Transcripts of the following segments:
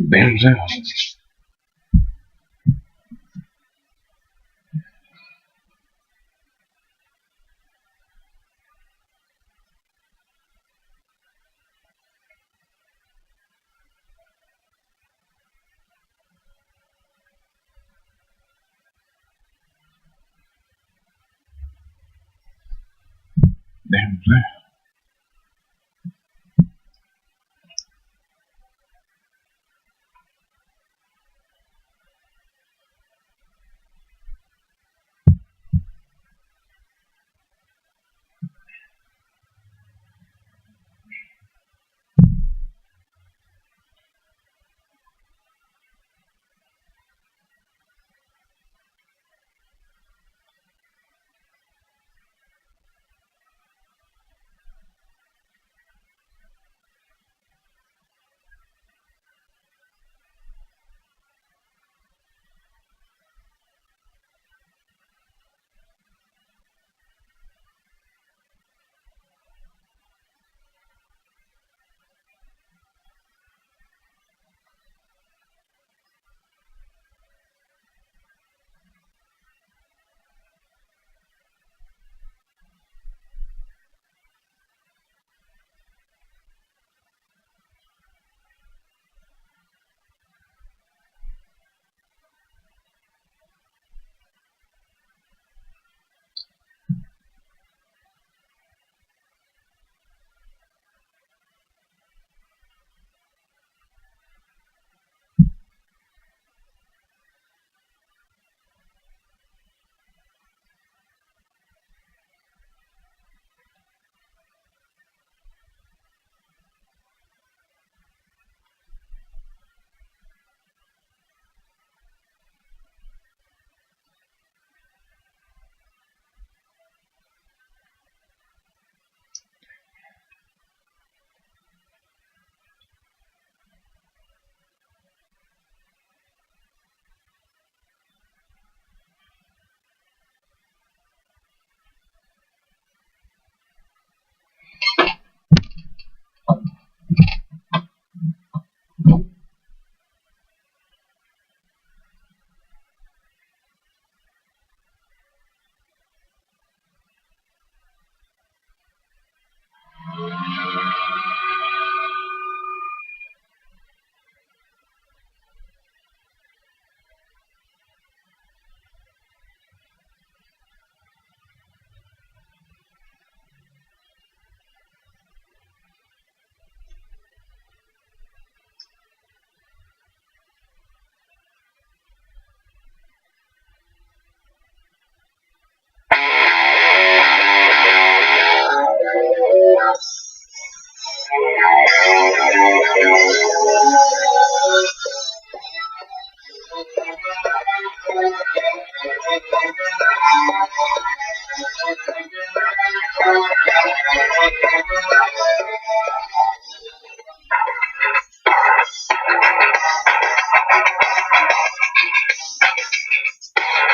themselves. Themselves.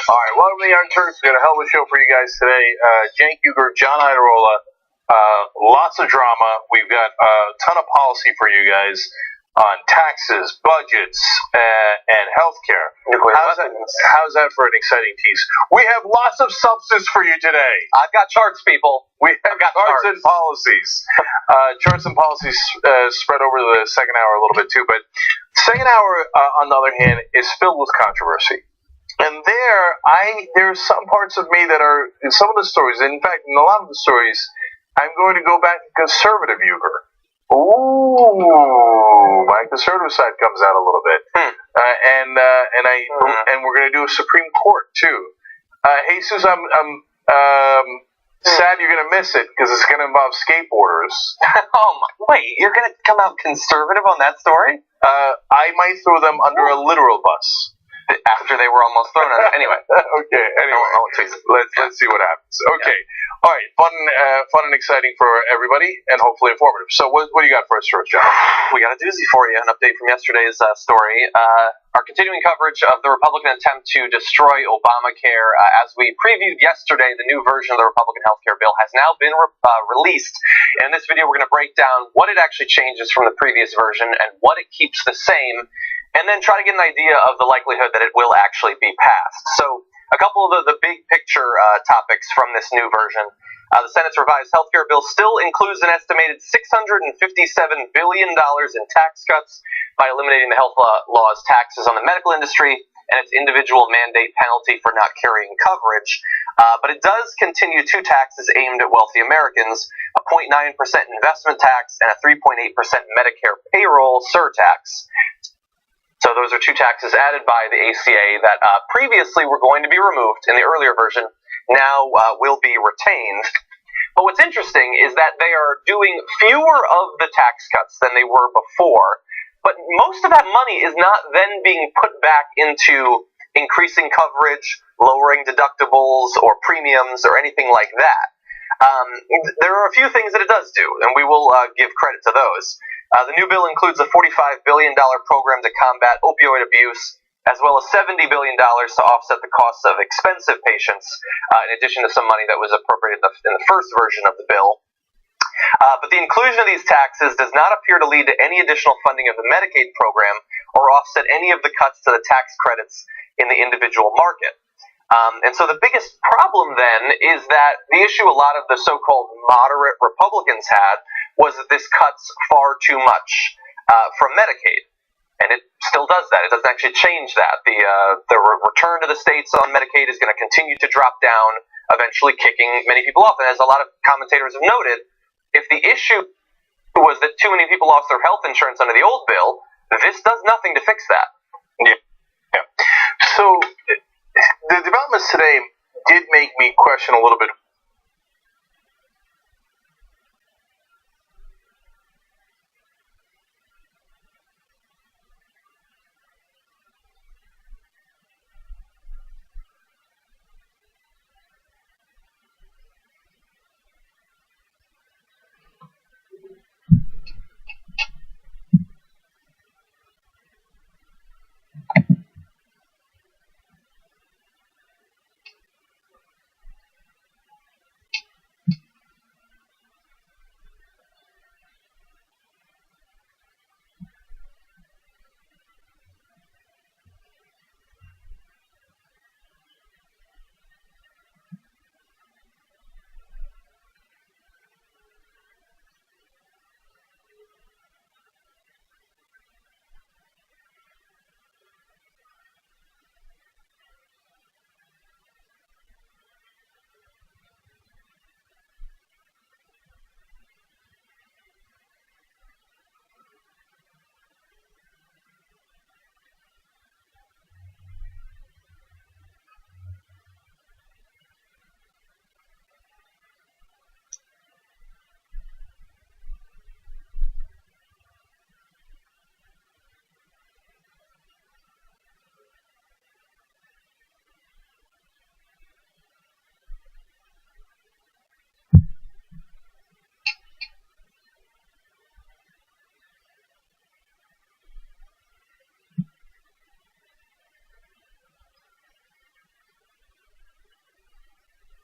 Alright, welcome to the Young Turks. We've got a hell of a show for you guys today. Cenk Uygur, John Idarola, lots of drama. We've got a ton of policy for you guys on taxes, budgets, and healthcare. How's that for an exciting piece? We have lots of substance for you today. I've got charts, people. We have charts and policies. Charts and policies spread over the second hour a little bit too, but second hour, on the other hand, is filled with controversy. And there's some parts of me that are, in some of the stories, in fact, in a lot of the stories, I'm going to go back to conservative Uygur. Ooh, my conservative side comes out a little bit. And we're going to do a Supreme Court, too. Jesus, I'm sad you're going to miss it, because it's going to involve skateboarders. Wait, you're going to come out conservative on that story? I might throw them under a literal bus. After they were almost thrown at it. Anyway. Okay, let's see what happens. Okay. Yeah. All right, fun and exciting for everybody, and hopefully informative. So what do you got for us first, John? We got a doozy for you, an update from yesterday's story. Our continuing coverage of the Republican attempt to destroy Obamacare. As we previewed yesterday, the new version of the Republican healthcare bill has now been released. And in this video, we're going to break down what it actually changes from the previous version and what it keeps the same. and then try to get an idea of the likelihood that it will actually be passed. So a couple of the big picture topics from this new version. The Senate's revised healthcare bill still includes an estimated $657 billion in tax cuts by eliminating the health law's taxes on the medical industry and its individual mandate penalty for not carrying coverage. But it does continue two taxes aimed at wealthy Americans, a 0.9% investment tax and a 3.8% Medicare payroll surtax. So those are two taxes added by the ACA that previously were going to be removed in the earlier version, now will be retained. But what's interesting is that they are doing fewer of the tax cuts than they were before, but most of that money is not then being put back into increasing coverage, lowering deductibles or premiums or anything like that. There are a few things that it does do, and we will give credit to those. The new bill includes a $45 billion program to combat opioid abuse, as well as $70 billion to offset the costs of expensive patients, in addition to some money that was appropriated in the first version of the bill. But the inclusion of these taxes does not appear to lead to any additional funding of the Medicaid program or offset any of the cuts to the tax credits in the individual market. And so the biggest problem then is that the issue a lot of the so-called moderate Republicans had was that this cuts far too much from Medicaid. And it still does that. It doesn't actually change that. The return to the states on Medicaid is going to continue to drop down, eventually kicking many people off. And as a lot of commentators have noted, if the issue was that too many people lost their health insurance under the old bill, this does nothing to fix that. Yeah. So the developments today did make me question a little bit.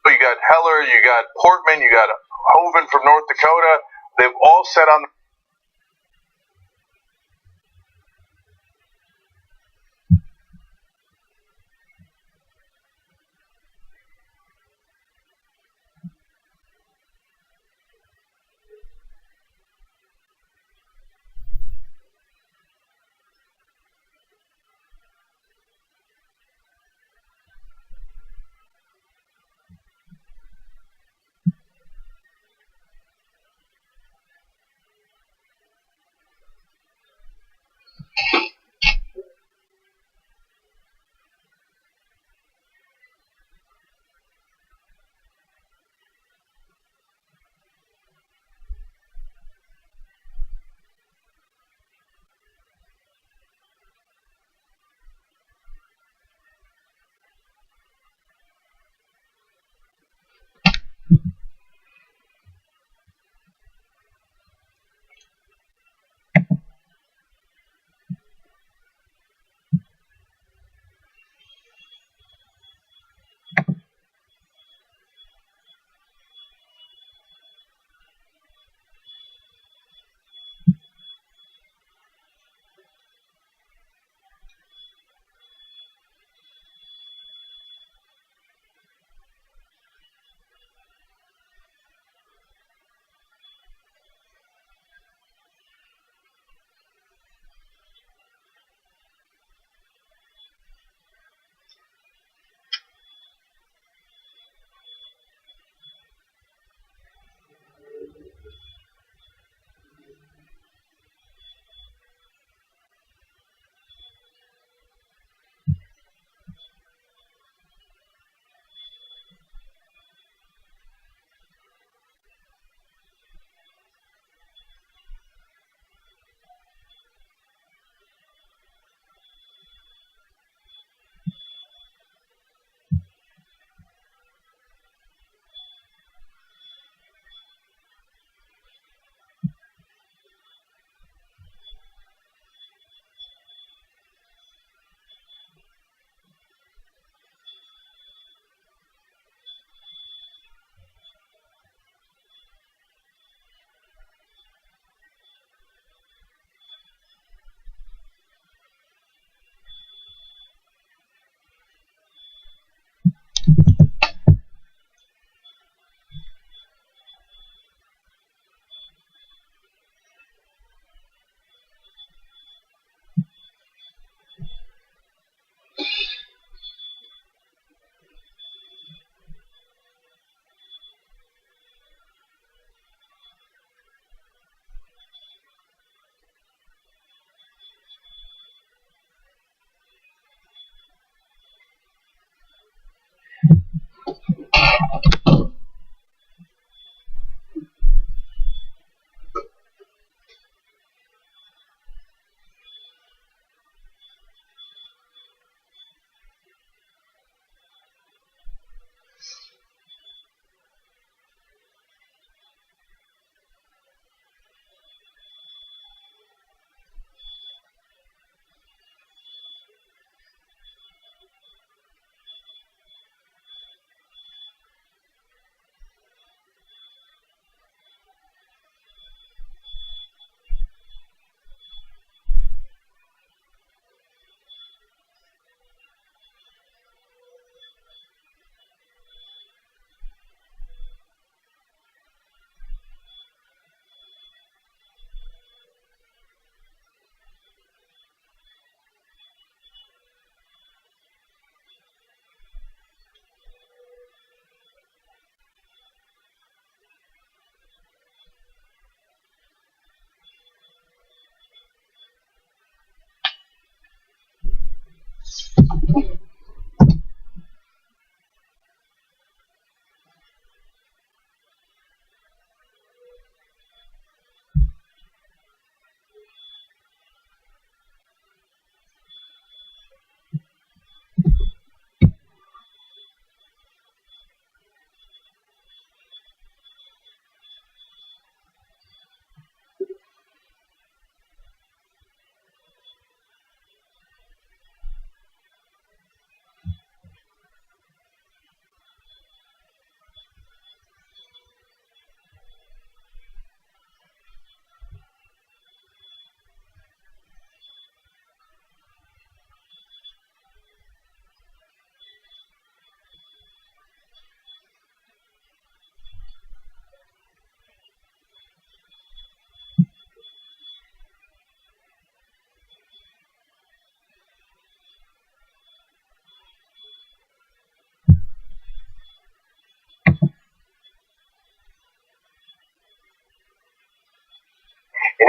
You got Heller, you got Portman, you got Hovind from North Dakota. They've all said on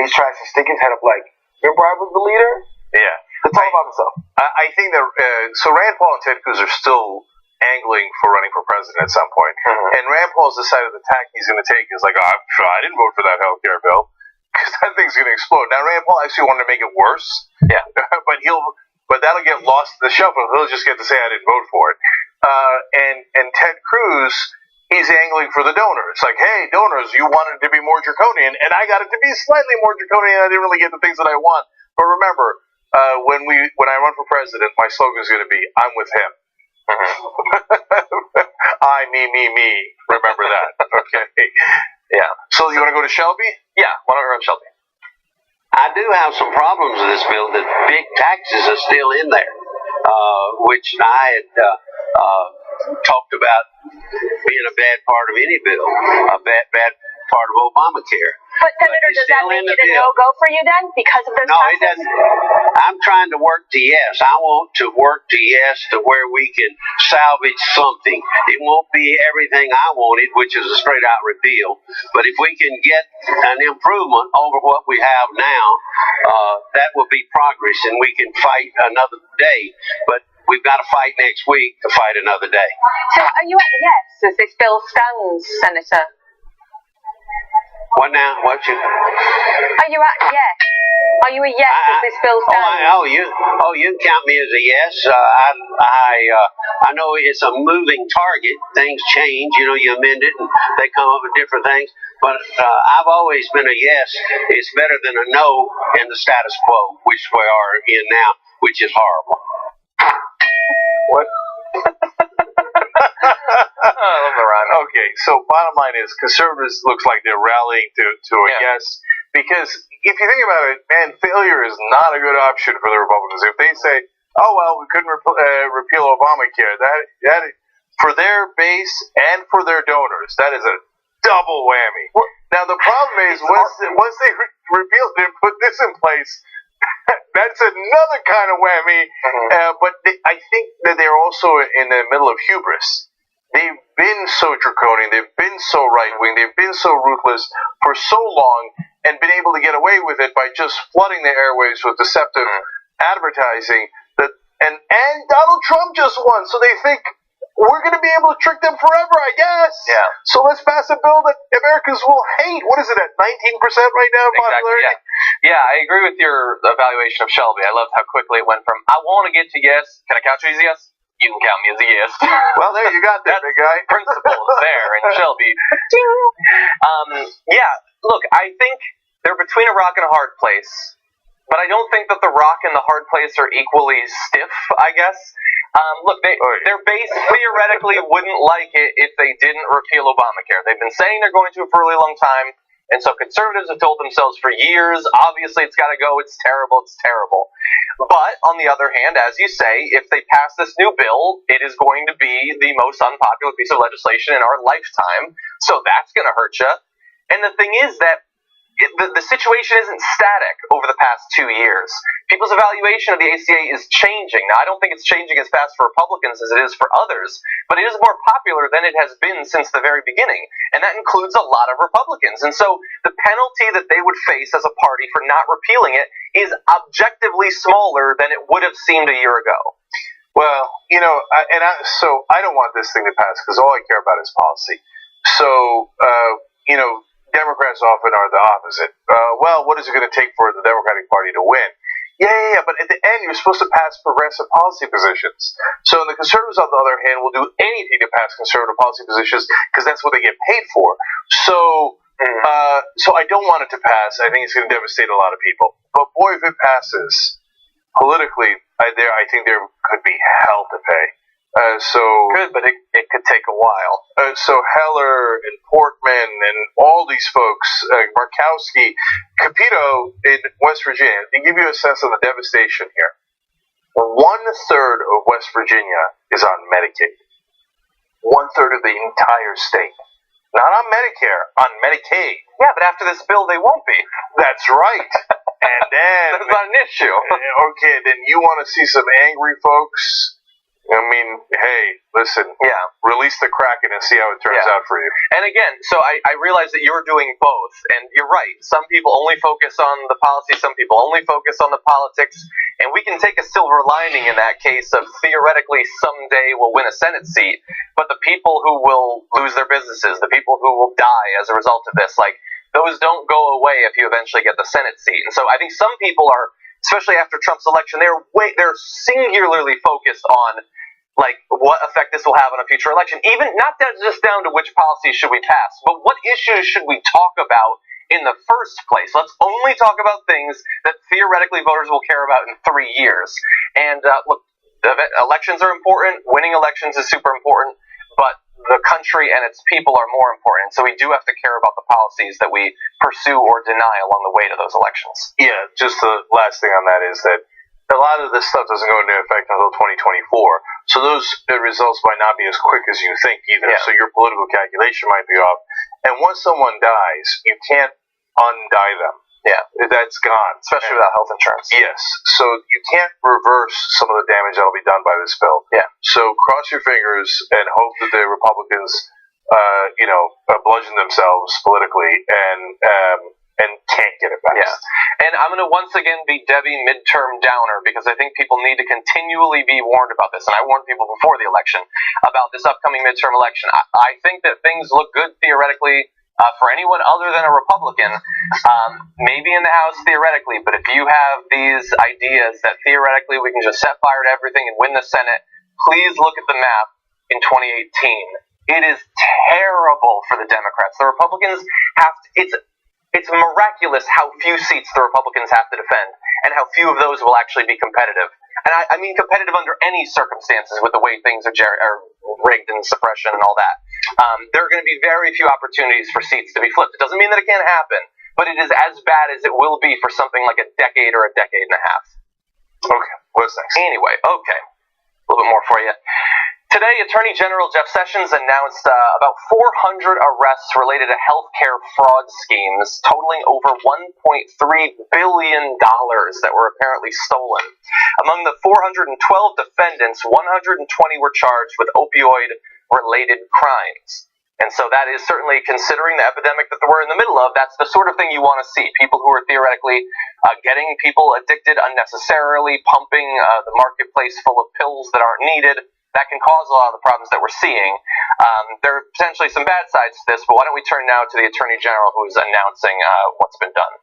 He's trying to stick his head up like, remember I was the leader? Yeah. It's all about himself. I think that so Rand Paul and Ted Cruz are still angling for running for president at some point. And Rand Paul's decided the tack he's going to take is like, oh, I'm sure I didn't vote for that health care bill because that thing's going to explode. Now Rand Paul actually wanted to make it worse. Yeah. but that'll get lost in the shuffle. He'll just get to say I didn't vote for it. And Ted Cruz, he's angling for the donors. Like, hey, donors, you wanted it to be more draconian, and I got it to be slightly more draconian. I didn't really get the things that I want. But remember, when I run for president, my slogan is going to be, I'm with him. I, me. Remember that. Okay. Yeah. So you want to go to Shelby? Yeah, why don't we run Shelby? I do have some problems with this bill. The big taxes are still in there, which I had talked about being a bad part of any bill, a bad part of Obamacare. But Senator, does that make it a no-go for you then because of those No, taxes? it doesn't. I'm trying to work to yes. I want to work to yes to where we can salvage something. It won't be everything I wanted, which is a straight-out repeal. But if we can get an improvement over what we have now, that will be progress, and we can fight another day. But we've got to fight next week to fight another day. So are you at yes as this bill stands, Senator? What now? What you? Are you at yes? Are you a yes as this bill stands? You can count me as a yes. I know it's a moving target. Things change. You amend it, and they come up with different things. But I've always been a yes. It's better than a no in the status quo, which we are in now, which is horrible. What? I love the rhyme. Okay, so bottom line is conservatives looks like they're rallying to a yes, because if you think about it, man, failure is not a good option for the Republicans. If they say, oh well, we couldn't repeal Obamacare, that for their base and for their donors, that is a double whammy. Now the problem is once they repealed it and put this in place, that's another kind of whammy. But I think that they're also in the middle of hubris. They've been so draconian, they've been so right-wing, they've been so ruthless for so long and been able to get away with it by just flooding the airwaves with deceptive advertising. And Donald Trump just won, so they think we're going to be able to trick them forever, I guess. Yeah. So let's pass a bill that Americans will hate. What is it at 19% right now? Exactly. Yeah, I agree with your evaluation of Shelby. I loved how quickly it went from I want to get to yes. Can I count you as a yes? You can count me as a yes. Well, there you got that, big guy. Principle is there in Shelby. Yeah, look, I think they're between a rock and a hard place, but I don't think that the rock and the hard place are equally stiff, I guess. Look, their base theoretically wouldn't like it if they didn't repeal Obamacare. They've been saying they're going to for a really long time, and so conservatives have told themselves for years, obviously it's got to go, it's terrible. But, on the other hand, as you say, if they pass this new bill, it is going to be the most unpopular piece of legislation in our lifetime, so that's going to hurt you. And the thing is that the situation isn't static over the past 2 years. People's evaluation of the ACA is changing. Now, I don't think it's changing as fast for Republicans as it is for others, but it is more popular than it has been since the very beginning, and that includes a lot of Republicans. And so the penalty that they would face as a party for not repealing it is objectively smaller than it would have seemed a year ago. Well, so I don't want this thing to pass because all I care about is policy. So, Democrats often are the opposite. What is it going to take for the Democratic Party to win? Yeah, but at the end, you're supposed to pass progressive policy positions. So the conservatives, on the other hand, will do anything to pass conservative policy positions because that's what they get paid for. So I don't want it to pass. I think it's going to devastate a lot of people. But boy, if it passes, politically, I think there could be hell to pay. Good, but it could take a while. So Heller and Portman and all these folks, Markowski, Capito in West Virginia, to give you a sense of the devastation here, 1/3 of West Virginia is on Medicaid. 1/3 of the entire state. Not on Medicare, on Medicaid. Yeah, but after this bill, they won't be. That's right. And then... That's not an issue. Okay, then you want to see some angry folks? I mean, hey, listen. Yeah. Release the Kraken and see how it turns out for you. And again, so I realize that you're doing both, and you're right. Some people only focus on the policy, some people only focus on the politics, and we can take a silver lining in that case of theoretically someday we'll win a Senate seat, but the people who will lose their businesses, the people who will die as a result of this, like, those don't go away if you eventually get the Senate seat. And so I think some people are, especially after Trump's election, they're singularly focused on like what effect this will have on a future election. Even not just down to which policies should we pass, but what issues should we talk about in the first place. Let's only talk about things that theoretically voters will care about in 3 years. And look, elections are important. Winning elections is super important, but the country and its people are more important. So we do have to care about the policies that we pursue or deny along the way to those elections. Yeah, just the last thing on that is that a lot of this stuff doesn't go into effect until 2024. So those results might not be as quick as you think either. Yeah. So your political calculation might be off. And once someone dies, you can't undie them. Yeah. That's gone. Especially without health insurance. Yes. So you can't reverse some of the damage that'll be done by this bill. Yeah. So cross your fingers and hope that the Republicans, bludgeon themselves politically and can't get it back. Yeah. And I'm going to once again be Debbie midterm downer because I think people need to continually be warned about this. And I warned people before the election about this upcoming midterm election. I think that things look good theoretically for anyone other than a Republican, maybe in the House theoretically, but if you have these ideas that theoretically we can just set fire to everything and win the Senate, please look at the map in 2018. It is terrible for the Democrats. The Republicans it's miraculous how few seats the Republicans have to defend and how few of those will actually be competitive. And I mean competitive under any circumstances with the way things are rigged and suppression and all that. There are going to be very few opportunities for seats to be flipped. It doesn't mean that it can't happen, but it is as bad as it will be for something like a decade or a decade and a half. Okay, what's next? Anyway, okay. A little bit more for you. Today, Attorney General Jeff Sessions announced about 400 arrests related to healthcare fraud schemes totaling over $1.3 billion that were apparently stolen. Among the 412 defendants, 120 were charged with opioid-related crimes. And so that is certainly, considering the epidemic that we're in the middle of, that's the sort of thing you want to see. People who are theoretically getting people addicted unnecessarily, pumping the marketplace full of pills that aren't needed. That can cause a lot of the problems that we're seeing. There are potentially some bad sides to this, but why don't we turn now to the Attorney General, who is announcing what's been done.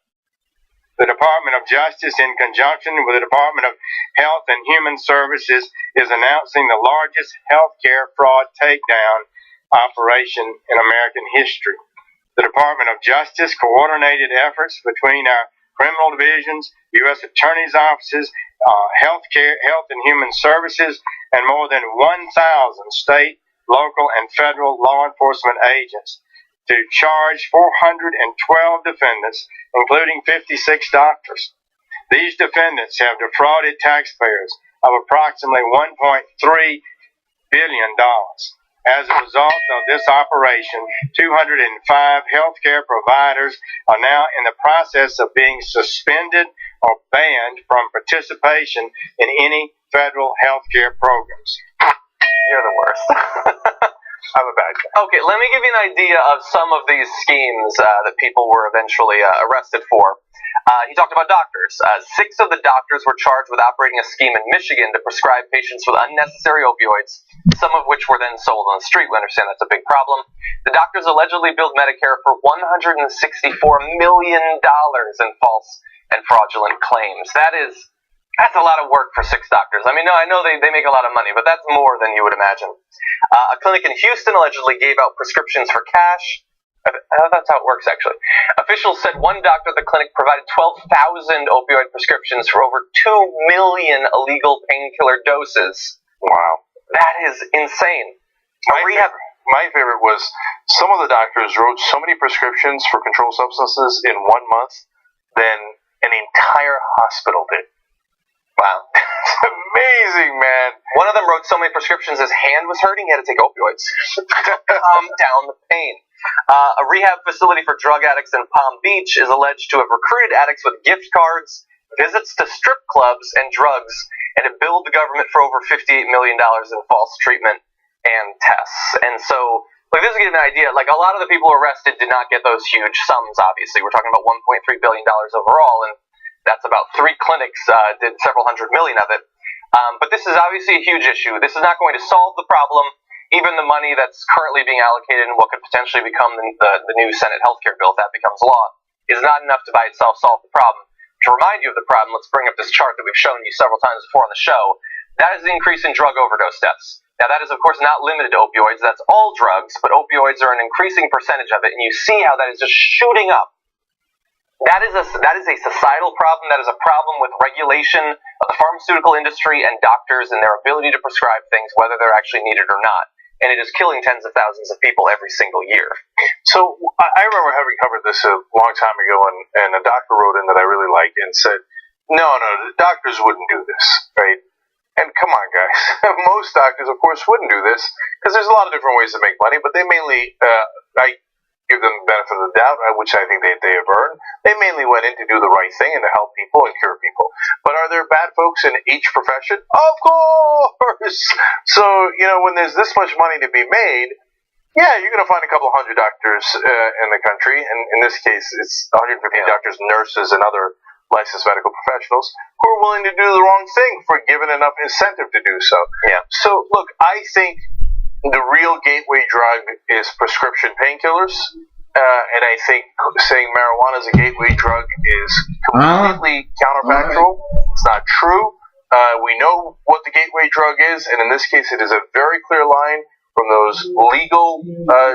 The Department of Justice, in conjunction with the Department of Health and Human Services, is announcing the largest healthcare fraud takedown operation in American history. The Department of Justice coordinated efforts between our criminal divisions, U.S. Attorney's offices, Health and Human Services, and more than 1,000 state, local, and federal law enforcement agents to charge 412 defendants, including 56 doctors. These defendants have defrauded taxpayers of approximately $1.3 billion. As a result of this operation, 205 healthcare providers are now in the process of being suspended or banned from participation in any federal healthcare programs. You're the worst. I'm a bad guy. Okay, let me give you an idea of some of these schemes that people were eventually arrested for. He talked about doctors. 6 of the doctors were charged with operating a scheme in Michigan to prescribe patients with unnecessary opioids, some of which were then sold on the street. We understand that's a big problem. The doctors allegedly billed Medicare for $164 million in false and fraudulent claims. That's a lot of work for 6 doctors. I mean, no, I know they make a lot of money, but that's more than you would imagine. A clinic in Houston allegedly gave out prescriptions for cash. That's how it works, actually. Officials said one doctor at the clinic provided 12,000 opioid prescriptions for over 2 million illegal painkiller doses. Wow. That is insane. My favorite was some of the doctors wrote so many prescriptions for controlled substances in 1 month than an entire hospital did. Wow. It's amazing, man. One of them wrote so many prescriptions his hand was hurting, he had to take opioids to calm down the pain. A rehab facility for drug addicts in Palm Beach is alleged to have recruited addicts with gift cards, visits to strip clubs, and drugs and it billed the government for over $58 million in false treatment and tests. And so, like, this is to give you an idea, like, a lot of the people arrested did not get those huge sums, obviously. We're talking about $1.3 billion overall, and that's about 3 clinics did several hundred million of it. But this is obviously a huge issue. This is not going to solve the problem. Even the money that's currently being allocated in what could potentially become the new Senate healthcare bill, if that becomes law, is not enough to by itself solve the problem. To remind you of the problem, let's bring up this chart that we've shown you several times before on the show. That is the increase in drug overdose deaths. Now, that is, of course, not limited to opioids. That's all drugs, but opioids are an increasing percentage of it, and you see how that is just shooting up. That is a societal problem. That is a problem with regulation of the pharmaceutical industry and doctors and their ability to prescribe things, whether they're actually needed or not. And it is killing tens of thousands of people every single year. So I remember having covered this a long time ago, and a doctor wrote in that I really liked and said, no, the doctors wouldn't do this, right? And come on, guys. Most doctors, of course, wouldn't do this because there's a lot of different ways to make money, but they mainly, I give them the benefit of the doubt, which I think they have earned. They mainly went in to do the right thing and to help people and cure people. But are there bad folks in each profession? Of course! So, when there's this much money to be made, yeah, you're going to find a couple hundred doctors in the country, and in this case, it's 150 doctors, nurses, and other licensed medical professionals who are willing to do the wrong thing for given enough incentive to do so. Yeah. So, look, I think the real gateway drug is prescription painkillers, and I think saying marijuana is a gateway drug is completely counterfactual. It's not true. We know what the gateway drug is, and in this case, it is a very clear line from those legal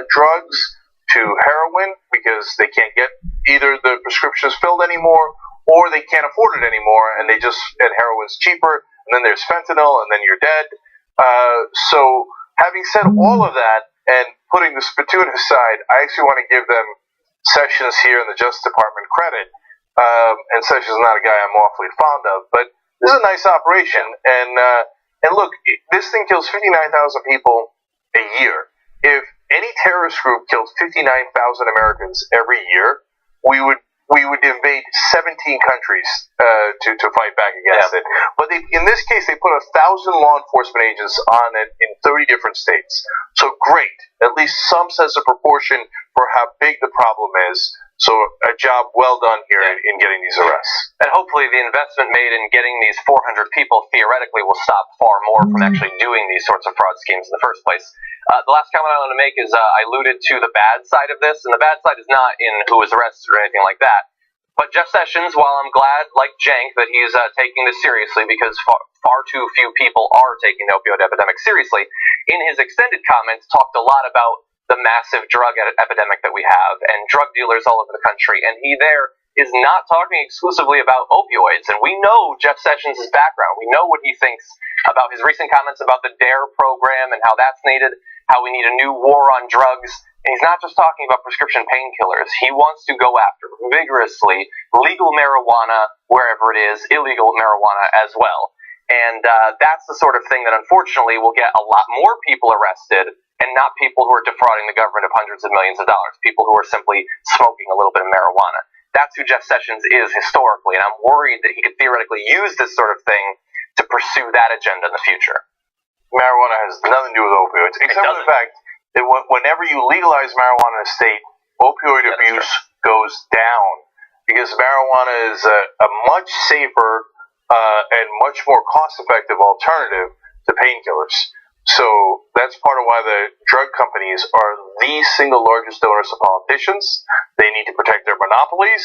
drugs to heroin, because they can't get either the prescriptions filled anymore, or they can't afford it anymore, and heroin's cheaper, and then there's fentanyl, and then you're dead. So, having said all of that, and putting the spittoon aside, I actually want to give them Sessions here in the Justice Department credit. And Sessions is not a guy I'm awfully fond of, but this is a nice operation. And look, this thing kills 59,000 people a year. If any terrorist group killed 59,000 Americans every year, we would invade 17 countries to fight back against it. But in this case, they put 1,000 law enforcement agents on it in 30 different states. So great, at least some sense of proportion for how big the problem is. So a job well done here in getting these arrests. And hopefully the investment made in getting these 400 people theoretically will stop far more from actually doing these sorts of fraud schemes in the first place. The last comment I want to make is I alluded to the bad side of this, and the bad side is not in who was arrested or anything like that. But Jeff Sessions, while I'm glad, like Cenk, that he's taking this seriously, because far too few people are taking the opioid epidemic seriously, in his extended comments talked a lot about the massive drug epidemic that we have and drug dealers all over the country. And he there is not talking exclusively about opioids. And we know Jeff Sessions' background. We know what he thinks about his recent comments about the DARE program and how that's needed, how we need a new war on drugs. And he's not just talking about prescription painkillers. He wants to go after vigorously legal marijuana wherever it is, illegal marijuana as well. And that's the sort of thing that unfortunately will get a lot more people arrested, and not people who are defrauding the government of hundreds of millions of dollars, people who are simply smoking a little bit of marijuana. That's who Jeff Sessions is historically, and I'm worried that he could theoretically use this sort of thing to pursue that agenda in the future. Marijuana has nothing to do with opioids, except for the fact that whenever you legalize marijuana in a state, opioid abuse goes down, because marijuana is a much safer and much more cost-effective alternative to painkillers. So that's part of why the drug companies are the single largest donors to politicians. They need to protect their monopolies.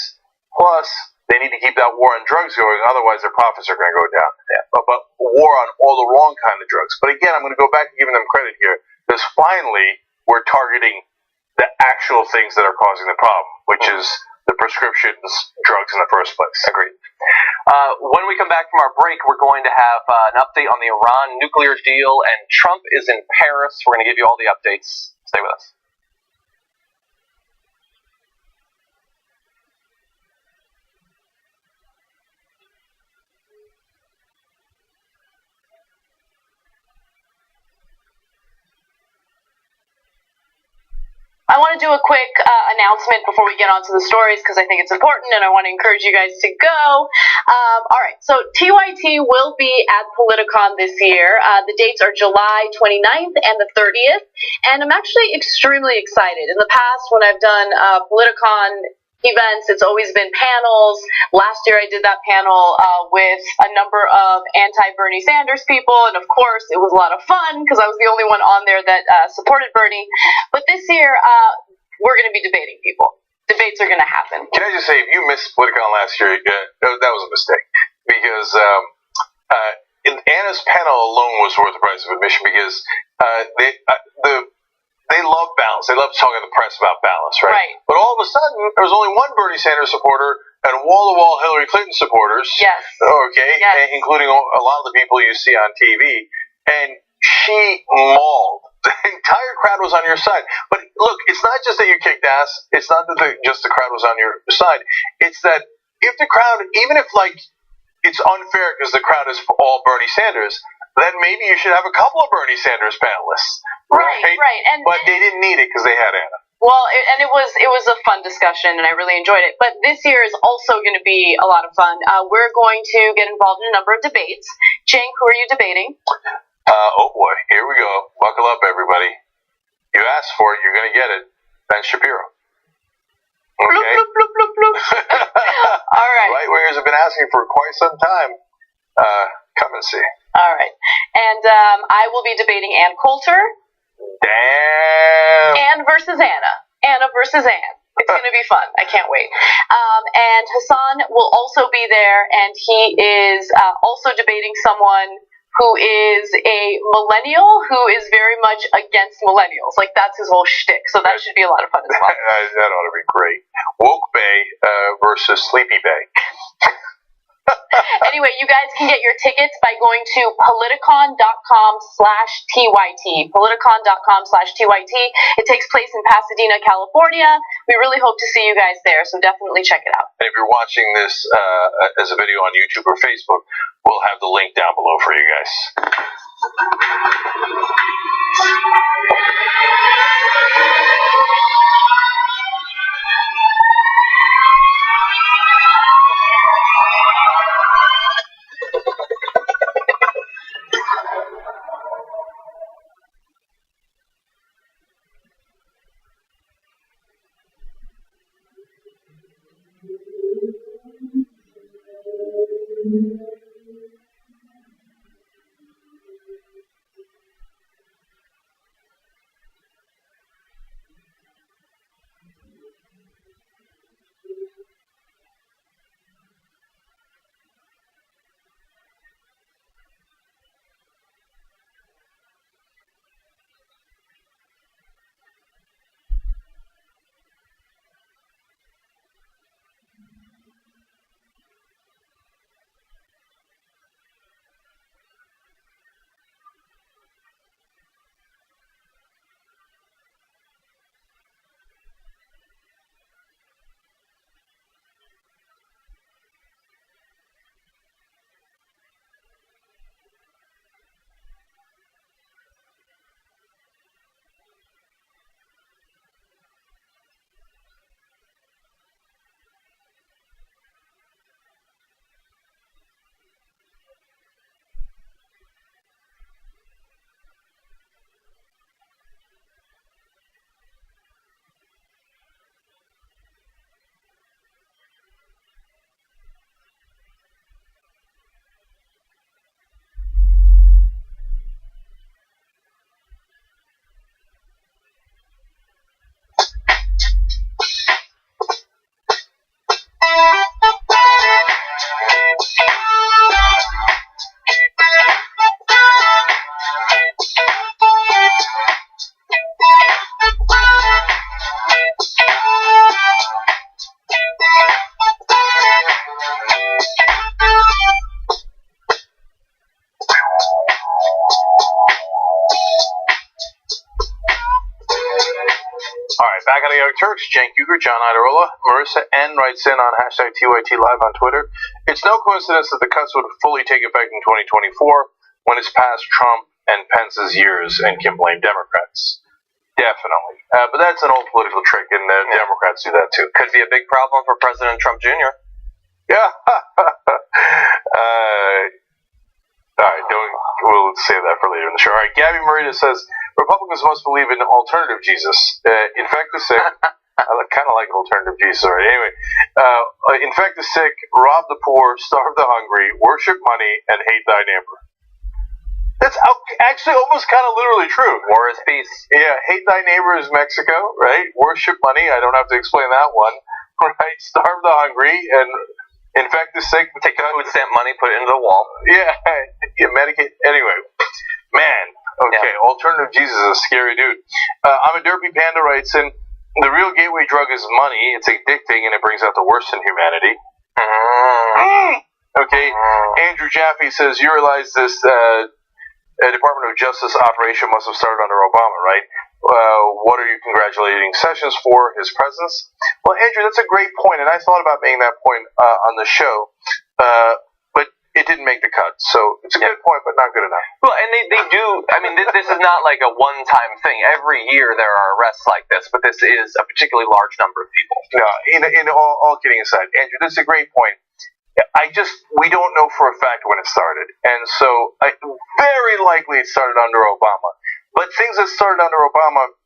Plus, they need to keep that war on drugs going. Otherwise, their profits are going to go down. But war on all the wrong kind of drugs. But again, I'm going to go back to giving them credit here, because finally we're targeting the actual things that are causing the problem, which is the prescriptions drugs in the first place. Agreed. When we come back from our break, we're going to have an update on the Iran nuclear deal, and Trump is in Paris. We're going to give you all the updates. Stay with us. I want to do a quick announcement before we get on to the stories because I think it's important and I want to encourage you guys to go. All right, so TYT will be at Politicon this year. The dates are July 29th and the 30th, and I'm actually extremely excited. In the past, when I've done Politicon events, it's always been panels. Last year I did that panel with a number of anti-Bernie Sanders people, and of course it was a lot of fun because I was the only one on there that supported Bernie. But this year we're going to be debating people. Debates are going to happen. Can I just say, if you missed Politicon last year, that was a mistake, because Anna's panel alone was worth the price of admission, because they love balance. They love talking to the press about balance, right? Right. But all of a sudden, there was only one Bernie Sanders supporter and wall-to-wall Hillary Clinton supporters. Yes. Okay. Yes. Including a lot of the people you see on TV. And she mauled. The entire crowd was on your side. But look, it's not just that you kicked ass. It's not that just the crowd was on your side. It's that if the crowd, even if it's unfair because the crowd is all Bernie Sanders, then maybe you should have a couple of Bernie Sanders panelists. Right. But they didn't need it because they had Anna. Well, it was a fun discussion, and I really enjoyed it. But this year is also going to be a lot of fun. We're going to get involved in a number of debates. Cenk, who are you debating? Oh boy, here we go. Buckle up, everybody. You asked for it, you're going to get it. Ben Shapiro. Okay. Bloop, bloop, bloop, bloop, bloop. All right. Right-wingers have been asking for quite some time. Come and see. All right. And I will be debating Ann Coulter. Damn. Ann versus Anna. Anna versus Ann. It's going to be fun. I can't wait. And Hassan will also be there, and he is also debating someone who is a millennial who is very much against millennials. Like, that's his whole shtick. So that should be a lot of fun as well. That ought to be great. Woke Bay versus Sleepy Bay. Anyway, you guys can get your tickets by going to politicon.com/TYT. Politicon.com/TYT. It takes place in Pasadena, California. We really hope to see you guys there, so definitely check it out. And if you're watching this as a video on YouTube or Facebook, we'll have the link down below for you guys. Back on the Young Turks, Cenk Uygur, John Idarola, Marissa N. writes in on hashtag TYT Live on Twitter. It's no coincidence that the cuts would fully take effect in 2024 when it's past Trump and Pence's years and can blame Democrats. Definitely. But that's an old political trick, and the Democrats do that too. Could be a big problem for President Trump Jr. Yeah. All right, we'll save that for later in the show. All right, Gabby Marita says, Republicans must believe in alternative Jesus. Infect the sick. I kind of like alternative Jesus. All right, anyway. Infect the sick, rob the poor, starve the hungry, worship money, and hate thy neighbor. That's actually almost kind of literally true. War is peace. Yeah, hate thy neighbor is Mexico, right? Worship money, I don't have to explain that one. Right? Starve the hungry and infect the sick. Take the food stamp money, put it into the wall. Yeah, medicate. Anyway, man, okay, alternative Jesus is a scary dude. I'm a Derpy Panda writes in, the real gateway drug is money. It's addicting and it brings out the worst in humanity. Okay, Andrew Jaffe says, you realize this Department of Justice operation must have started under Obama, right? What are you congratulating Sessions for, his presence? Well, Andrew, that's a great point, and I thought about making that point on the show, but it didn't make the cut. So it's a good point, but not good enough. Well, and they do, I mean, this is not like a one-time thing. Every year there are arrests like this, but this is a particularly large number of people. No, in all kidding aside, Andrew, this is a great point. We don't know for a fact when it started. And so, very likely it started under Obama. But things that started under Obama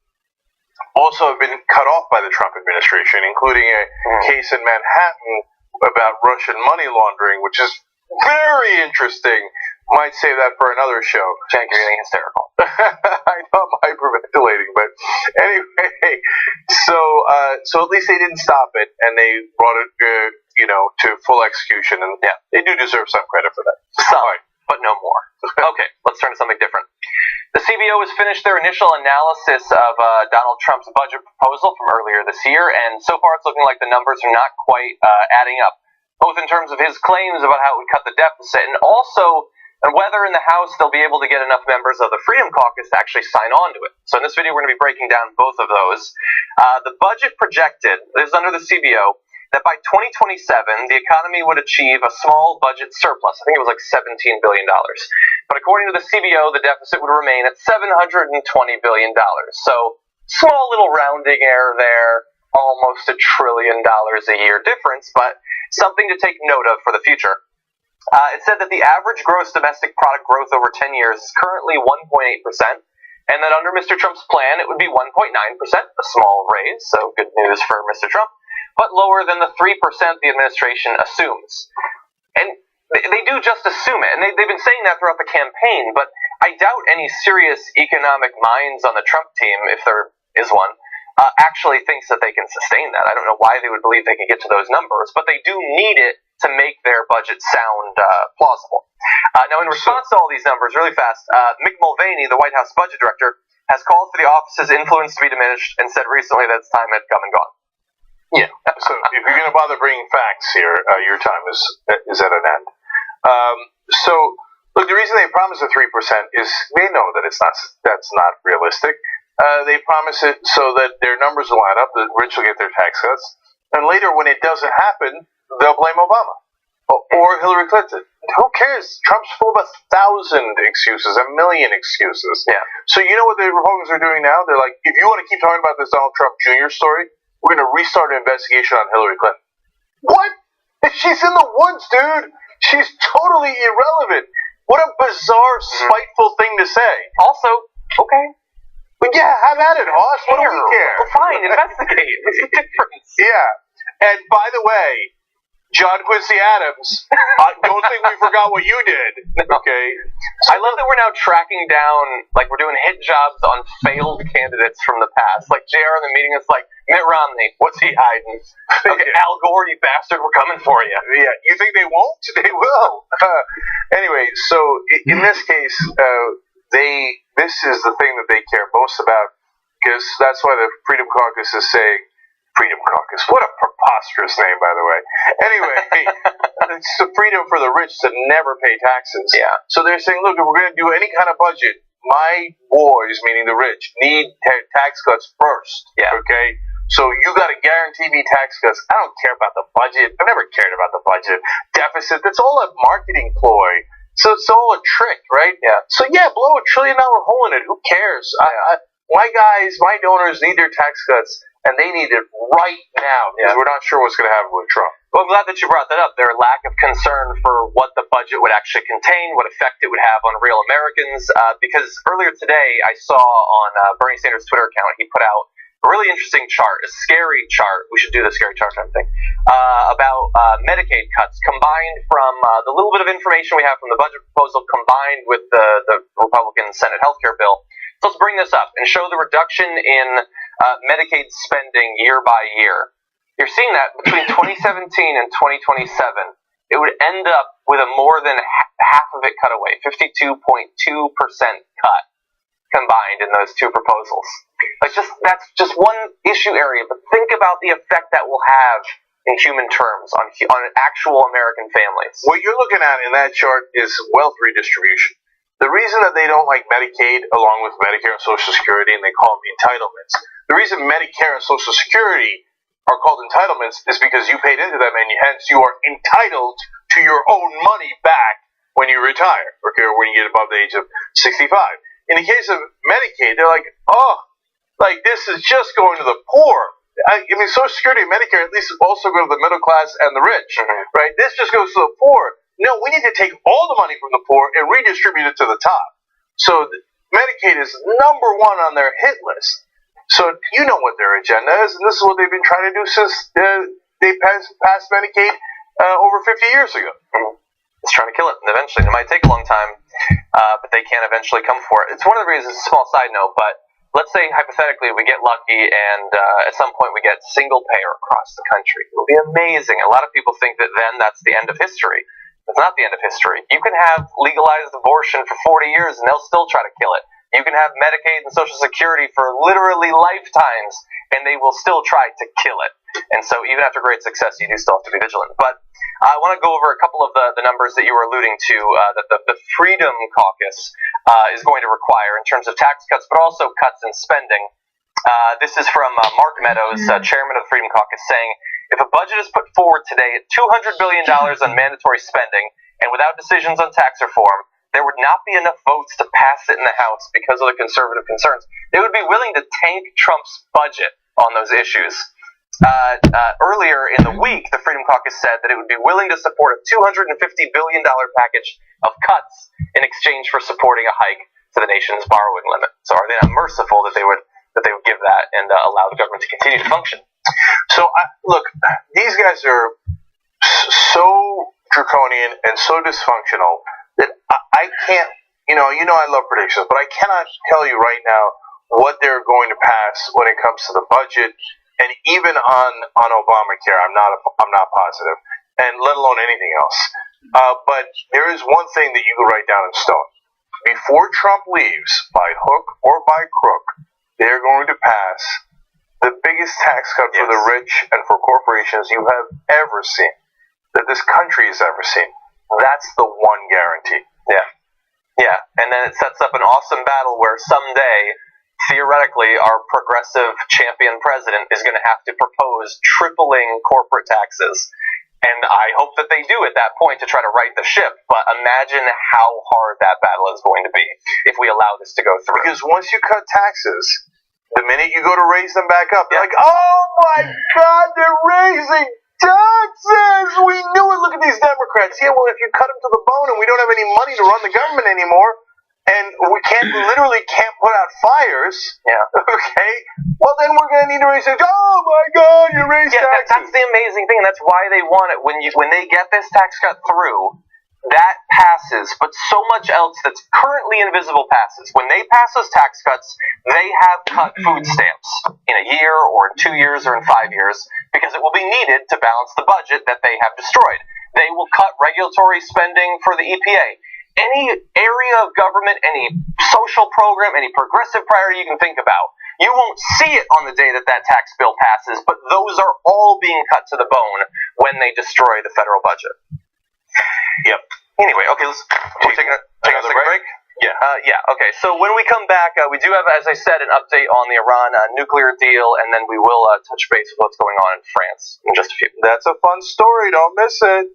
also have been cut off by the Trump administration, including a case in Manhattan about Russian money laundering, which is very interesting. Might save that for another show. Jank, you're getting hysterical. I know I'm hyperventilating, but anyway, so at least they didn't stop it, and they brought it, to full execution, and they do deserve some credit for that. Some, but no more. Okay, let's turn to something different. The CBO has finished their initial analysis of Donald Trump's budget proposal from earlier this year, and so far it's looking like the numbers are not quite adding up, both in terms of his claims about how it would cut the deficit, and also whether in the House they'll be able to get enough members of the Freedom Caucus to actually sign on to it. So in this video, we're going to be breaking down both of those. The budget projected is under the CBO that by 2027, the economy would achieve a small budget surplus. I think it was like $17 billion. But according to the CBO, the deficit would remain at $720 billion. So small little rounding error there, almost $1 trillion a year difference, but something to take note of for the future. It said that the average gross domestic product growth over 10 years is currently 1.8%, and that under Mr. Trump's plan, it would be 1.9%, a small raise, so good news for Mr. Trump, but lower than the 3% the administration assumes. And they do just assume it, and they've been saying that throughout the campaign, but I doubt any serious economic minds on the Trump team, if there is one, actually thinks that they can sustain that. I don't know why they would believe they can get to those numbers, but they do need it to make their budget sound plausible. Now, in response to all these numbers, really fast, Mick Mulvaney, the White House budget director, has called for the office's influence to be diminished and said recently that its time had come and gone. Yeah, so if you're going to bother bringing facts here, your time is at an end. So, look, the reason they promise the 3% is they know that that's not realistic. They promise it so that their numbers will line up, the rich will get their tax cuts, and later when it doesn't happen, they'll blame Obama or Hillary Clinton. Who cares? Trump's full of 1,000 excuses, 1 million excuses. Yeah. So you know what the Republicans are doing now? They're like, if you want to keep talking about this Donald Trump Jr. story, we're going to restart an investigation on Hillary Clinton. What? She's in the woods, dude. She's totally irrelevant. What a bizarre, spiteful thing to say. Also, okay. But yeah, have at it, Hoss. What do we care? Well, fine, investigate. What's the difference? Yeah. And by the way, John Quincy Adams, I don't think we forgot what you did. Okay. I love that we're now tracking down, like we're doing hit jobs on failed candidates from the past. Like JR in the meeting is like, Mitt Romney, what's he hiding? Okay, Al Gore, you bastard, we're coming for you. Yeah, you think they won't? They will. Anyway, so in this case, this is the thing that they care most about, because that's why the Freedom Caucus is saying, Freedom Caucus, what a preposterous name, by the way. Anyway, it's the freedom for the rich to never pay taxes. Yeah. So they're saying, look, if we're going to do any kind of budget, my boys, meaning the rich, need tax cuts first. Yeah. Okay? So you got to guarantee me tax cuts. I don't care about the budget. I've never cared about the budget. Deficit, that's all a marketing ploy. So it's all a trick, right? Yeah. So yeah, blow $1 trillion hole in it. Who cares? my guys, my donors need their tax cuts, and they need it right now because we're not sure what's going to happen with Trump. Well, I'm glad that you brought that up. Their lack of concern for what the budget would actually contain, what effect it would have on real Americans. Because earlier today, I saw on Bernie Sanders' Twitter account, he put out a really interesting chart, a scary chart. We should do the scary chart kind of thing, about Medicaid cuts combined from the little bit of information we have from the budget proposal combined with the Republican Senate healthcare bill. So let's bring this up and show the reduction in Medicaid spending year by year. You're seeing that between 2017 and 2027, it would end up with a more than half of it cut away, 52.2% cut combined in those two proposals. That's just one issue area, but think about the effect that will have in human terms on actual American families. What you're looking at in that chart is wealth redistribution. The reason that they don't like Medicaid along with Medicare and Social Security, and they call them entitlements, the reason Medicare and Social Security are called entitlements is because you paid into them, and hence you are entitled to your own money back when you retire, okay, or when you get above the age of 65. In the case of Medicaid, they're like, this is just going to the poor. I mean, Social Security and Medicare at least also go to the middle class and the rich, right? This just goes to the poor. No, we need to take all the money from the poor and redistribute it to the top. So Medicaid is number one on their hit list. So you know what their agenda is, and this is what they've been trying to do since they passed Medicaid over 50 years ago. It's trying to kill it, and eventually, it might take a long time, but they can eventually come for it. It's one of the reasons, a small side note, but let's say, hypothetically, we get lucky, and at some point we get single payer across the country. It'll be amazing. A lot of people think that then that's the end of history. It's not the end of history. You can have legalized abortion for 40 years, and they'll still try to kill it. You can have Medicaid and Social Security for literally lifetimes, and they will still try to kill it. And so even after great success, you do still have to be vigilant. But I want to go over a couple of the numbers that you were alluding to, that the Freedom Caucus is going to require in terms of tax cuts, but also cuts in spending. This is from Mark Meadows, chairman of the Freedom Caucus, saying, if a budget is put forward today at $200 billion on mandatory spending, and without decisions on tax reform, there would not be enough votes to pass it in the House because of the conservative concerns. They would be willing to tank Trump's budget on those issues. Earlier in the week, the Freedom Caucus said that it would be willing to support a $250 billion package of cuts in exchange for supporting a hike to the nation's borrowing limit. So are they not merciful that they would give that and allow the government to continue to function? So, look, these guys are so draconian and so dysfunctional that I can't, I love predictions, but I cannot tell you right now what they're going to pass when it comes to the budget, and even on Obamacare, I'm not positive, and let alone anything else. But there is one thing that you can write down in stone: before Trump leaves, by hook or by crook, they're going to pass the biggest tax cut for the rich and for corporations you have ever seen, that this country has ever seen. That's the one guarantee. Yeah, and then it sets up an awesome battle where someday, theoretically, our progressive champion president is going to have to propose tripling corporate taxes. And I hope that they do at that point to try to right the ship. But imagine how hard that battle is going to be if we allow this to go through. Because once you cut taxes, the minute you go to raise them back up, they're like, oh my God, they're raising taxes! We knew it. Look at these Democrats. Yeah, well, if you cut them to the bone and we don't have any money to run the government anymore, and we literally can't put out fires, okay, well, then we're going to need to raise taxes. Oh my God, you raised taxes. That's the amazing thing, and that's why they want it. When they get this tax cut through, that passes, but so much else that's currently invisible passes. When they pass those tax cuts, they have cut food stamps in a year or in 2 years or in 5 years because it will be needed to balance the budget that they have destroyed. They will cut regulatory spending for the EPA. Any area of government, any social program, any progressive priority you can think about, you won't see it on the day that tax bill passes, but those are all being cut to the bone when they destroy the federal budget. Yep. Anyway, okay, let's take a break. Yeah. Okay, so when we come back, we do have, as I said, an update on the Iran nuclear deal, and then we will touch base with what's going on in France in just a few. That's a fun story. Don't miss it.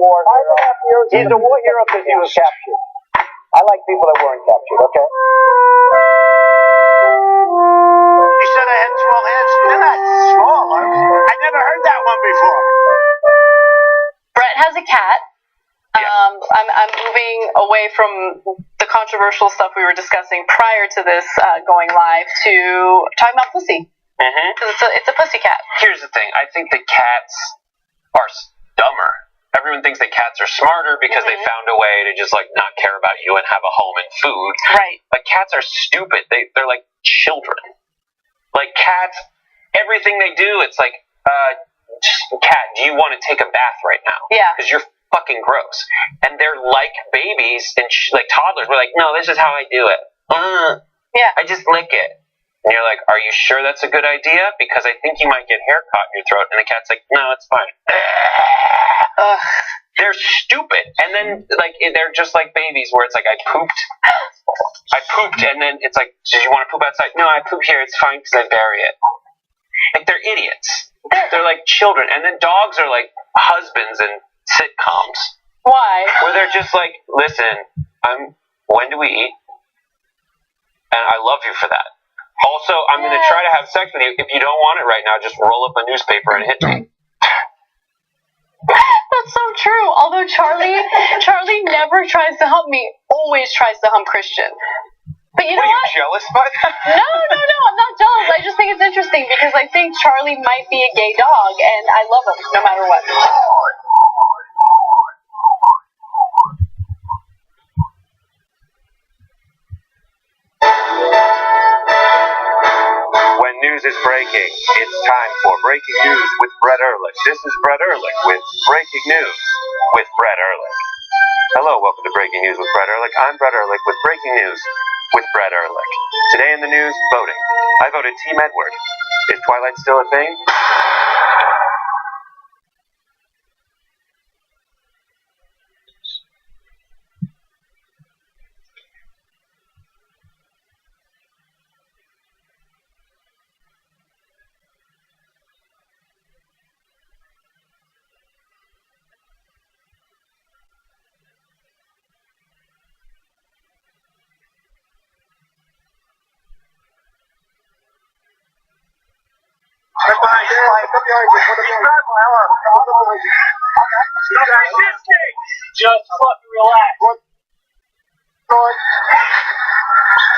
war hero. He's a war hero because he was captured. I like people that weren't captured, okay? You said I had small hands. They're not small. I never heard that one before. Brett has a cat. I'm moving away from the controversial stuff we were discussing prior to this going live to talking about pussy. Because it's a pussy cat. Here's the thing. I think the cats are dumber. Everyone thinks that cats are smarter because they found a way to just like not care about you and have a home and food. Right. But cats are stupid. They're like children. Like cats, everything they do, it's like, cat, do you want to take a bath right now? Yeah. Because you're fucking gross. And they're like babies and like toddlers. We're like, no, this is how I do it. Yeah. I just lick it. And you're like, are you sure that's a good idea? Because I think you might get hair caught in your throat. And the cat's like, no, it's fine. They're stupid. And then, like, they're just like babies where it's like, I pooped. And then it's like, did you want to poop outside? No, I poop here. It's fine because I bury it. Like, they're idiots. They're like children. And then dogs are like husbands in sitcoms. Why? Where they're just like, listen, when do we eat? And I love you for that. Also, I'm going to try to have sex with you. If you don't want it right now, just roll up a newspaper and hit me. That's so true. Although Charlie never tries to hump me, always tries to hump Christian. But you know what? Are you jealous by that? No, I'm not jealous. I just think it's interesting because I think Charlie might be a gay dog, and I love him no matter what. When news is breaking, it's time for Breaking News with Brett Ehrlich. This is Brett Ehrlich with Breaking News with Brett Ehrlich. Hello, welcome to Breaking News with Brett Ehrlich. I'm Brett Ehrlich with Breaking News with Brett Ehrlich. Today in the news, voting. I voted Team Edward. Is Twilight still a thing? Just fucking relax.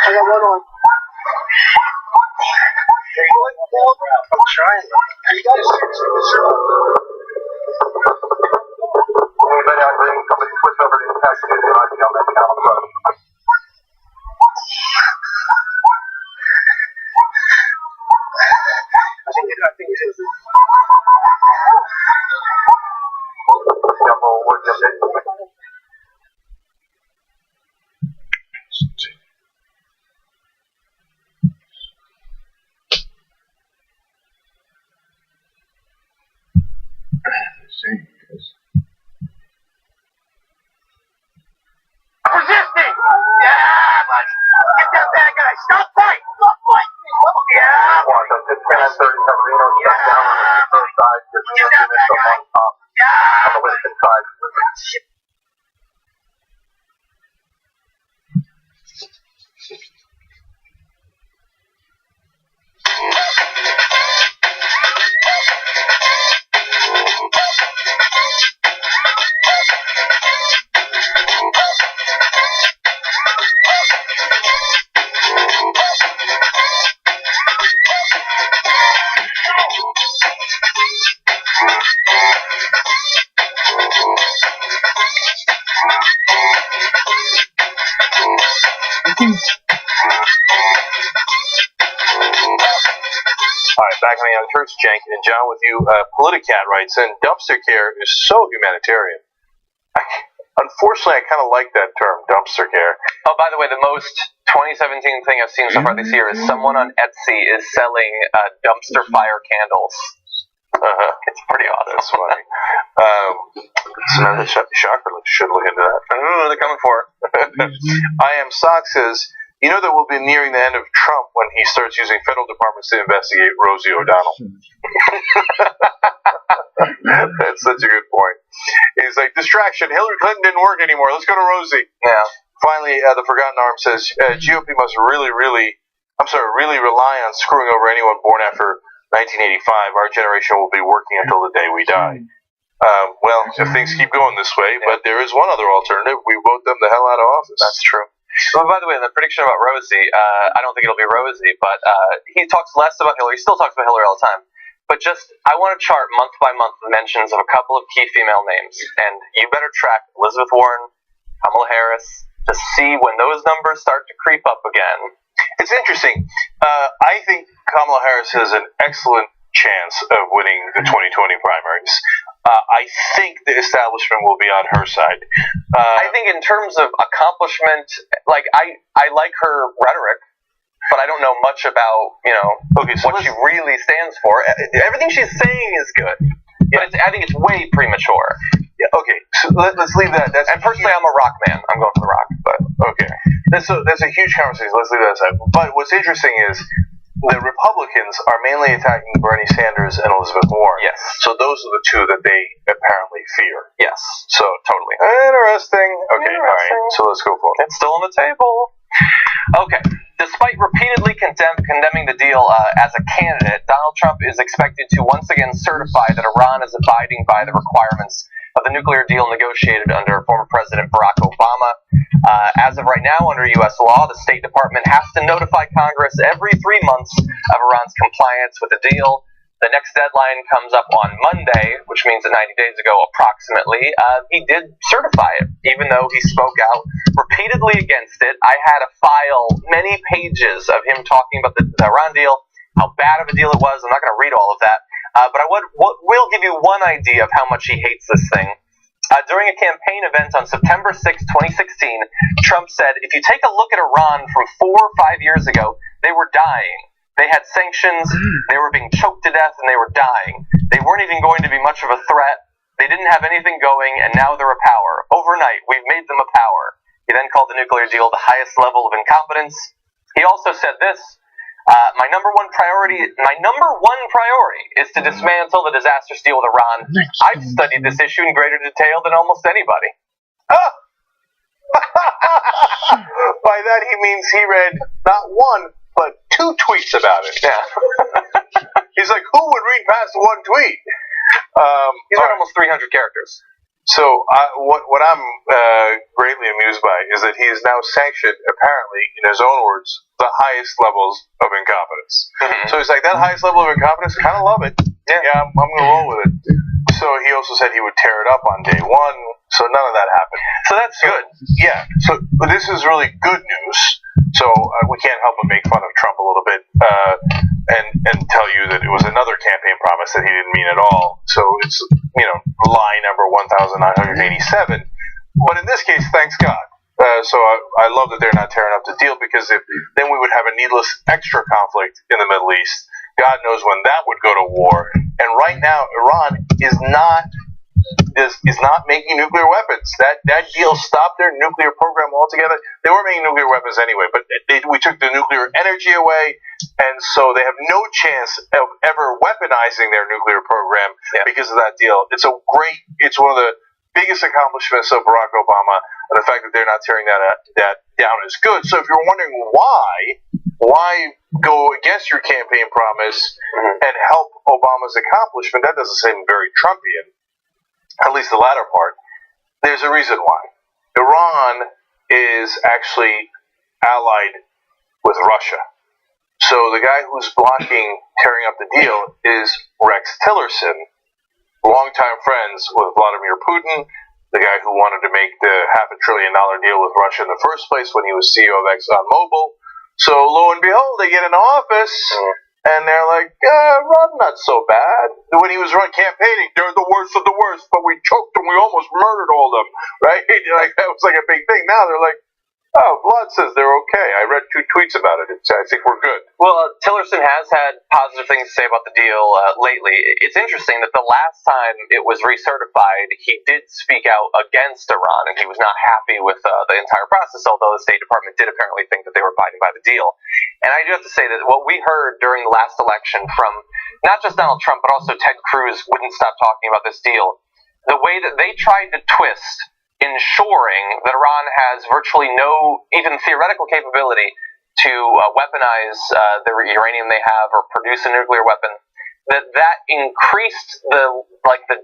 I got one on. I'm trying. Anybody out there, somebody switch over to the taxi and I can make it out of the road. I think it is. Resisting! Yeah, buddy! Get that bad guy! Stop fighting! Stop fighting! Yeah! It's 10:30, Reno shut down on the first side. Just get that bad guy! Yeah! On the Winston side. Alright, back on the Young Turks, Jank and John with you. Politicat writes in, dumpster care is so humanitarian. Unfortunately, I kind of like that term, dumpster care. Oh, by the way, the most 2017 thing I've seen so far this year is someone on Etsy is selling dumpster fire candles. It's pretty awesome. That's funny. So now the shocker should look into that. They're coming for it. I Am Sock says, you know that we'll be nearing the end of Trump when he starts using federal departments to investigate Rosie O'Donnell. That's such a good point. He's like, distraction. Hillary Clinton didn't work anymore. Let's go to Rosie. Yeah. Finally, the Forgotten Arm says GOP must really rely on screwing over anyone born after 1985. Our generation will be working until the day we die. Well, if things keep going this way, but there is one other alternative. We vote them the hell out of office. That's true. Well, by the way, the prediction about Rosie, I don't think it'll be Rosie, but he talks less about Hillary. He still talks about Hillary all the time. But I want to chart month by month the mentions of a couple of key female names, and you better track Elizabeth Warren, Kamala Harris, to see when those numbers start to creep up again. It's interesting. I think Kamala Harris has an excellent chance of winning the 2020 primaries. I think the establishment will be on her side. I think in terms of accomplishment, like I like her rhetoric, but I don't know much about what she really stands for. Everything she's saying is good, but I think it's way premature. Yeah, okay, so let's leave that. And personally, I'm a rock man. I'm going for the rock, but okay, that's a huge conversation. Let's leave that aside. But what's interesting is the Republicans are mainly attacking Bernie Sanders and Elizabeth Warren. Yes. So those are the two that they apparently fear. Yes. So totally interesting. Okay, all right. So let's go for it. It's still on the table. Okay. Despite repeatedly condemning the deal as a candidate, Donald Trump is expected to once again certify that Iran is abiding by the requirements of the nuclear deal negotiated under former President Barack Obama. As of right now, under U.S. law, the State Department has to notify Congress every 3 months of Iran's compliance with the deal. The next deadline comes up on Monday, which means that 90 days ago, approximately, he did certify it, even though he spoke out repeatedly against it. I had a file, many pages of him talking about the Iran deal, how bad of a deal it was. I'm not going to read all of that, but I will give you one idea of how much he hates this thing. During a campaign event on September 6, 2016, Trump said, if you take a look at Iran from 4 or 5 years ago, they were dying. They had sanctions, they were being choked to death, and they were dying. They weren't even going to be much of a threat. They didn't have anything going, and now they're a power. Overnight, we've made them a power. He then called the nuclear deal the highest level of incompetence. He also said this, my number one priority is to dismantle the disastrous deal with Iran. I've studied this issue in greater detail than almost anybody. By that he means he read not one, but 2 tweets about it. Yeah. He's like, who would read past 1 tweet? He's read almost 300 characters. So what I'm greatly amused by is that he is now sanctioned, apparently, in his own words, the highest levels of incompetence. Mm-hmm. So he's like, that highest level of incompetence, kind of love it. Yeah, I'm going to roll with it. So he also said he would tear it up on day one. So none of that happened. So that's good. Yeah. So this is really good news. So we can't help but make fun of Trump a little bit and tell you that it was another campaign promise that he didn't mean at all. So it's, lie number 1,987. But in this case, thanks God. So I love that they're not tearing up the deal, because then we would have a needless extra conflict in the Middle East. God knows when that would go to war. And right now, Iran is not making nuclear weapons. That deal stopped their nuclear program altogether. They were making nuclear weapons anyway, but we took the nuclear energy away, and so they have no chance of ever weaponizing their nuclear program because of that deal. It's one of the biggest accomplishments of Barack Obama, and the fact that they're not tearing that down is good. So if you're wondering why go against your campaign promise and help Obama's accomplishment, that doesn't seem very Trumpian, at least the latter part. There's a reason why. Iran is actually allied with Russia. So the guy who's blocking tearing up the deal is Rex Tillerson, longtime friends with Vladimir Putin, the guy who wanted to make the $500 billion deal with Russia in the first place when he was CEO of ExxonMobil. So lo and behold, they get in office, and they're like, Ron, not so bad. When he was campaigning, they're the worst of the worst, but we choked them, we almost murdered all of them, right? Like, that was like a big thing. Now they're like, oh, Vlad says they're okay. I read 2 tweets about it. I think we're good. Well, Tillerson has had positive things to say about the deal lately. It's interesting that the last time it was recertified, he did speak out against Iran, and he was not happy with the entire process, although the State Department did apparently think that they were abiding by the deal. And I do have to say that what we heard during the last election from not just Donald Trump, but also Ted Cruz wouldn't stop talking about this deal. the way that they tried to twist ensuring that Iran has virtually no even theoretical capability to weaponize the uranium they have or produce a nuclear weapon, that increased the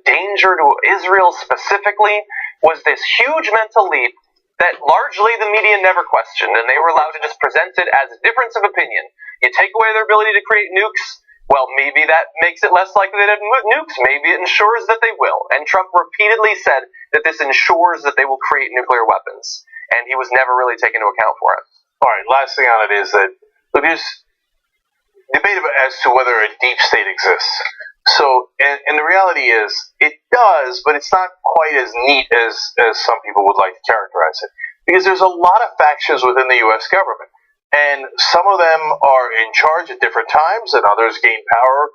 danger to Israel specifically, was this huge mental leap that largely the media never questioned, and they were allowed to just present it as a difference of opinion. You take away their ability to create nukes, well, maybe that makes it less likely that it nukes. Maybe it ensures that they will. And Trump repeatedly said that this ensures that they will create nuclear weapons, and he was never really taken into account for it. All right, last thing on it is that there's debate as to whether a deep state exists. So, and the reality is, it does, but it's not quite as neat as some people would like to characterize it. Because there's a lot of factions within the U.S. government. And some of them are in charge at different times, and others gain power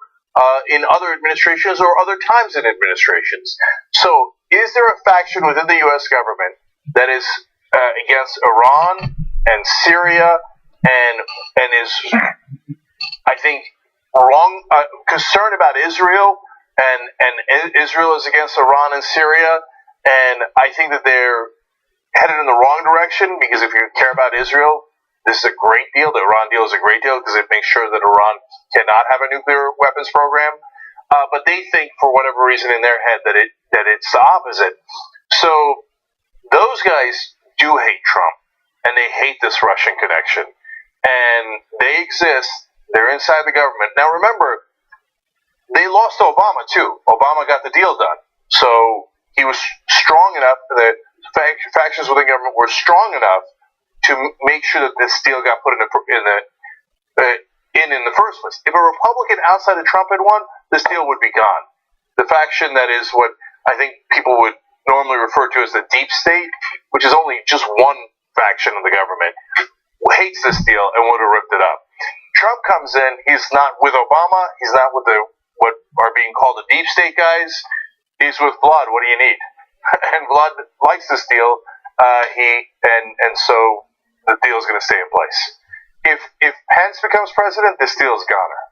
in other administrations or other times in administrations. So, is there a faction within the U.S. government that is against Iran and Syria and is, I think, concerned about Israel, and Israel is against Iran and Syria, and I think that they're headed in the wrong direction, because if you care about Israel, this is a great deal. The Iran deal is a great deal because it makes sure that Iran cannot have a nuclear weapons program. But they think, for whatever reason in their head, that it's the opposite. So those guys do hate Trump, and they hate this Russian connection, and they exist. They're inside the government. Now remember, they lost to Obama too. Obama got the deal done, so he was strong enough. The factions within government were strong enough to make sure that this deal got put in the first place. If a Republican outside of Trump had won, this deal would be gone. The faction that is what I think people would normally refer to as the deep state, which is only just one faction of the government, hates this deal and would have ripped it up. Trump comes in, he's not with Obama, he's not with what are being called the deep state guys, he's with Vlad. What do you need? And Vlad likes this deal, so the deal is going to stay in place. If Pence becomes president, this deal is goner.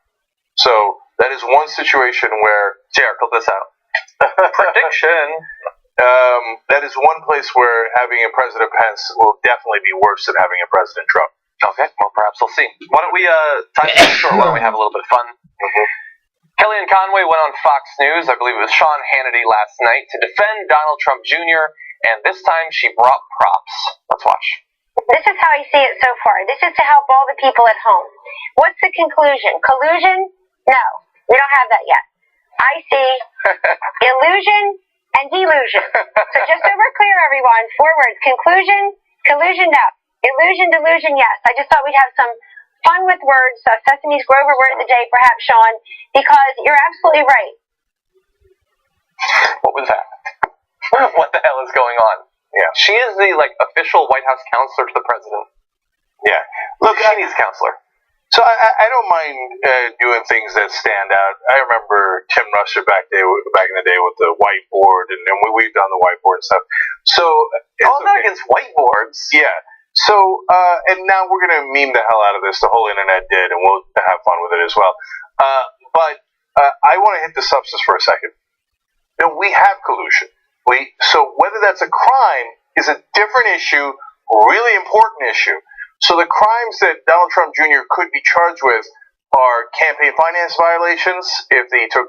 So that is one situation where Jared, this out. prediction. That is one place where having a President Pence will definitely be worse than having a President Trump. Okay, well, perhaps we'll see. Why don't we, time is short, why don't we have a little bit of fun? Mm-hmm. Kellyanne Conway went on Fox News, I believe it was Sean Hannity last night, to defend Donald Trump Jr., and this time she brought props. Let's watch. This is how I see it so far. This is to help all the people at home. What's the conclusion? Collusion? No, we don't have that yet. I see illusion and delusion. So just so we're clear, everyone, 4 words. Conclusion, collusion, no. Illusion, delusion, yes. I just thought we'd have some fun with words. Sesame's Grover word of the day, perhaps, Sean, because you're absolutely right. What was that? What the hell is going on? Yeah. She is the official White House counselor to the president. Yeah. Look, she needs a counselor. So I don't mind doing things that stand out. I remember Tim Rusher back in the day with the whiteboard, and we've done the whiteboard and stuff. So all that against whiteboards. Yeah. So and now we're gonna meme the hell out of this. The whole internet did, and we'll have fun with it as well. But I want to hit the substance for a second. We have collusion. So whether that's a crime is a different issue, really important issue. So the crimes that Donald Trump Jr. could be charged with are campaign finance violations, if they took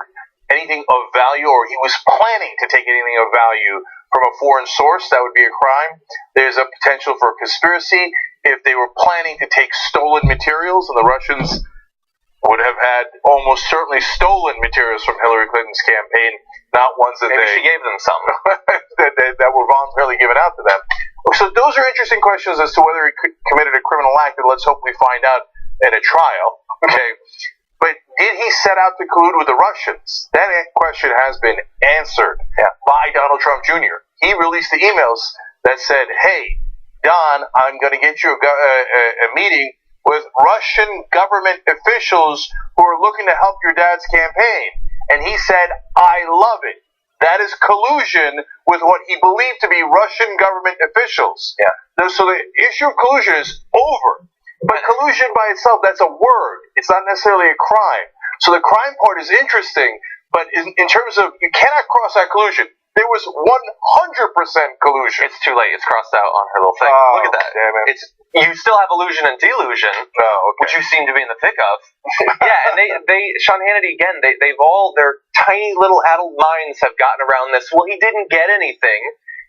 anything of value, or he was planning to take anything of value from a foreign source, that would be a crime. There's a potential for conspiracy if they were planning to take stolen materials, and the Russians would have had almost certainly stolen materials from Hillary Clinton's campaign, not ones that she gave them some that were voluntarily given out to them. So those are interesting questions as to whether he committed a criminal act, and let's hope we find out in a trial. Okay, but did he set out to collude with the Russians? That question has been answered by Donald Trump Jr. He released the emails that said, "Hey, Don, I'm going to get you a meeting with Russian government officials who are looking to help your dad's campaign." And he said, "I love it." That is collusion with what he believed to be Russian government officials. Yeah. So the issue of collusion is over. But collusion by itself, that's a word. It's not necessarily a crime. So the crime part is interesting, but in terms of, you cannot cross that collusion. There was 100% collusion. It's too late. It's crossed out on her little thing. Oh, Look at that. damn it. It's you still have illusion and delusion, which you seem to be in the thick of. Yeah, and they Sean Hannity again. They've all their tiny little addled minds have gotten around this. Well, he didn't get anything,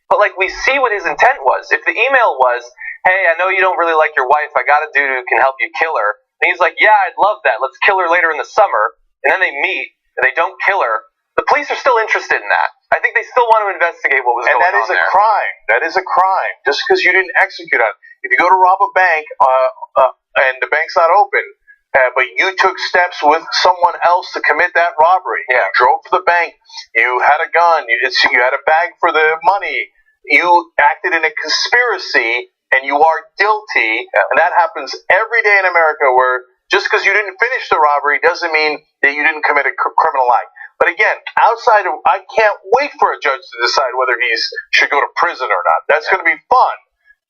but like we see what his intent was. If the email was, "Hey, I know you don't really like your wife. I got a dude who can help you kill her," and he's like, "Yeah, I'd love that. Let's kill her later in the summer," and then they meet and they don't kill her. The police are still interested in that. I think they still want to investigate what was going on there. And that is a crime. That is a crime. Just because you didn't execute on it. If you go to rob a bank and the bank's not open, but you took steps with someone else to commit that robbery. Yeah. You drove to the bank. You had a gun. You had a bag for the money. You acted in a conspiracy, and you are guilty. Yeah. And that happens every day in America, where just because you didn't finish the robbery doesn't mean that you didn't commit a criminal act. But again, outside of, I can't wait for a judge to decide whether he should go to prison or not. That's going to be fun.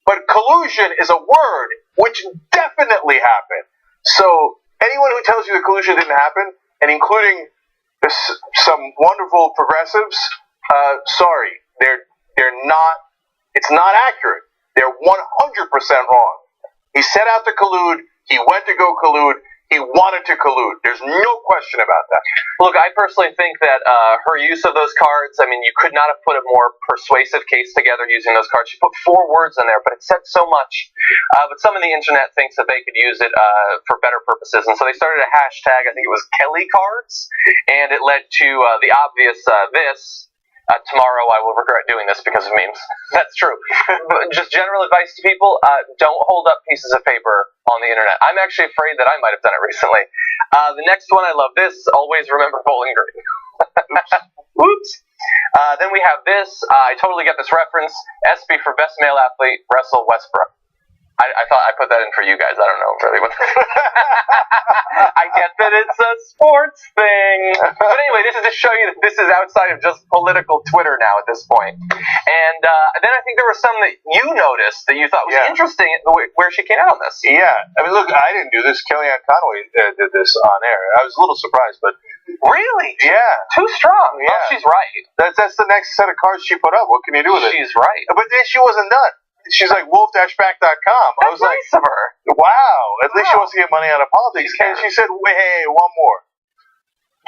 But collusion is a word which definitely happened. So anyone who tells you that collusion didn't happen, and including some wonderful progressives, sorry, they're not. It's not accurate. They're 100% wrong. He set out to collude. He went to go collude. He wanted to collude. There's no question about that. Look, I personally think that her use of those cards, I mean, you could not have put a more persuasive case together using those cards. She put 4 words in there, but it said so much. But some of the internet thinks that they could use it for better purposes. And so they started a hashtag, I think it was Kelly Cards, and it led to the obvious this. Tomorrow I will regret doing this because of memes. That's true. But just general advice to people, don't hold up pieces of paper on the internet. I'm actually afraid that I might have done it recently. The next one, I love this. Always remember Bowling Green. Whoops. Then we have this. I totally get this reference. ESPY for Best Male Athlete, Russell Westbrook. I thought I put that in for you guys. I don't know really what. I get that it's a sports thing, but anyway, this is to show you that this is outside of just political Twitter now at this point. And then I think there were some that you noticed that you thought was interesting where she came out on this. Yeah, I mean, look, I didn't do this. Kellyanne Conway did this on air. I was a little surprised, but really, yeah, too strong. Yeah, well, she's right. That's the next set of cards she put up. What can you do with it? She's right. But then she wasn't done. She's like wolf-back.com. I was nice of her. Wow. At least she wants to get money out of politics. And she said, hey, one more.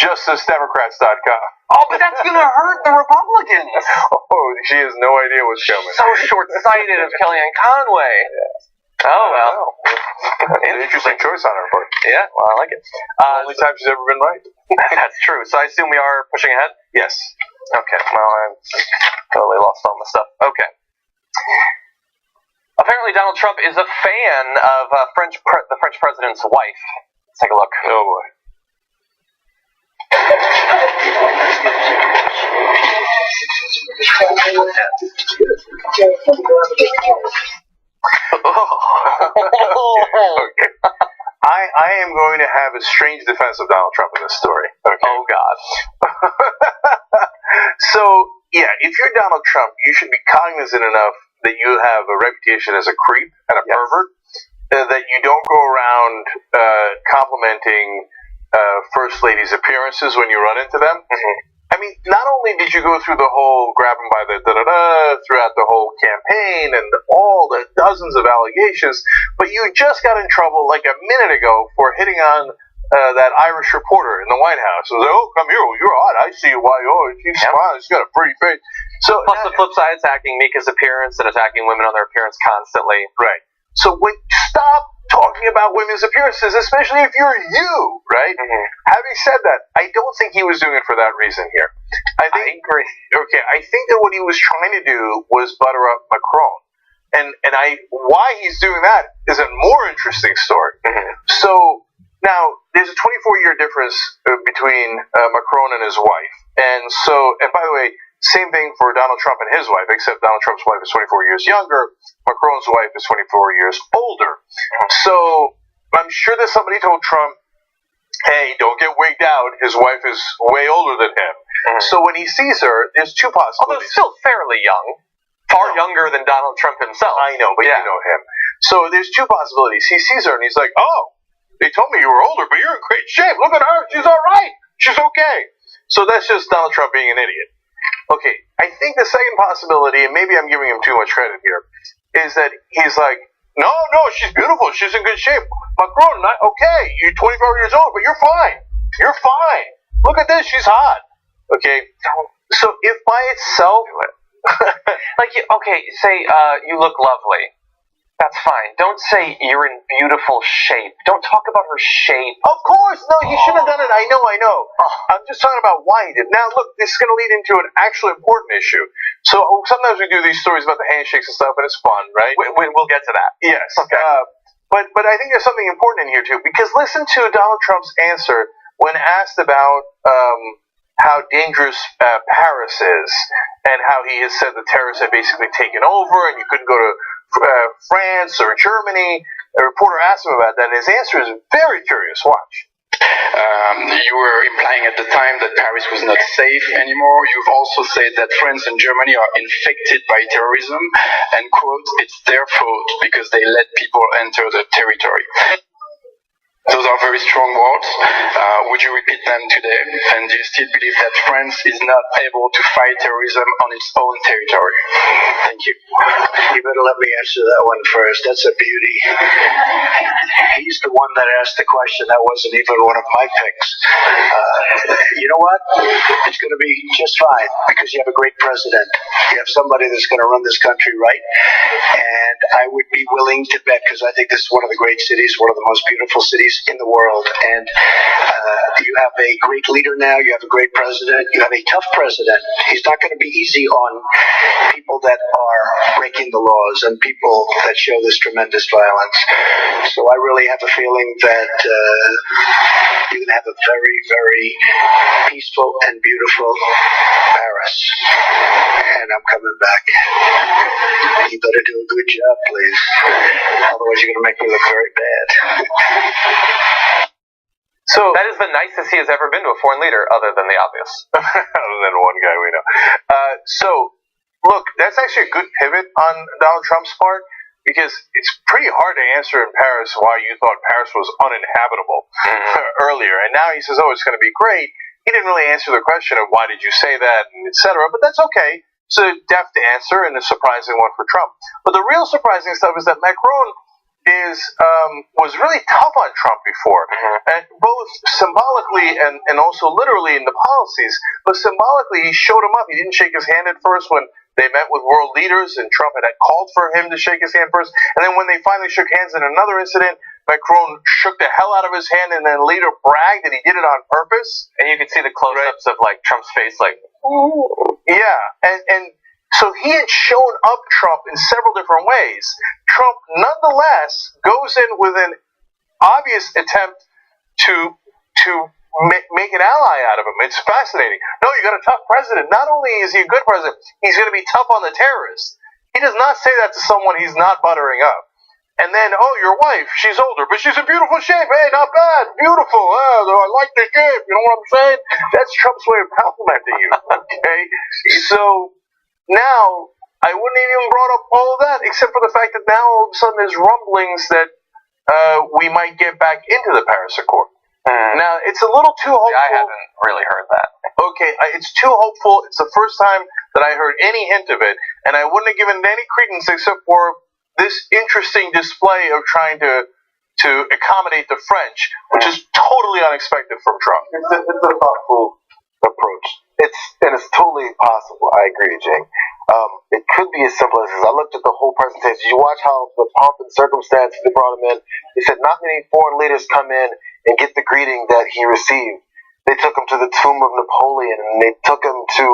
JusticeDemocrats.com. Oh, but that's going to hurt the Republicans. Oh, she has no idea what's coming. So short-sighted of Kellyanne Conway. Yeah. Oh, well. An interesting choice on her part. Yeah, well, I like it. Only time she's ever been right. That's true. So I assume we are pushing ahead? Yes. Okay. Well, I'm totally lost all my stuff. Okay. Apparently, Donald Trump is a fan of the French president's wife. Let's take a look. Oh boy. Okay. I am going to have a strange defense of Donald Trump in this story. Okay. Oh God. So yeah, if you're Donald Trump, you should be cognizant enough that you have a reputation as a creep and a pervert, that you don't go around complimenting first ladies' appearances when you run into them. Mm-hmm. I mean, not only did you go through the whole grab them by the da-da-da throughout the whole campaign and all the dozens of allegations, but you just got in trouble like a minute ago for hitting on that Irish reporter in the White House. It was like, oh, come here, you're hot. I see you. Why? Oh, she's smiling. She's got a pretty face. So, plus the flip side, attacking Mika's appearance and attacking women on their appearance constantly. Right. So stop talking about women's appearances, especially if you're you, right? Mm-hmm. Having said that, I don't think he was doing it for that reason here. I agree. Okay, I think that what he was trying to do was butter up Macron. And why he's doing that is a more interesting story. Mm-hmm. So, now, there's a 24-year difference between Macron and his wife. And by the way, same thing for Donald Trump and his wife, except Donald Trump's wife is 24 years younger. Macron's wife is 24 years older. So I'm sure that somebody told Trump, hey, don't get wigged out. His wife is way older than him. Mm-hmm. So when he sees her, there's 2 possibilities. Although still fairly young. Far younger than Donald Trump himself. I know, but you know him. So there's 2 possibilities. He sees her and he's like, oh, they told me you were older, but you're in great shape. Look at her. She's all right. She's okay. So that's just Donald Trump being an idiot. Okay, I think the second possibility, and maybe I'm giving him too much credit here, is that he's like, no, she's beautiful. She's in good shape. Macron, okay, you're 24 years old, but you're fine. You're fine. Look at this. She's hot. Okay, so if by itself, say you look lovely. That's fine. Don't say you're in beautiful shape. Don't talk about her shape. Of course, no, he shouldn't have done it. I know. I'm just talking about why he did. Now, look, this is going to lead into an actually important issue. So sometimes we do these stories about the handshakes and stuff, and it's fun, right? We'll get to that. Yes. Okay. But I think there's something important in here too, because listen to Donald Trump's answer when asked about how dangerous Paris is, and how he has said the terrorists had basically taken over, and you couldn't go to France or Germany. A reporter asked him about that, and his answer is very curious. Watch. You were implying at the time that Paris was not safe anymore. You've also said that France and Germany are infected by terrorism, and quote, it's their fault because they let people enter the territory. Those are very strong words. Would you repeat them today? And do you still believe that France is not able to fight terrorism on its own territory? Thank you. You better let me answer that one first. That's a beauty. He's the one that asked the question. That wasn't even one of my picks. You know what? It's going to be just fine because you have a great president. You have somebody that's going to run this country right. And I would be willing to bet, because I think this is one of the great cities, one of the most beautiful cities in the world, and you have a great leader now. You have a great president. You have a tough president. He's not going to be easy on people that are breaking the laws and people that show this tremendous violence. So I really have a feeling that you're going to have a very, very peaceful and beautiful Paris, and I'm coming back. You better do a good job, please. Otherwise you're going to make me look very bad. So that is the nicest he has ever been to a foreign leader, other than the obvious. Other than one guy we know. So, look, that's actually a good pivot on Donald Trump's part, because it's pretty hard to answer in Paris why you thought Paris was uninhabitable earlier. And now he says, oh, it's going to be great. He didn't really answer the question of why did you say that, and etc. But that's okay. It's a deft answer and a surprising one for Trump. But the real surprising stuff is that Macron was really tough on Trump before, and both symbolically and also literally in the policies. But symbolically, he showed him up. He didn't shake his hand at first when they met with world leaders, and Trump had called for him to shake his hand first. And then when they finally shook hands in another incident, Macron shook the hell out of his hand and then later bragged that he did it on purpose. And you could see the close-ups of like Trump's face, like, yeah, and so he had shown up Trump in several different ways. Trump, nonetheless, goes in with an obvious attempt to make an ally out of him. It's fascinating. No, you got a tough president. Not only is he a good president, he's going to be tough on the terrorists. He does not say that to someone he's not buttering up. And then, oh, your wife, she's older, but she's in beautiful shape. Hey, not bad, beautiful. I like the shape. You know what I'm saying? That's Trump's way of complimenting you. Okay, so. Now, I wouldn't even brought up all of that, except for the fact that now all of a sudden there's rumblings that we might get back into the Paris Accord. Now, it's a little too hopeful. I haven't really heard that. Okay, it's too hopeful. It's the first time that I heard any hint of it, and I wouldn't have given it any credence except for this interesting display of trying to accommodate the French, which is totally unexpected from Trump. It's a thoughtful approach. It's totally possible. I agree, Jake. It could be as simple as this. I looked at the whole presentation. You watch how the pomp and circumstance they brought him in. They said not many foreign leaders come in and get the greeting that he received. They took him to the tomb of Napoleon, and they took him to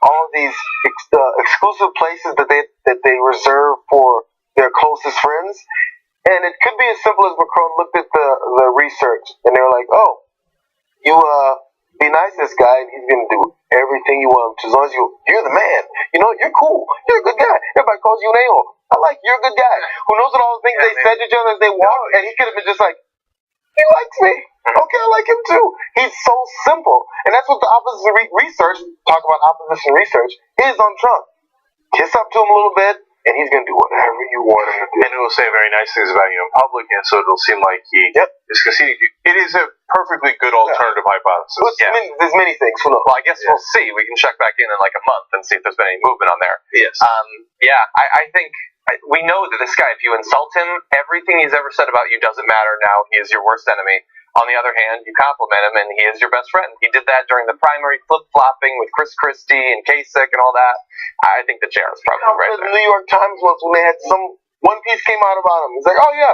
all of these exclusive places that they reserve for their closest friends. And it could be as simple as Macron looked at the research, and they were like, "Oh, you be nice to this guy, and he's gonna do everything you want him to. As long as you're the man. You know, you're cool. You're a good guy. Everybody calls you an a-hole. I like you're a good guy who knows what all the things they said to each other as they walk, and he could have been just like, he likes me. Okay, I like him too. He's so simple, and that's what the opposition research talk about. Opposition research is on Trump. Kiss up to him a little bit, and he's going to do whatever you want him to do. And he'll say very nice things about you in public, and so it'll seem like he is conceding. It is a perfectly good alternative hypothesis. Yeah. I mean, there's many things. Well, I guess we'll see. We can check back in like a month and see if there's been any movement on there. Yes. I think we know that this guy, if you insult him, everything he's ever said about you doesn't matter now. He is your worst enemy. On the other hand, you compliment him, and he is your best friend. He did that during the primary flip-flopping with Chris Christie and Kasich and all that. I think the chair is probably right there. The New York Times once, when they had one piece came out about him. He's like, oh yeah,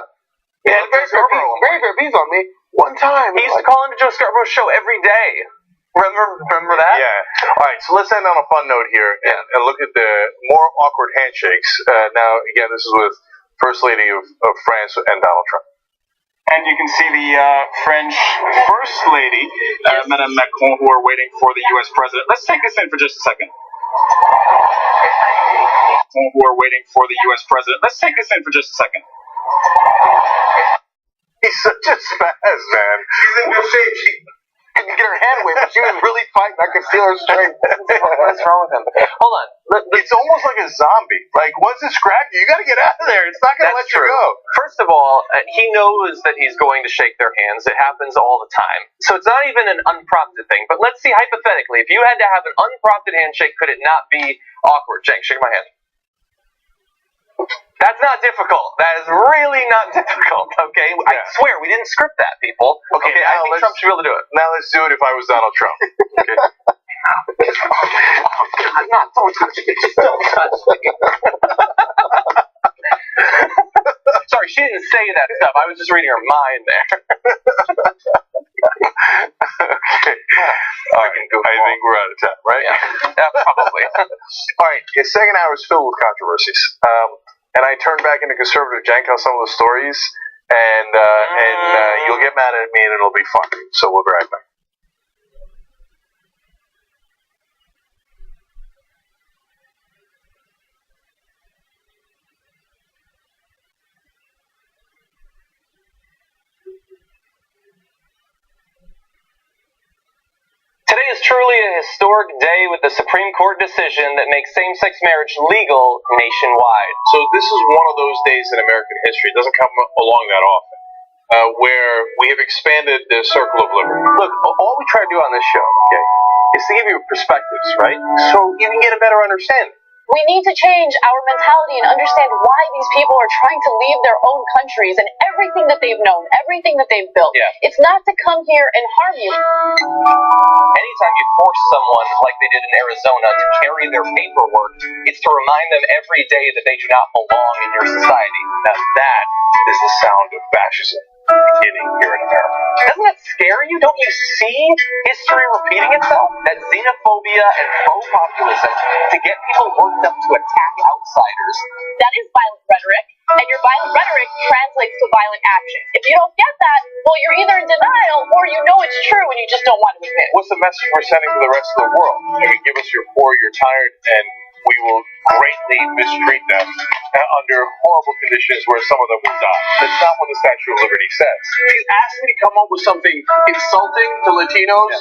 he had very fair piece on me one time. He used to call into Joe Scarborough's show every day. Remember that? Yeah. All right, so let's end on a fun note here and look at the more awkward handshakes. Now, again, this is with First Lady of France and Donald Trump. And you can see the French First Lady, Madame Macron, who are waiting for the U.S. President. Let's take this in for just a second. Who are waiting for the U.S. President. Let's take this in for just a second. He's such a spaz, man. She's in good shape. She couldn't get her hand away, but she was really fighting. I could feel her strength. What's wrong with him? Hold on. It's almost like a zombie. Like, once it's cracked, you got to get out of there. It's not going to let you go. First of all, he knows that he's going to shake their hands. It happens all the time. So it's not even an unprompted thing. But let's see, hypothetically, if you had to have an unprompted handshake, could it not be awkward? Cenk, shake my hand. That's not difficult. That is really not difficult, okay? I swear, we didn't script that, people. Okay, I think Trump should be able to do it. Now let's do it if I was Donald Trump. Okay. Oh, God, don't touch me. Don't touch me. Sorry, she didn't say that stuff. I was just reading her mind there. Okay. All right. I think we're out of time, right? Yeah, probably. All right. The second hour is filled with controversies. And I turned back into conservative jank on some of the stories, and you'll get mad at me, and it'll be fun. So we'll be right back. Today is truly a historic day with the Supreme Court decision that makes same-sex marriage legal nationwide. So this is one of those days in American history. It doesn't come along that often, where we have expanded the circle of liberty. Look, all we try to do on this show, okay, is to give you perspectives, right? So you can get a better understanding. We need to change our mentality and understand why these people are trying to leave their own countries and everything that they've known, everything that they've built. Yeah. It's not to come here and harm you. Anytime you force someone, like they did in Arizona, to carry their paperwork, it's to remind them every day that they do not belong in your society. Now that is the sound of fascism beginning here in America. Doesn't that scare you? Don't you see history repeating itself? That xenophobia and pro-populism to get people worked up to attack outsiders. That is violent rhetoric, and your violent rhetoric translates to violent actions. If you don't get that, well, you're either in denial or you know it's true and you just don't want to admit it. What's the message we're sending to the rest of the world? You give us your poor, you're tired, and we will greatly mistreat them under horrible conditions where some of them will die. That's not what the Statue of Liberty says. If you asked me to come up with something insulting to Latinos,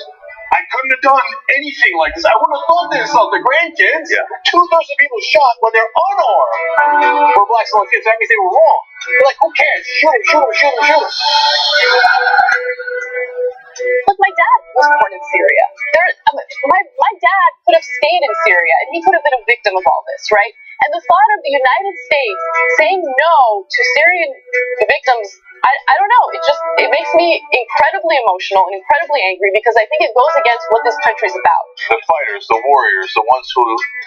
I couldn't have done anything like this. I wouldn't have thought to insult the grandkids. Yeah. 2/3 of people shot when they're unarmed for blacks and Latinos. That means they were wrong. They're like, who cares? Shoot them, shoot them, shoot them, shoot them. Look, my dad was born in Syria. My dad could have stayed in Syria, and he could have been a victim of all this, right? And the thought of the United States saying no to Syrian victims, I don't know. It makes me incredibly emotional and incredibly angry because I think it goes against what this country is about. The fighters, the warriors, the ones who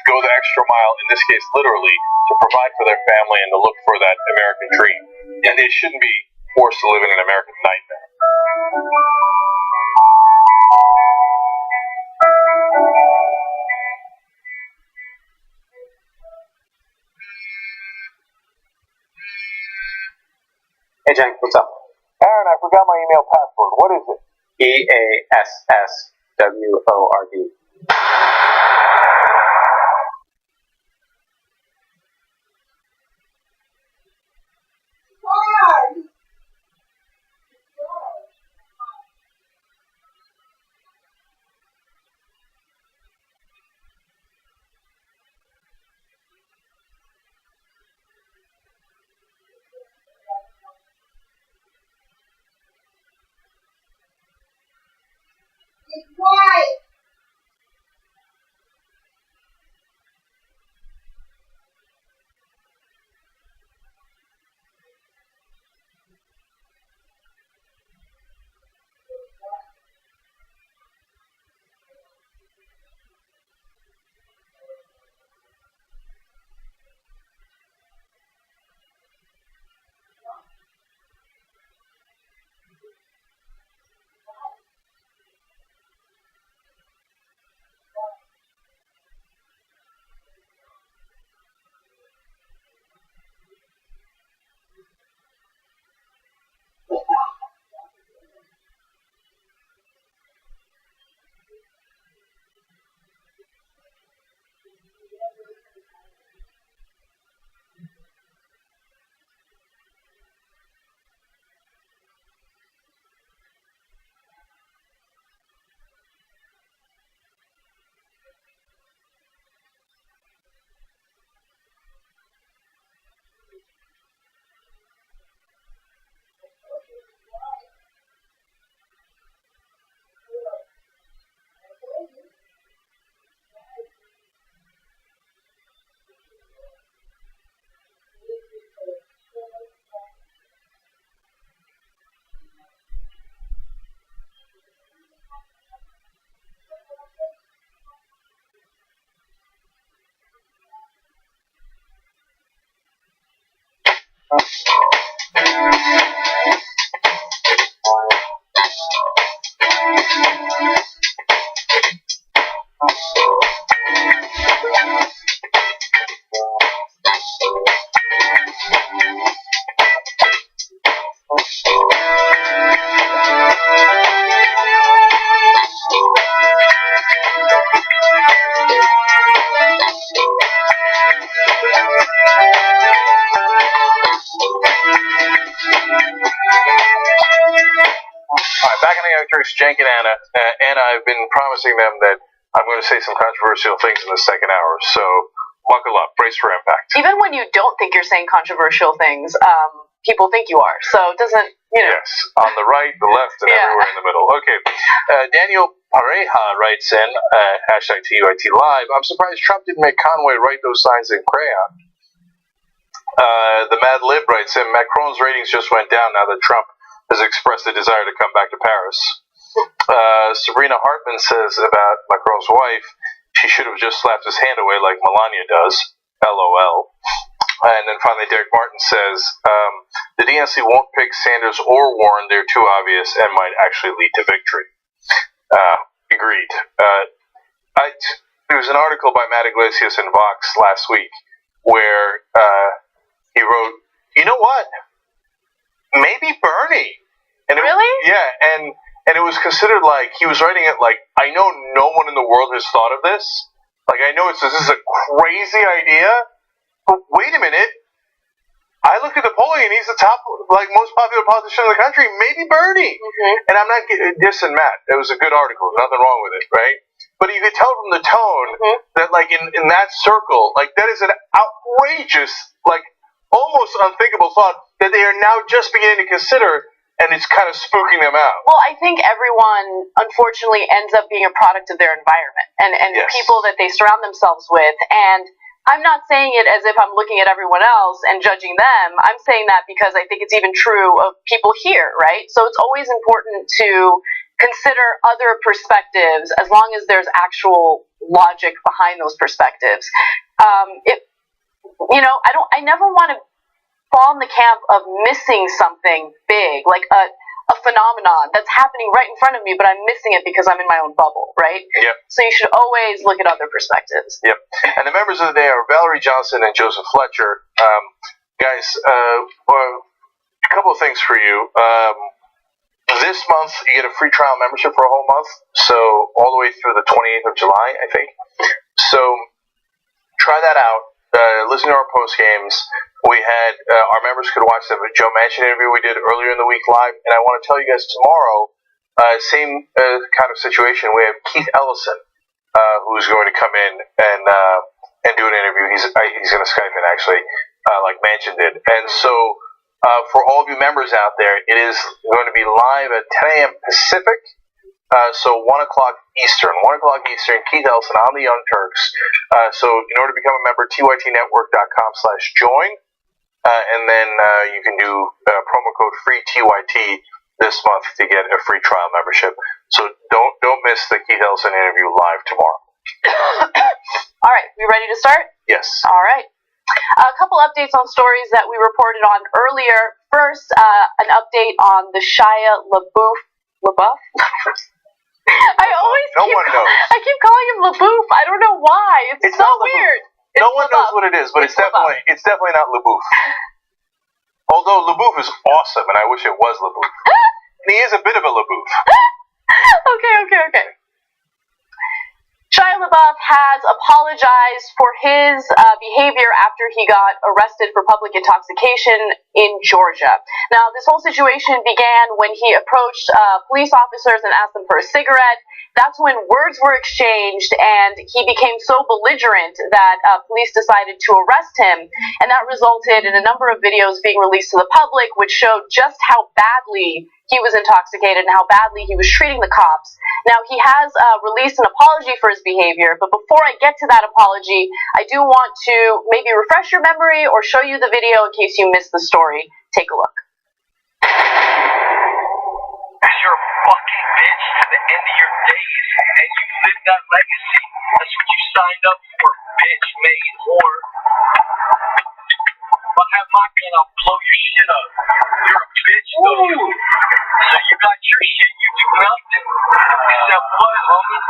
go the extra mile, in this case literally, to provide for their family and to look for that American dream. And they shouldn't be forced to live in an American nightmare. Hey, Cenk, what's up? Aaron, I forgot my email password. What is it? EASSWORD. Back in the actors, Cenk and Anna. Anna, I've been promising them that I'm going to say some controversial things in the second hour, so buckle up, brace for impact. Even when you don't think you're saying controversial things, people think you are. So it doesn't, Yes, on the right, the left, and everywhere in the middle. Okay. Daniel Pareja writes in, hashtag TYT Live, I'm surprised Trump didn't make Conway write those signs in crayon. The Mad Lib writes in, Macron's ratings just went down now that Trump has expressed a desire to come back to Paris. Sabrina Hartman says about Macron's wife, she should have just slapped his hand away like Melania does. LOL. And then finally, Derek Martin says, the DNC won't pick Sanders or Warren. They're too obvious and might actually lead to victory. Agreed. There was an article by Matt Iglesias in Vox last week where he wrote, you know what? Maybe Bernie. And really? And it was considered like, he was writing it like, I know no one in the world has thought of this. Like, I know this is a crazy idea, but wait a minute. I looked at the polling and he's the top, like, most popular politician in the country. Maybe Bernie. And I'm not dissing Matt. It was a good article. Nothing wrong with it, right? But you could tell from the tone that, like, in that circle, like, that is an outrageous, like, almost unthinkable thought that they are now just beginning to consider, and it's kind of spooking them out. Well, I think everyone, unfortunately, ends up being a product of their environment and people that they surround themselves with. And I'm not saying it as if I'm looking at everyone else and judging them. I'm saying that because I think it's even true of people here, right? So it's always important to consider other perspectives as long as there's actual logic behind those perspectives. I never want to fall in the camp of missing something big, like a phenomenon that's happening right in front of me, but I'm missing it because I'm in my own bubble, right? Yep. So you should always look at other perspectives. Yep. And the members of the day are Valerie Johnson and Joseph Fletcher. Guys, a couple of things for you. This month, you get a free trial membership for a whole month, so all the way through the 28th of July, I think. So try that out. Listen to our post games. We had our members could watch the Joe Manchin interview we did earlier in the week live, and I want to tell you guys tomorrow, same kind of situation. We have Keith Ellison, who's going to come in and do an interview. He's going to Skype in actually, like Manchin did. And so for all of you members out there, it is going to be live at 10 a.m. Pacific, So 1 o'clock Eastern. 1 o'clock Eastern, Keith Ellison on the Young Turks. So in order to become a member, tytnetwork.com/join. And then you can do promo code free TYT this month to get a free trial membership. So don't miss the Keith Ellison interview live tomorrow. All right, we ready to start? Yes. All right. A couple updates on stories that we reported on earlier. First, an update on the Shia LaBeouf. I keep calling him LaBeouf. I don't know why. It's so weird. No one knows what it is, but it's definitely not LaBeouf. Although LaBeouf is awesome, and I wish it was LaBeouf. And he is a bit of a LaBeouf. Okay. Shia LaBeouf has apologized for his behavior after he got arrested for public intoxication in Georgia. Now, this whole situation began when he approached police officers and asked them for a cigarette. That's when words were exchanged, and he became so belligerent that police decided to arrest him, and that resulted in a number of videos being released to the public, which showed just how badly he was intoxicated and how badly he was treating the cops. Now, he has released an apology for his behavior, but before I get to that apology, I do want to maybe refresh your memory or show you the video in case you missed the story. Take a look. You're a fucking bitch to the end of your days, and you live that legacy. That's what you signed up for, bitch made whore. If I have my gun, I'll blow your shit up. You're a bitch, though. So you got your shit, you do nothing. Except what, homie?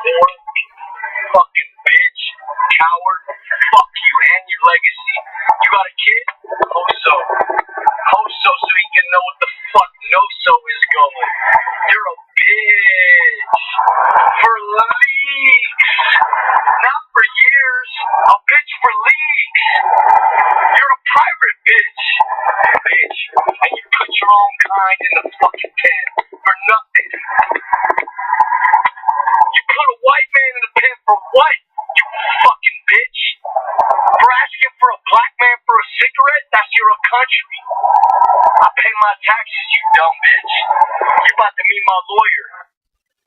Whore. Fucking bitch. Coward. Fuck you and your legacy. You got a kid? Hope so he can know what the fuck no-so is going. You're a bitch. For leaks. Not for years. A bitch for leaks. You're a pirate bitch. Bitch. And you put your own kind in the fucking pen. For nothing. You put a white man in the pen for what? You fucking bitch. For asking for a black man for a cigarette? That's your own country. I pay my taxes, you dumb bitch. You're about to meet my lawyer.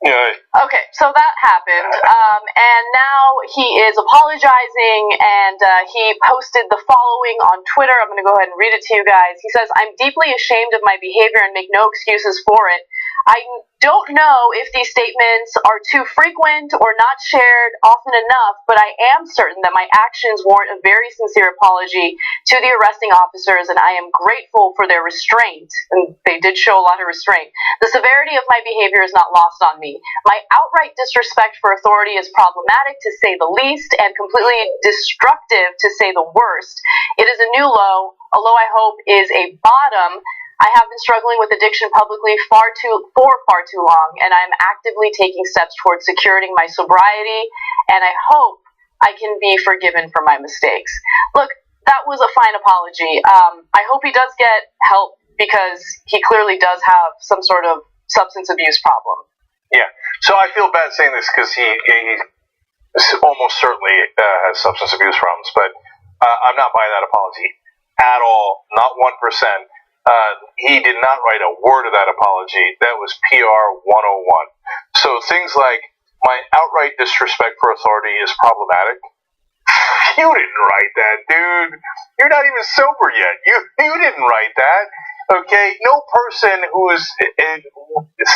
Yeah. Okay, so that happened, and now he is apologizing, and he posted the following on Twitter. I'm going to go ahead and read it to you guys. He says, "I'm deeply ashamed of my behavior and make no excuses for it. I don't know if these statements are too frequent or not shared often enough, but I am certain that my actions warrant a very sincere apology to the arresting officers, and I am grateful for their restraint." And they did show a lot of restraint. "The severity of my behavior is not lost on me. My outright disrespect for authority is problematic, to say the least, and completely destructive, to say the worst. It is a new low, a low I hope is a bottom. I have been struggling with addiction publicly for far too long, and I am actively taking steps towards securing my sobriety, and I hope I can be forgiven for my mistakes." Look, that was a fine apology. I hope he does get help, because he clearly does have some sort of substance abuse problem. Yeah. So I feel bad saying this because he almost certainly has substance abuse problems, but I'm not buying that apology at all. Not 1%. He did not write a word of that apology. That was PR 101. So things like, my outright disrespect for authority is problematic. You didn't write that, dude. You're not even sober yet. You didn't write that. Okay? No person who has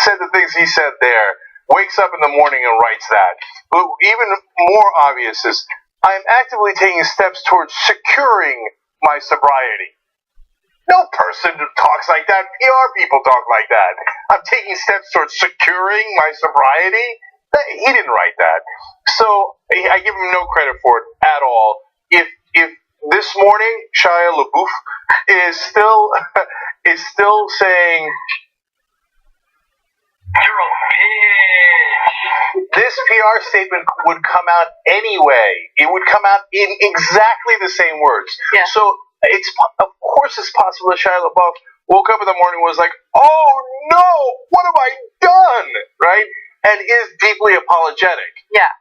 said the things he said there wakes up in the morning and writes that. But even more obvious is, I am actively taking steps towards securing my sobriety. No person talks like that. PR people talk like that. I'm taking steps towards securing my sobriety. He didn't write that. So I give him no credit for it at all. If this morning Shia LaBeouf is still saying, "You're a bitch," this PR statement would come out anyway. It would come out in exactly the same words. Yeah. So of course it's possible that Shia LaBeouf woke up in the morning and was like, "Oh no, what have I done?" Right? And is deeply apologetic. Yeah.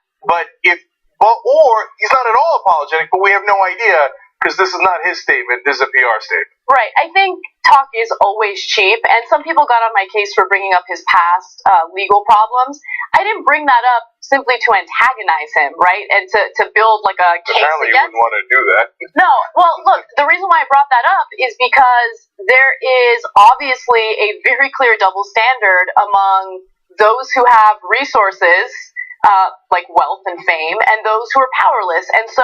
Or he's not at all apologetic, but we have no idea. because this is not his statement. This is a PR statement. Right. I think talk is always cheap, and some people got on my case for bringing up his past legal problems. I didn't bring that up simply to antagonize him, right, and to build like a case Apparently against. You wouldn't want to do that. No. Well, look, the reason why I brought that up is because there is obviously a very clear double standard among those who have resources, like wealth and fame, and those who are powerless. And so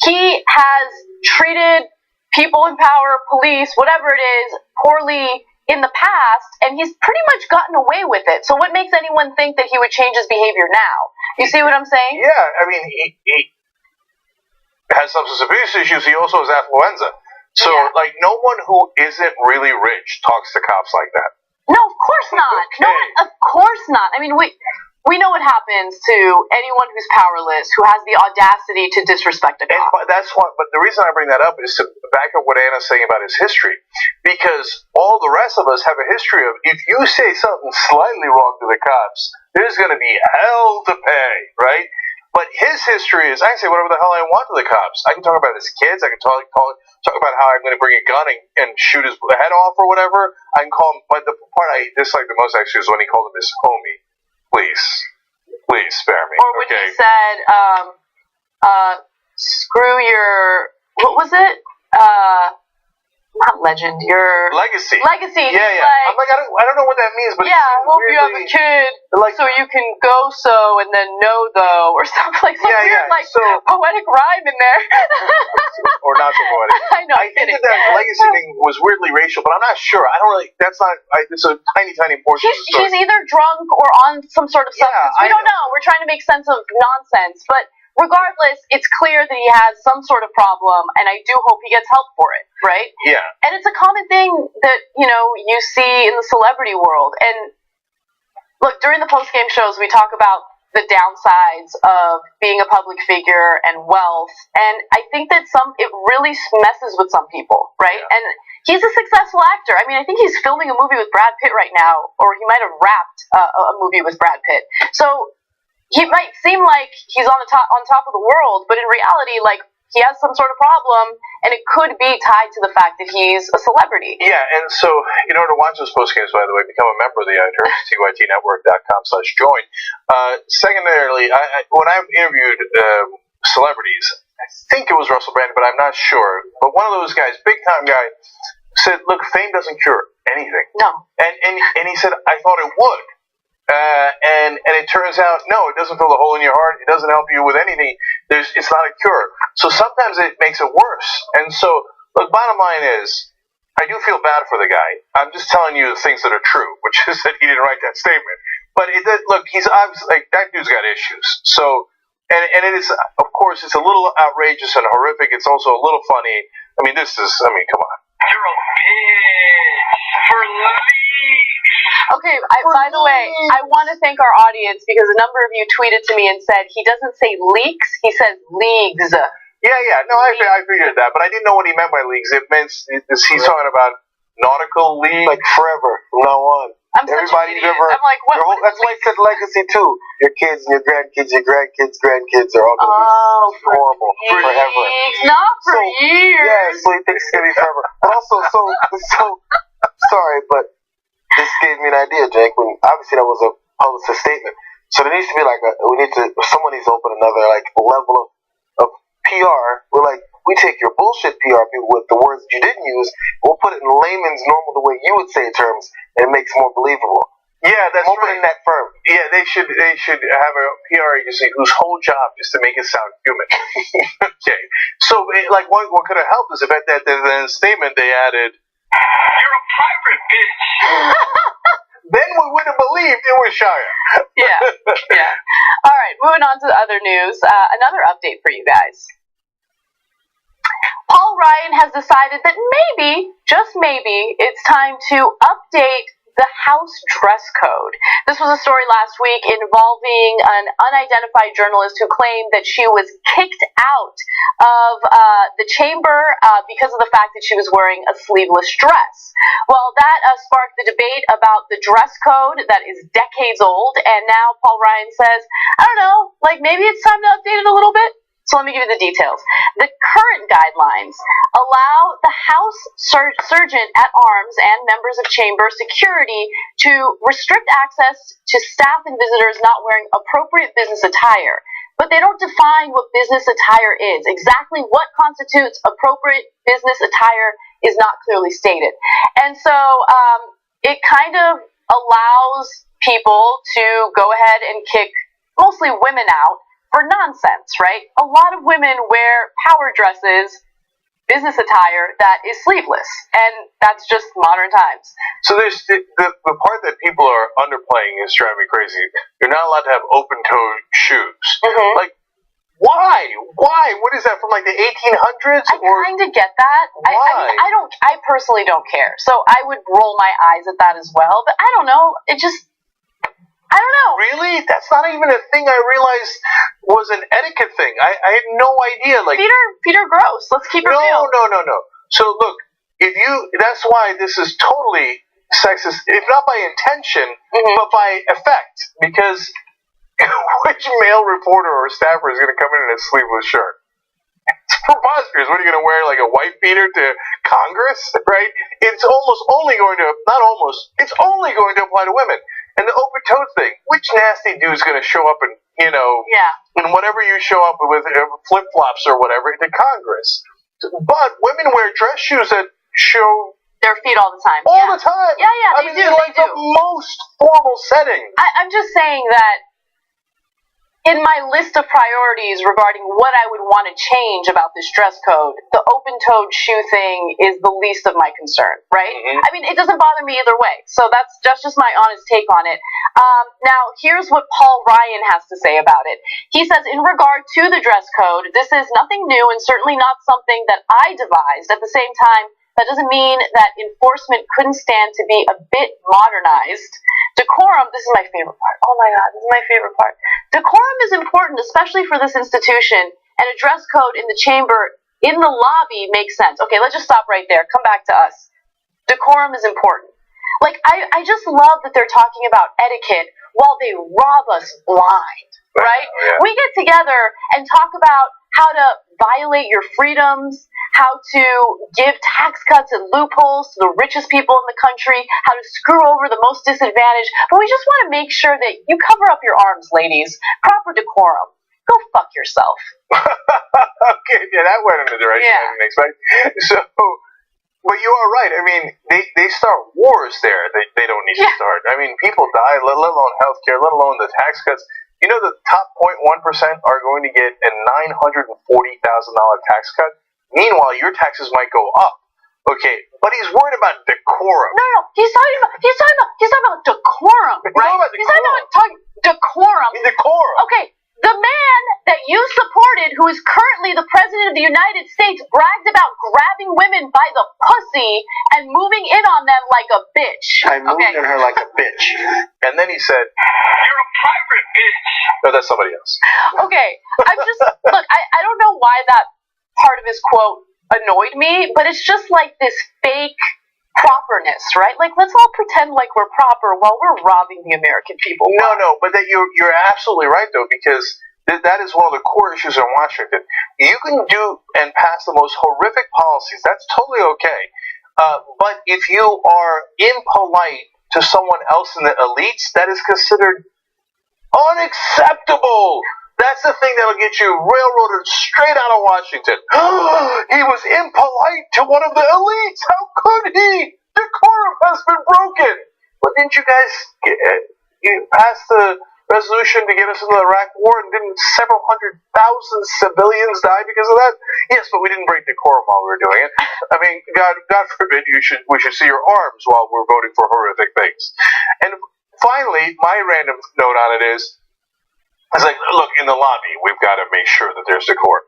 he has treated people in power, police, whatever it is, poorly in the past, and he's pretty much gotten away with it. So what makes anyone think that he would change his behavior now? You see what I'm saying? Yeah, I mean, he has substance abuse issues. He also has affluenza. So, like, no one who isn't really rich talks to cops like that. No, of course not. Okay. No, of course not. I mean, we know what happens to anyone who's powerless, who has the audacity to disrespect a cop. But that's what. But the reason I bring that up is to back up what Anna's saying about his history, because all the rest of us have a history of if you say something slightly wrong to the cops, there's going to be hell to pay, right? But his history is, I can say whatever the hell I want to the cops. I can talk about his kids. I can talk about how I'm going to bring a gun and shoot his head off or whatever. I can call him. But the part I dislike the most actually is when he called him his homie. Please spare me. Or when he said, screw your, what was it? Not legend, your legacy. Legacy. Yeah. Like, I'm like, I don't know what that means, but yeah, I hope you have a kid, like, so you can go so and then no though, or something like some weird like poetic rhyme in there. Or not so poetic. I know. I think that legacy thing was weirdly racial, but I'm not sure. I don't really. That's not. It's a tiny portion of the story. He's either drunk or on some sort of substance. We don't know. We're trying to make sense of nonsense, but regardless, it's clear that he has some sort of problem, and I do hope he gets help for it, right? Yeah. And it's a common thing that, you see in the celebrity world. And look, during the post-game shows, we talk about the downsides of being a public figure and wealth, and I think that it really messes with some people, right? Yeah. And he's a successful actor. I mean, I think he's filming a movie with Brad Pitt right now, or he might have wrapped a movie with Brad Pitt. So he might seem like he's on top of the world, but in reality, like, he has some sort of problem, and it could be tied to the fact that he's a celebrity. Yeah, and so in order to watch those post games, by the way, become a member of the Young Turks, tytnetwork.com/join. Secondarily, when I've interviewed celebrities, I think it was Russell Brand, but I'm not sure. But one of those guys, big time guy, said, "Look, fame doesn't cure anything." No. And he said, "I thought it would." And it turns out, no, it doesn't fill the hole in your heart. It doesn't help you with anything. It's not a cure. So sometimes it makes it worse. And so, look, bottom line is, I do feel bad for the guy. I'm just telling you the things that are true, which is that he didn't write that statement. But look, he's obviously, like, that dude's got issues. So, and it is, of course, it's a little outrageous and horrific. It's also a little funny. I mean, come on. You're a bitch for leaks. Okay, by the way, I want to thank our audience because a number of you tweeted to me and said he doesn't say leaks, he says leagues. Yeah. No, I figured that, but I didn't know what he meant by leagues. It meant he's talking about nautical league, like forever from now on. Everybody's ever. I'm like, what? That's why I said legacy too. Your kids and your grandkids, grandkids are all going to be horrible forever. Not for years. Yeah, so he thinks it's going to be forever. But also, so sorry, but this gave me an idea, Jake. When obviously that was a publicist statement, so there needs to be someone needs to open another level of PR. We're like, we take your bullshit PR people with the words that you didn't use, we'll put it in layman's normal, the way you would say terms, and it makes it more believable. Yeah, that's right. In that firm. Yeah, they should have a PR agency whose whole job is to make it sound human. Okay, so what could have helped is if at that statement they added, "You're a pirate, bitch." Then we would have believed it was Shia. Yeah. All right, moving on to the other news. Another update for you guys. Paul Ryan has decided that maybe, just maybe, it's time to update the House dress code. This was a story last week involving an unidentified journalist who claimed that she was kicked out of the chamber because of the fact that she was wearing a sleeveless dress. Well, that sparked the debate about the dress code that is decades old, and now Paul Ryan says, I don't know, maybe it's time to update it a little bit. So let me give you the details. The current guidelines allow the House Sergeant at Arms and members of chamber security to restrict access to staff and visitors not wearing appropriate business attire. But they don't define what business attire is. Exactly what constitutes appropriate business attire is not clearly stated. And so it kind of allows people to go ahead and kick mostly women out for nonsense, right? A lot of women wear power dresses, business attire that is sleeveless, and that's just modern times. So there's the part that people are underplaying is driving me crazy. You're not allowed to have open-toed shoes. Mm-hmm. Like, why? Why? What is that, from like the 1800s? I kind of get that. Why? I personally don't care. So I would roll my eyes at that as well, but I don't know. I don't know. Really? That's not even a thing I realized was an etiquette thing. I had no idea. Like, feet are gross. Let's keep it real. No. So look, that's why this is totally sexist, if not by intention, but by effect. Because which male reporter or staffer is going to come in a sleeveless shirt? It's preposterous. What are you going to wear, like a wife beater to Congress, right? It's only going to apply to women. And the open-toed thing, which nasty dude's going to show up and, and whatever you show up with, flip-flops or whatever, to Congress. But women wear dress shoes that show their feet all the time. All the time. Yeah, they do. Like the most formal setting. I'm just saying that in my list of priorities regarding what I would want to change about this dress code, the open-toed shoe thing is the least of my concern, right? Mm-hmm. I mean, it doesn't bother me either way. So that's just my honest take on it. Now, here's what Paul Ryan has to say about it. He says, in regard to the dress code, this is nothing new and certainly not something that I devised. At the same time, that doesn't mean that enforcement couldn't stand to be a bit modernized. Decorum, this is my favorite part. Oh my God, this is my favorite part. Decorum is important, especially for this institution, and a dress code in the chamber, in the lobby, makes sense. Okay, let's just stop right there. Come back to us. Decorum is important. Like, I just love that they're talking about etiquette while they rob us blind, right? Yeah. We get together and talk about how to violate your freedoms, how to give tax cuts and loopholes to the richest people in the country, how to screw over the most disadvantaged, but we just want to make sure that you cover up your arms, ladies. Proper decorum. Go fuck yourself. Okay, yeah, that went in the direction I didn't expect. So, but you are right. I mean, they start wars there. They don't need to start. I mean, people die, let alone healthcare, let alone the tax cuts. You know, the top 0.1% are going to get a $940,000 tax cut. Meanwhile, your taxes might go up. Okay, but he's worried about decorum. No, he's talking about decorum, right? He's talking about decorum. Decorum. Okay, the man that you supported, who is currently the president of the United States, bragged about grabbing women by the pussy and moving in on them like a bitch. I moved in her like a bitch. And then he said, "You're a pirate, bitch." No, that's somebody else. Okay, look, I don't know why that part of his quote annoyed me, but it's just like this fake properness, right? Like, let's all pretend like we're proper while we're robbing the American people. No, but that you're absolutely right, though, because that is one of the core issues in Washington. You can do and pass the most horrific policies. That's totally okay. But if you are impolite to someone else in the elites, that is considered unacceptable. That's the thing that'll get you railroaded straight out of Washington. He was impolite to one of the elites. How could he? Decorum has been broken. Well, didn't you guys pass the resolution to get us into the Iraq War, and didn't several 100,000 civilians die because of that? Yes, but we didn't break decorum while we were doing it. I mean, God forbid we should see your arms while we're voting for horrific things. And finally, my random note on it is, it's like, look, in the lobby, we've got to make sure that there's decorum.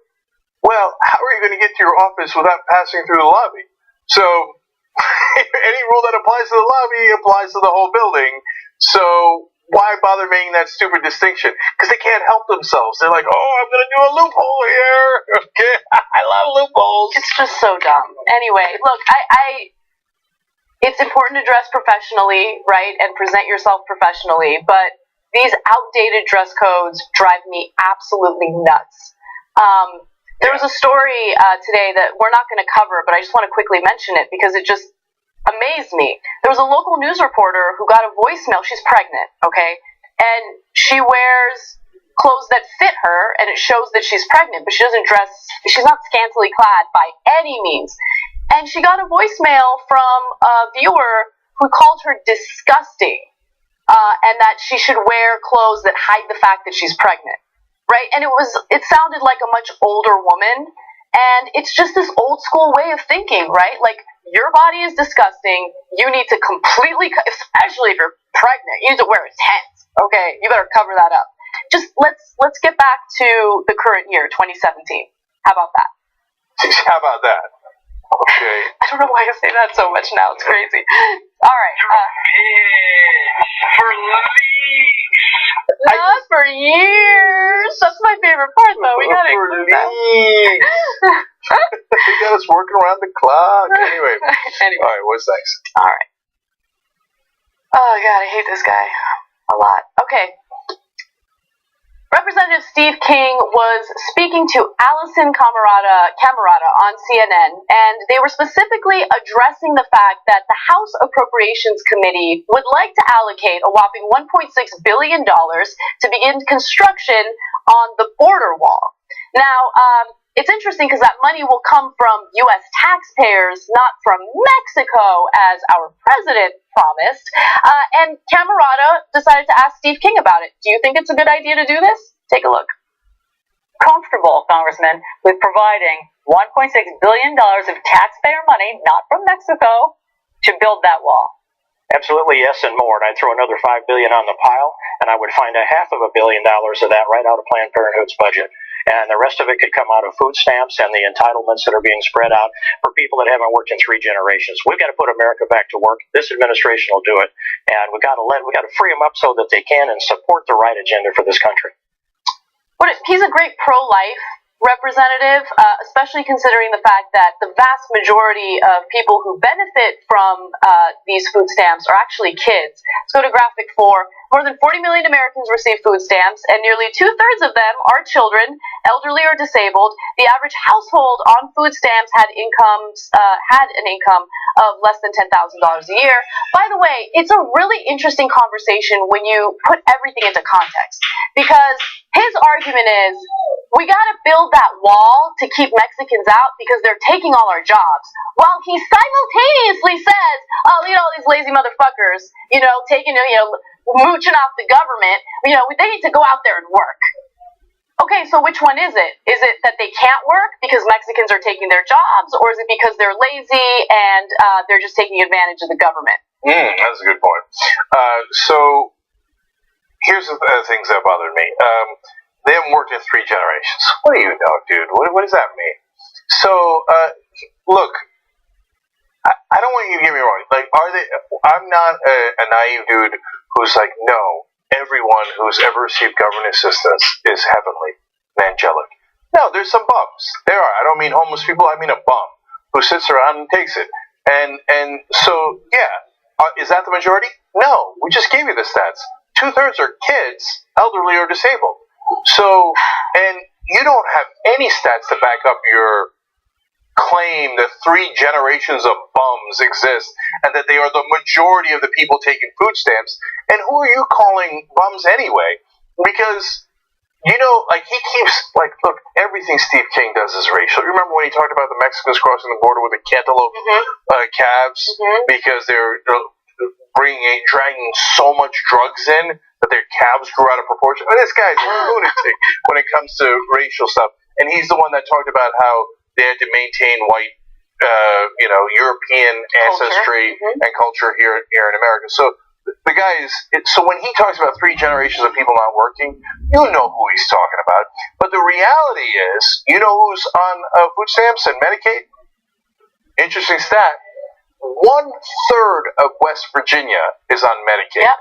Well, how are you going to get to your office without passing through the lobby? So, any rule that applies to the lobby applies to the whole building. So, why bother making that stupid distinction? Because they can't help themselves. They're like, oh, I'm going to do a loophole here. Okay, I love loopholes. It's just so dumb. Anyway, look, it's important to dress professionally, right, and present yourself professionally, but these outdated dress codes drive me absolutely nuts. There was a story today that we're not going to cover, but I just want to quickly mention it because it just amazed me. There was a local news reporter who got a voicemail. She's pregnant, okay? And she wears clothes that fit her, and it shows that she's pregnant, but she's not scantily clad by any means. And she got a voicemail from a viewer who called her disgusting, and that she should wear clothes that hide the fact that she's pregnant, right? And it sounded like a much older woman, and it's just this old school way of thinking, right? Like, your body is disgusting, you need to completely, especially if you're pregnant, you need to wear a tent, okay? You better cover that up. Just let's get back to the current year, 2017. How about that? How about that? Okay. I don't know why I say that so much now. It's crazy. All right. For leagues. Not for years. That's my favorite part, though. We gotta include that. They got us working around the clock. Anyway. All right, what's next? All right. Oh, God, I hate this guy a lot. Okay. Representative Steve King was speaking to Allison Camerata on CNN, and they were specifically addressing the fact that the House Appropriations Committee would like to allocate a whopping $1.6 billion to begin construction on the border wall. Now, it's interesting because that money will come from U.S. taxpayers, not from Mexico, as our president promised. And Camerata decided to ask Steve King about it. Do you think it's a good idea to do this? Take a look. Comfortable, Congressman, with providing $1.6 billion of taxpayer money, not from Mexico, to build that wall. Absolutely, yes, and more. And I'd throw another $5 billion on the pile, and I would find $500 million of that right out of Planned Parenthood's budget. And the rest of it could come out of food stamps and the entitlements that are being spread out for people that haven't worked in 3 generations. We've got to put America back to work. This administration will do it, and we got to free them up so that they can and support the right agenda for this country. He's a great pro-life representative, especially considering the fact that the vast majority of people who benefit from these food stamps are actually kids. Let's go to graphic 4. More than 40 million Americans receive food stamps, and nearly 2/3 of them are children, elderly or disabled. The average household on food stamps had an income of less than $10,000 a year. By the way, it's a really interesting conversation when you put everything into context, because his argument is, we got to build that wall to keep Mexicans out because they're taking all our jobs. While he simultaneously says, oh, look at all these lazy motherfuckers, mooching off the government, they need to go out there and work. Okay, so which one is it? Is it that they can't work because Mexicans are taking their jobs, or is it because they're lazy and they're just taking advantage of the government? That's a good point. So here's the things that bothered me. They haven't worked in 3 generations. What do you know, dude? What does that mean? So, look, I don't want you to get me wrong. Like, I'm not a naive dude who's like, no, everyone who's ever received government assistance is heavenly and angelic. No, there's some bums. There are. I don't mean homeless people. I mean a bum who sits around and takes it. And so, yeah, is that the majority? No, we just gave you the stats. 2/3 are kids, elderly or disabled. So, and you don't have any stats to back up your claim that 3 generations of bums exist and that they are the majority of the people taking food stamps. And who are you calling bums anyway? Because, he keeps, look, everything Steve King does is racial. You remember when he talked about the Mexicans crossing the border with the cantaloupe calves because they're dragging so much drugs in that their calves grew out of proportion? This guy's a lunatic when it comes to racial stuff. And he's the one that talked about how they had to maintain white, European ancestry and culture here in America. So the guy so when he talks about 3 generations of people not working, you know who he's talking about. But the reality is, you know who's on food stamps and Medicaid? Interesting stat. 1/3 of West Virginia is on Medicaid. Yep.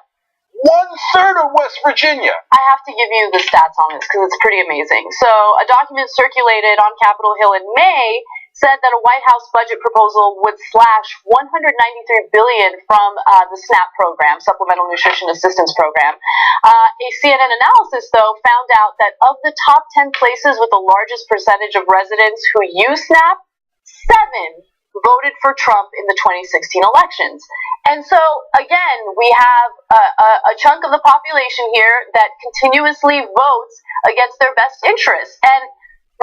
1/3 of West Virginia. I have to give you the stats on this because it's pretty amazing. So, a document circulated on Capitol Hill in May said that a White House budget proposal would slash $193 billion from the SNAP program, Supplemental Nutrition Assistance Program. A CNN analysis, though, found out that of the top 10 places with the largest percentage of residents who use SNAP, 7 voted for Trump in the 2016 elections. And so, again, we have a chunk of the population here that continuously votes against their best interests. And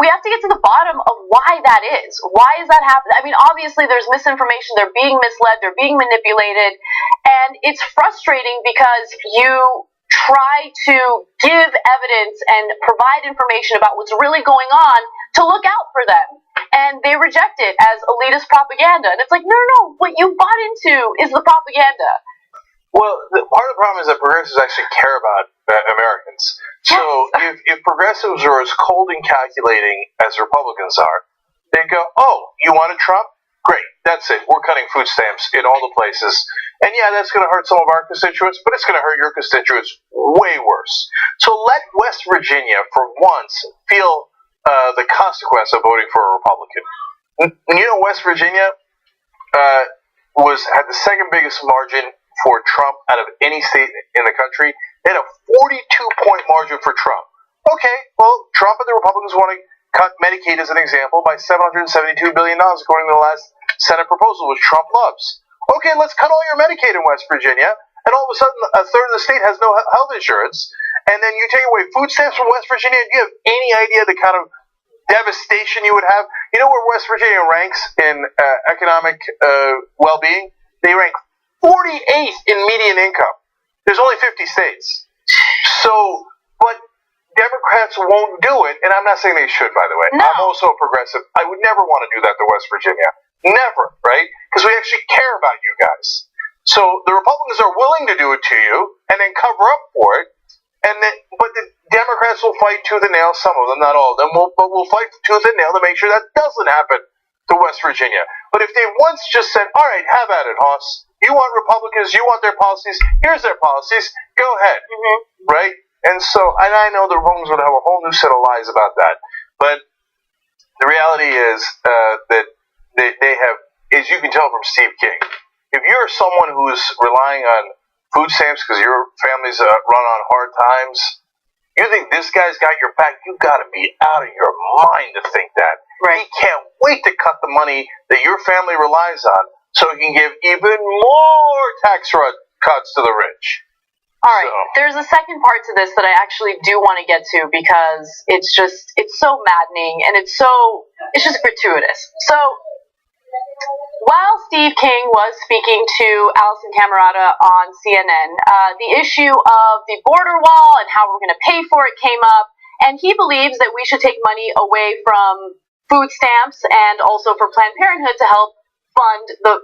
we have to get to the bottom of why that is. Why is that happening? I mean, obviously, there's misinformation. They're being misled. They're being manipulated. And it's frustrating because you try to give evidence and provide information about what's really going on to look out for them. And they reject it as elitist propaganda. And it's like, no, what you bought into is the propaganda. Well, part of the problem is that progressives actually care about Americans. Yes. So if progressives are as cold and calculating as Republicans are, they go, oh, you wanted Trump? Great, that's it. We're cutting food stamps in all the places. And yeah, that's going to hurt some of our constituents, but it's going to hurt your constituents way worse. So let West Virginia, for once, feel the consequence of voting for a Republican. You know, West Virginia had the second biggest margin for Trump out of any state in the country. They had a 42-point margin for Trump. Okay, well, Trump and the Republicans want to cut Medicaid, as an example, by $772 billion, according to the last Senate proposal, which Trump loves. Okay, let's cut all your Medicaid in West Virginia, and all of a sudden, a third of the state has no health insurance, and then you take away food stamps from West Virginia. Do you have any idea the kind of devastation you would have? You know where West Virginia ranks in economic well-being? They rank 48th in median income. There's only 50 states. So, but Democrats won't do it, and I'm not saying they should, by the way. No. I'm also a progressive. I would never want to do that to West Virginia. Never, right? Because we actually care about you guys. So the Republicans are willing to do it to you and then cover up for it. But the Democrats will fight tooth and nail, some of them, not all of them, but we'll fight tooth and nail to make sure that doesn't happen to West Virginia. But if they once just said, all right, have at it, Hoss. You want Republicans, you want their policies, here's their policies, go ahead, right? And I know the Republicans would have a whole new set of lies about that. But the reality is that they have, as you can tell from Steve King, if you're someone who's relying on food stamps because your family's run on hard times, you think this guy's got your back, you got to be out of your mind to think that. Right. He can't wait to cut the money that your family relies on so he can give even more tax cuts to the rich. All right, There's a second part to this that I actually do want to get to because it's so maddening and it's just gratuitous. So, while Steve King was speaking to Allison Camerata on CNN, the issue of the border wall and how we're going to pay for it came up, and he believes that we should take money away from food stamps and also for Planned Parenthood to help fund the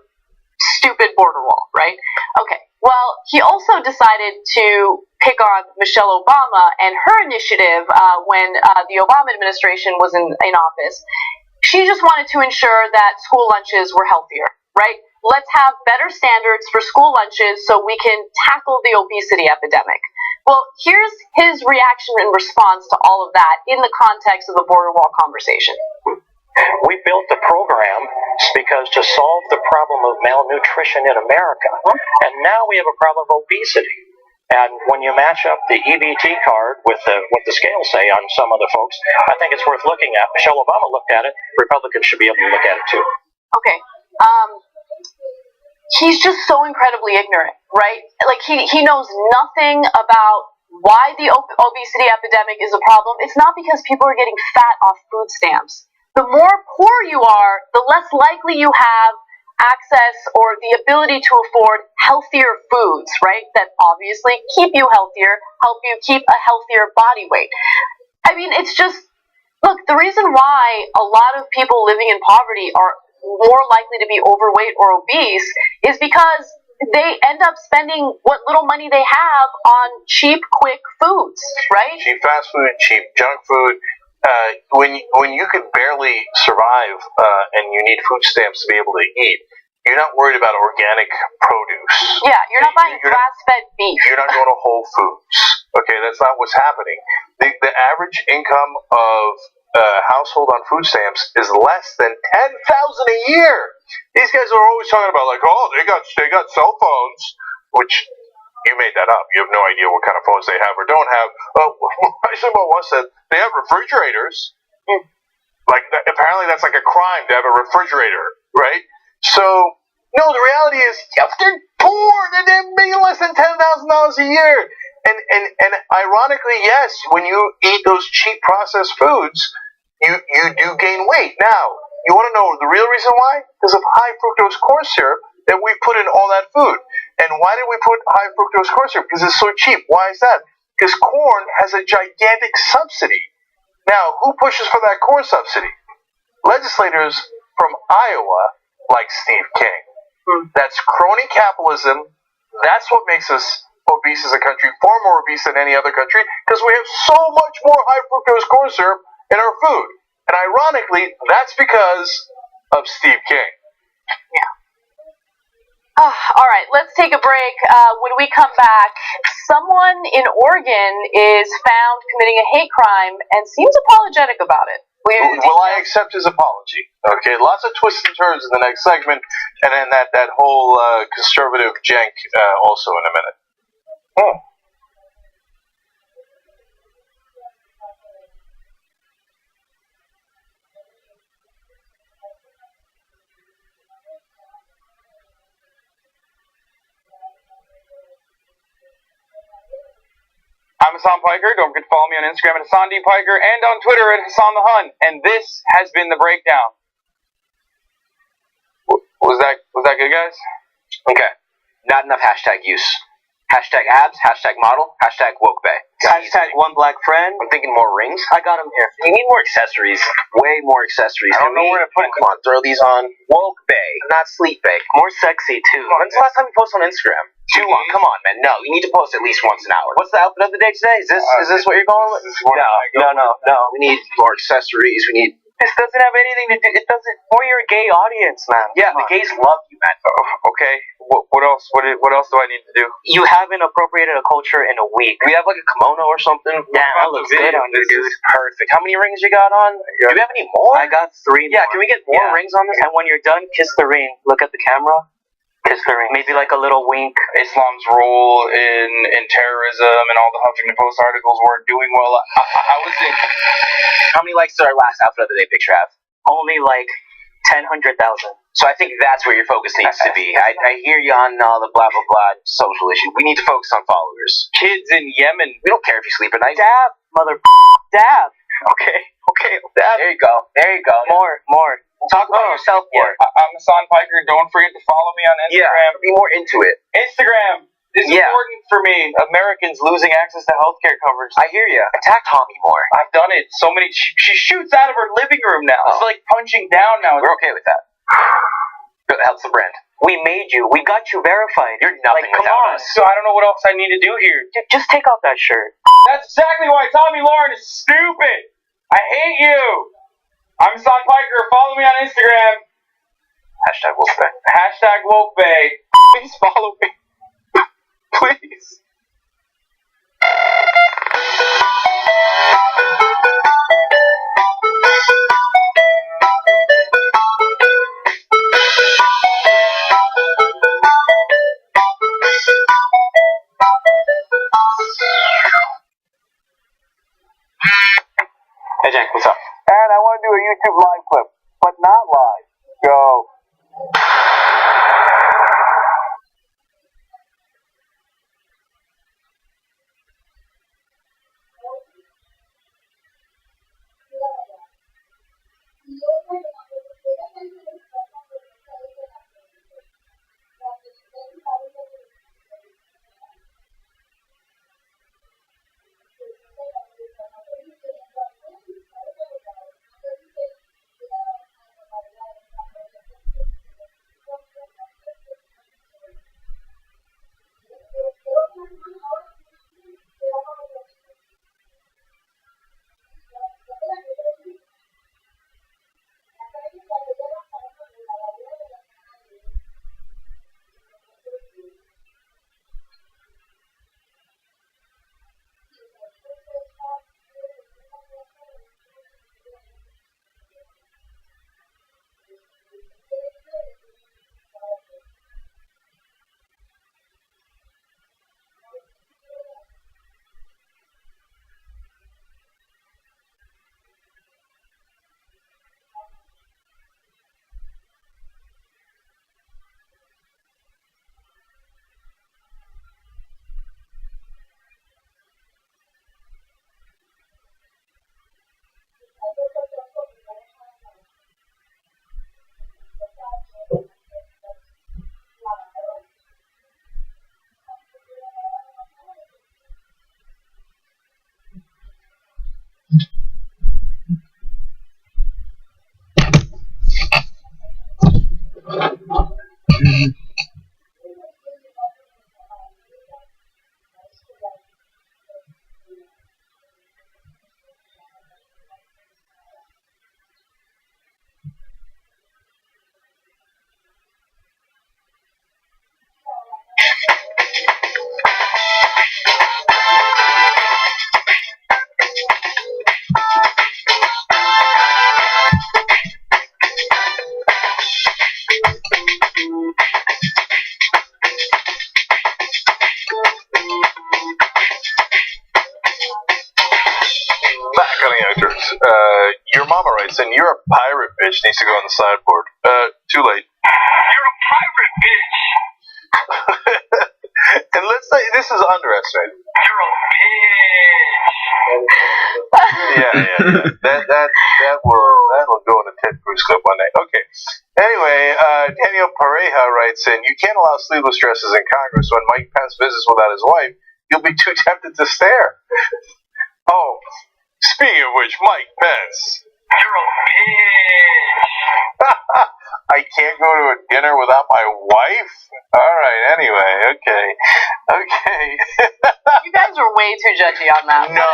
stupid border wall, right? Okay. Well, he also decided to pick on Michelle Obama and her initiative when the Obama administration was in office. She just wanted to ensure that school lunches were healthier, right? Let's have better standards for school lunches so we can tackle the obesity epidemic. Well, here's his reaction in response to all of that in the context of the border wall conversation. We built the program because to solve the problem of malnutrition in America, and now we have a problem of obesity. And when you match up the EBT card with what the scales say on some of the folks, I think it's worth looking at. Michelle Obama looked at it. Republicans should be able to look at it too. Okay. He's just so incredibly ignorant, right? Like he knows nothing about why the obesity epidemic is a problem. It's not because people are getting fat off food stamps. The more poor you are, the less likely you have access or the ability to afford healthier foods, right? That obviously keep you healthier, help you keep a healthier body weight. I mean, it's just, look, the reason why a lot of people living in poverty are more likely to be overweight or obese is because they end up spending what little money they have on cheap, quick foods, right? Cheap fast food, cheap junk food. When you could barely survive and you need food stamps to be able to eat, you're not worried about organic produce. Yeah, you're not buying grass-fed beef. You're not going to Whole Foods. Okay, that's not what's happening. The average income of household on food stamps is less than $10,000 a year. These guys are always talking about like, oh, they got cell phones, which you made that up. You have no idea what kind of phones they have or don't have. I once said they have refrigerators. Like apparently that's like a crime to have a refrigerator, right? So no, the reality is they're poor. They're making less than $10,000 a year. And ironically, yes, when you eat those cheap processed foods, you do gain weight. Now, you want to know the real reason why? Because of high fructose corn syrup that we put in all that food. And why did we put high fructose corn syrup? Because it's so cheap. Why is that? Because corn has a gigantic subsidy. Now, who pushes for that corn subsidy? Legislators from Iowa like Steve King. That's crony capitalism. That's what makes us obese as a country, far more obese than any other country, because we have so much more high fructose corn syrup in our food. And ironically, that's because of Steve King. All right, let's take a break. When we come back, someone in Oregon is found committing a hate crime and seems apologetic about it. Will I accept his apology? Okay, lots of twists and turns in the next segment, and then that whole conservative jank also in a minute. I'm Hassan Piker. Don't forget to follow me on Instagram at Hassan D. Piker and on Twitter at Hassan the Hun. And this has been The Breakdown. Was that good, guys? Okay. Not enough hashtag use. Hashtag abs, hashtag model, hashtag woke bay. Hashtag one black friend. I'm thinking more rings. I got them here. You need more accessories. Way more accessories. I don't know where to put them. Come on, throw these on. Woke bay, not sleep bay. More sexy, too. When's the last time you posted on Instagram? Too long. Come on, man. No, you need to post at least once an hour. What's the outfit of the day today? Is this what you're going with? No. We need more accessories. We need. This doesn't have anything to do. It doesn't. For your gay audience, man. Yeah, the gays love you, man. Okay. What else? What else do I need to do? You haven't appropriated a culture in a week. We have like a kimono or something. Yeah, that looks good on you, dude. Perfect. How many rings you got on? Do you have any more? I got 3 Yeah, can we get more rings on this? And when you're done, kiss the ring. Look at the camera. Kiss the ring. Maybe like a little wink. Islam's role in terrorism and all the Huffington Post articles weren't doing well. I would think. How many likes did our last outfit of the day picture have? Only like 100,000. So I think that's where your focus needs to be. I hear you on all the blah blah blah social issue. We need to focus on followers. Kids in Yemen. We don't care if you sleep at night. Dab, mother. Dab. Okay. Dab. There you go. More. Talk about yourself more. I'm Hassan Piker. Don't forget to follow me on Instagram. Yeah, be more into it. Instagram is important for me. Americans losing access to healthcare coverage. I hear you. Attack Tommy more. I've done it. So many. She shoots out of her living room now. It's like punching down now. We're okay with that. Good. Helps the brand. We made you. We got you verified. You're nothing without us. So I don't know what else I need to do here. Just take off that shirt. That's exactly why Tommy Lauren is stupid. I hate you. I'm Hassan Piker. Follow me on Instagram. Hashtag WokeBay. Hashtag WokeBay. Please follow me. Please. Hey, Jack, what's up? And I want to do a YouTube live clip, but not live. Go. Mama writes in, "You're a pirate bitch." Needs to go on the sideboard. Too late. You're a pirate bitch. And let's say this is underestimated. You're a bitch. Yeah. That'll go in the Ted Cruz clip one day. Okay. Anyway, Daniel Pareja writes in, "You can't allow sleeveless dresses in Congress when Mike Pence visits without his wife. You'll be too tempted to stare." Oh, speaking of which, Mike Pence. You're a bitch. I can't go to a dinner without my wife? Alright, anyway, okay. You guys are way too judgy on that. No,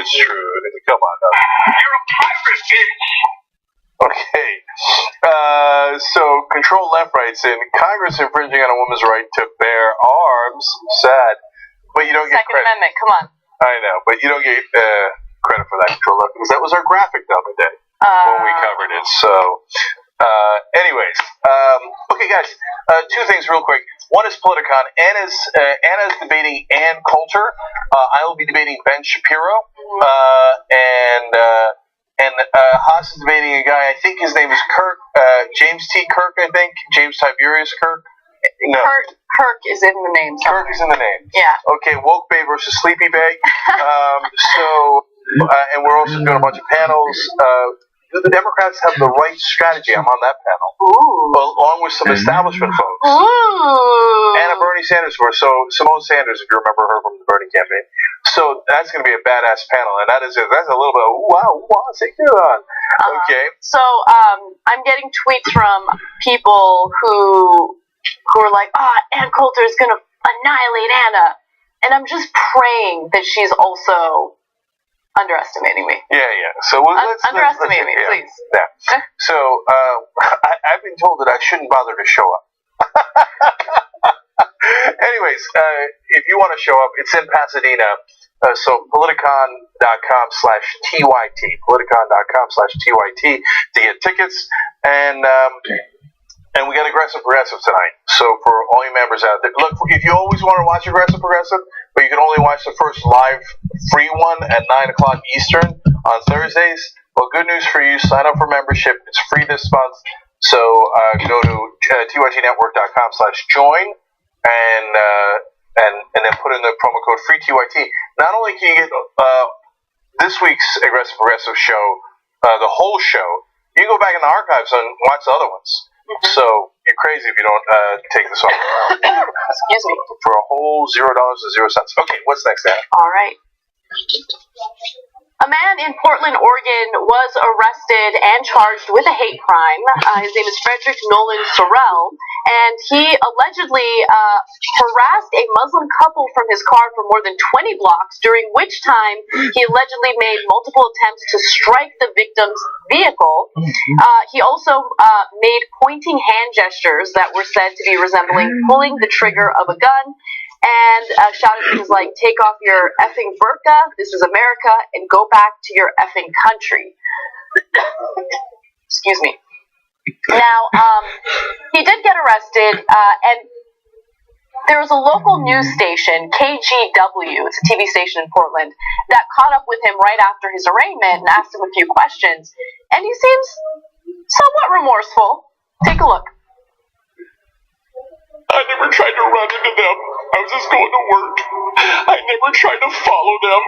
it's true. Come on, no. You're a pirate bitch. Okay. So Control Left writes in, "Congress infringing on a woman's right to bear arms. Sad. But you don't get Second credit. Amendment, come on. I know, but you don't get credit for that, Control Left, because that was our graphic the other day when we covered it. So, anyways, okay, guys, two things real quick. One is Politicon. Anna's debating Ann Coulter. I will be debating Ben Shapiro, and Haas is debating a guy. I think his name is Kirk, James T. Kirk. I think James Tiberius Kirk. No. Kirk is in the name. Kirk is in the name. Yeah. Okay, Woke Bay versus Sleepy Bay. And we're also doing a bunch of panels. The Democrats have the right strategy. I'm on that panel. Ooh. Along with some establishment folks. Ooh. And a Bernie Sanders verse. So Simone Sanders, if you remember her from the Bernie campaign. So that's going to be a badass panel. And that's a little bit of, wow, what's it on? Okay. So I'm getting tweets from people who are like, Ann Coulter is going to annihilate Anna. And I'm just praying that she's also underestimating me. Yeah. So let's underestimate me, please. Yeah. So I've been told that I shouldn't bother to show up. Anyways, if you want to show up, it's in Pasadena. So politicon.com/TYT. Politicon.com/TYT to get tickets. And we got Aggressive Progressive tonight. So for all you members out there, look, if you always want to watch Aggressive Progressive, but you can only watch the first live free one at 9 o'clock Eastern on Thursdays, well, good news for you. Sign up for membership. It's free this month. So go to tytnetwork.com/join and then put in the promo code FREETYT. Not only can you get this week's Aggressive Progressive show, the whole show, you can go back in the archives and watch the other ones. So you're crazy if you don't take this off. Excuse me. For a whole $0.00. Okay, what's next, Dan? All right. A man in Portland, Oregon was arrested and charged with a hate crime. His name is Frederick Nolan Sorrell, and he allegedly harassed a Muslim couple from his car for more than 20 blocks, during which time he allegedly made multiple attempts to strike the victim's vehicle. He also made pointing hand gestures that were said to be resembling pulling the trigger of a gun, and shouted things like, "Take off your effing burqa, this is America, and go back to your effing country." Excuse me. Now, he did get arrested, and there was a local news station, KGW, it's a TV station in Portland, that caught up with him right after his arraignment and asked him a few questions, and he seems somewhat remorseful. Take a look. I never tried to run into them. I was just going to work. I never tried to follow them.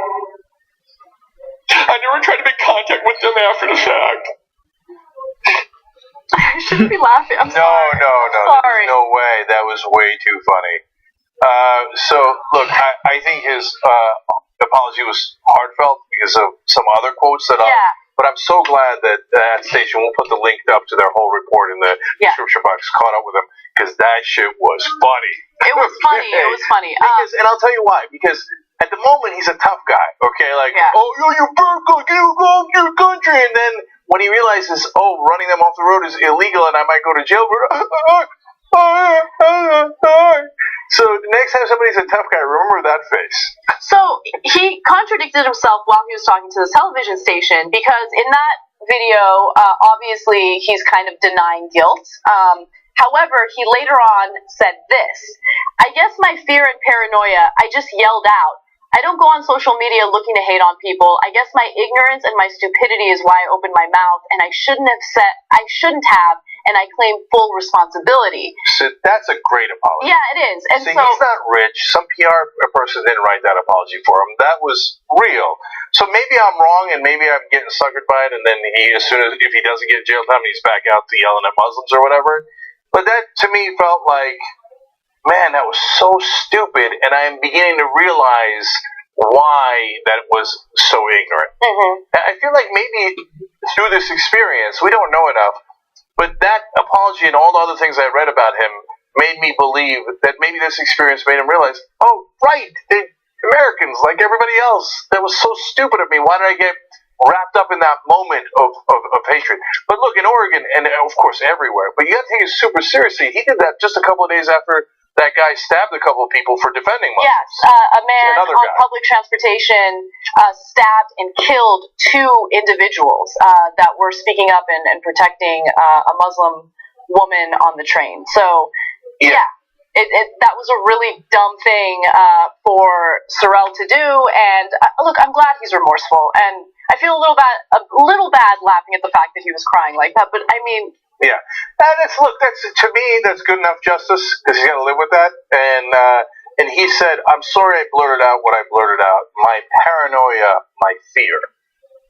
I never tried to make contact with them after the fact. I shouldn't be laughing. I'm sorry. No. Sorry. There's no way. That was way too funny. So, look, I think his apology was heartfelt because of some other quotes that but I'm so glad that that station, we'll put the link up to their whole report in the description box, caught up with him, because that shit was funny. It was funny. It was funny. And I'll tell you why. Because at the moment, he's a tough guy, okay? Like, you're Berkeley, can you go to your country? And then when he realizes, running them off the road is illegal and I might go to jail, so the next time somebody's a tough guy, remember that face. So he contradicted himself while he was talking to the television station, because in that video, obviously he's kind of denying guilt. However, he later on said this: "I guess my fear and paranoia, I just yelled out, I don't go on social media looking to hate on people. I guess my ignorance and my stupidity is why I opened my mouth, and I shouldn't have, and I claim full responsibility. So that's a great apology. Yeah, it is. And see, so he's not rich. Some PR person didn't write that apology for him. That was real. So maybe I'm wrong, and maybe I'm getting suckered by it, and then as soon as if he doesn't get jail time, he's back out to yelling at Muslims or whatever. But that to me felt like, man, that was so stupid, and I am beginning to realize why that was so ignorant. Mm-hmm. I feel like maybe through this experience, we don't know enough, but that apology and all the other things I read about him made me believe that maybe this experience made him realize, oh, right, they're Americans like everybody else. That was so stupid of me. Why did I get wrapped up in that moment of hatred? But look, in Oregon, and of course everywhere, but you got to take it super seriously. He did that just a couple of days after that guy stabbed a couple of people for defending Muslims. Yes, a man on public transportation stabbed and killed 2 individuals that were speaking up and protecting a Muslim woman on the train. So, yeah. That was a really dumb thing for Sorrell to do, and look, I'm glad he's remorseful, and I feel a little bad laughing at the fact that he was crying like that, but I mean... Yeah, that's to me that's good enough justice because he's got to live with that. And he said, "I'm sorry I blurted out what I blurted out. My paranoia, my fear."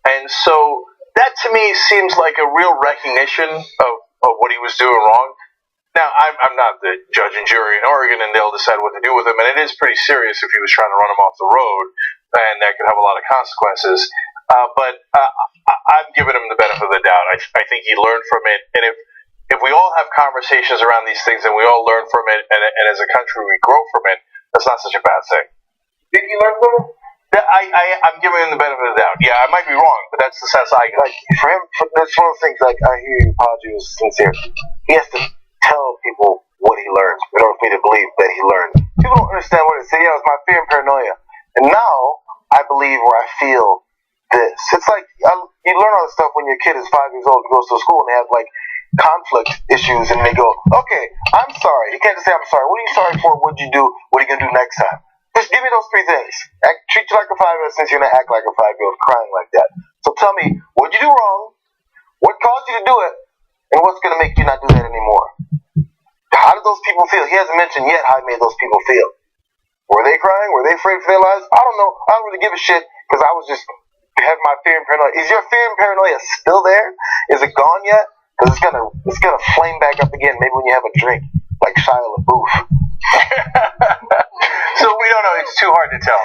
And so that to me seems like a real recognition of what he was doing wrong. Now I'm not the judge and jury in Oregon, and they'll decide what to do with him. And it is pretty serious if he was trying to run him off the road, and that could have a lot of consequences. But I'm giving him the benefit of the doubt. I think he learned from it, and if we all have conversations around these things and we all learn from it, and as a country we grow from it, that's not such a bad thing. Did he learn from it? I'm giving him the benefit of the doubt. Yeah, I might be wrong, but that's the sense I got. Like for him, that's one of the things. Like I hear your apology was sincere. He has to tell people what he learned in order for me to believe that he learned. People don't understand what it is. Yeah, it was my fear and paranoia, and now I believe where I feel this. It's like you learn all this stuff when your kid is 5 years old and goes to school and they have like conflict issues and they go, okay, I'm sorry. You can't just say I'm sorry. What are you sorry for? What'd you do? What are you gonna do next time? Just give me those 3 things. Treat you like a 5-year-old since you're gonna act like a 5-year-old crying like that. So tell me, what'd you do wrong? What caused you to do it? And what's gonna make you not do that anymore? How did those people feel? He hasn't mentioned yet how he made those people feel. Were they crying? Were they afraid for their lives? I don't know. I don't really give a shit because I was just have my fear and paranoia. Is your fear and paranoia still there? Is it gone yet? Because it's gonna flame back up again. Maybe when you have a drink, like Shia LaBeouf. So we don't know. It's too hard to tell.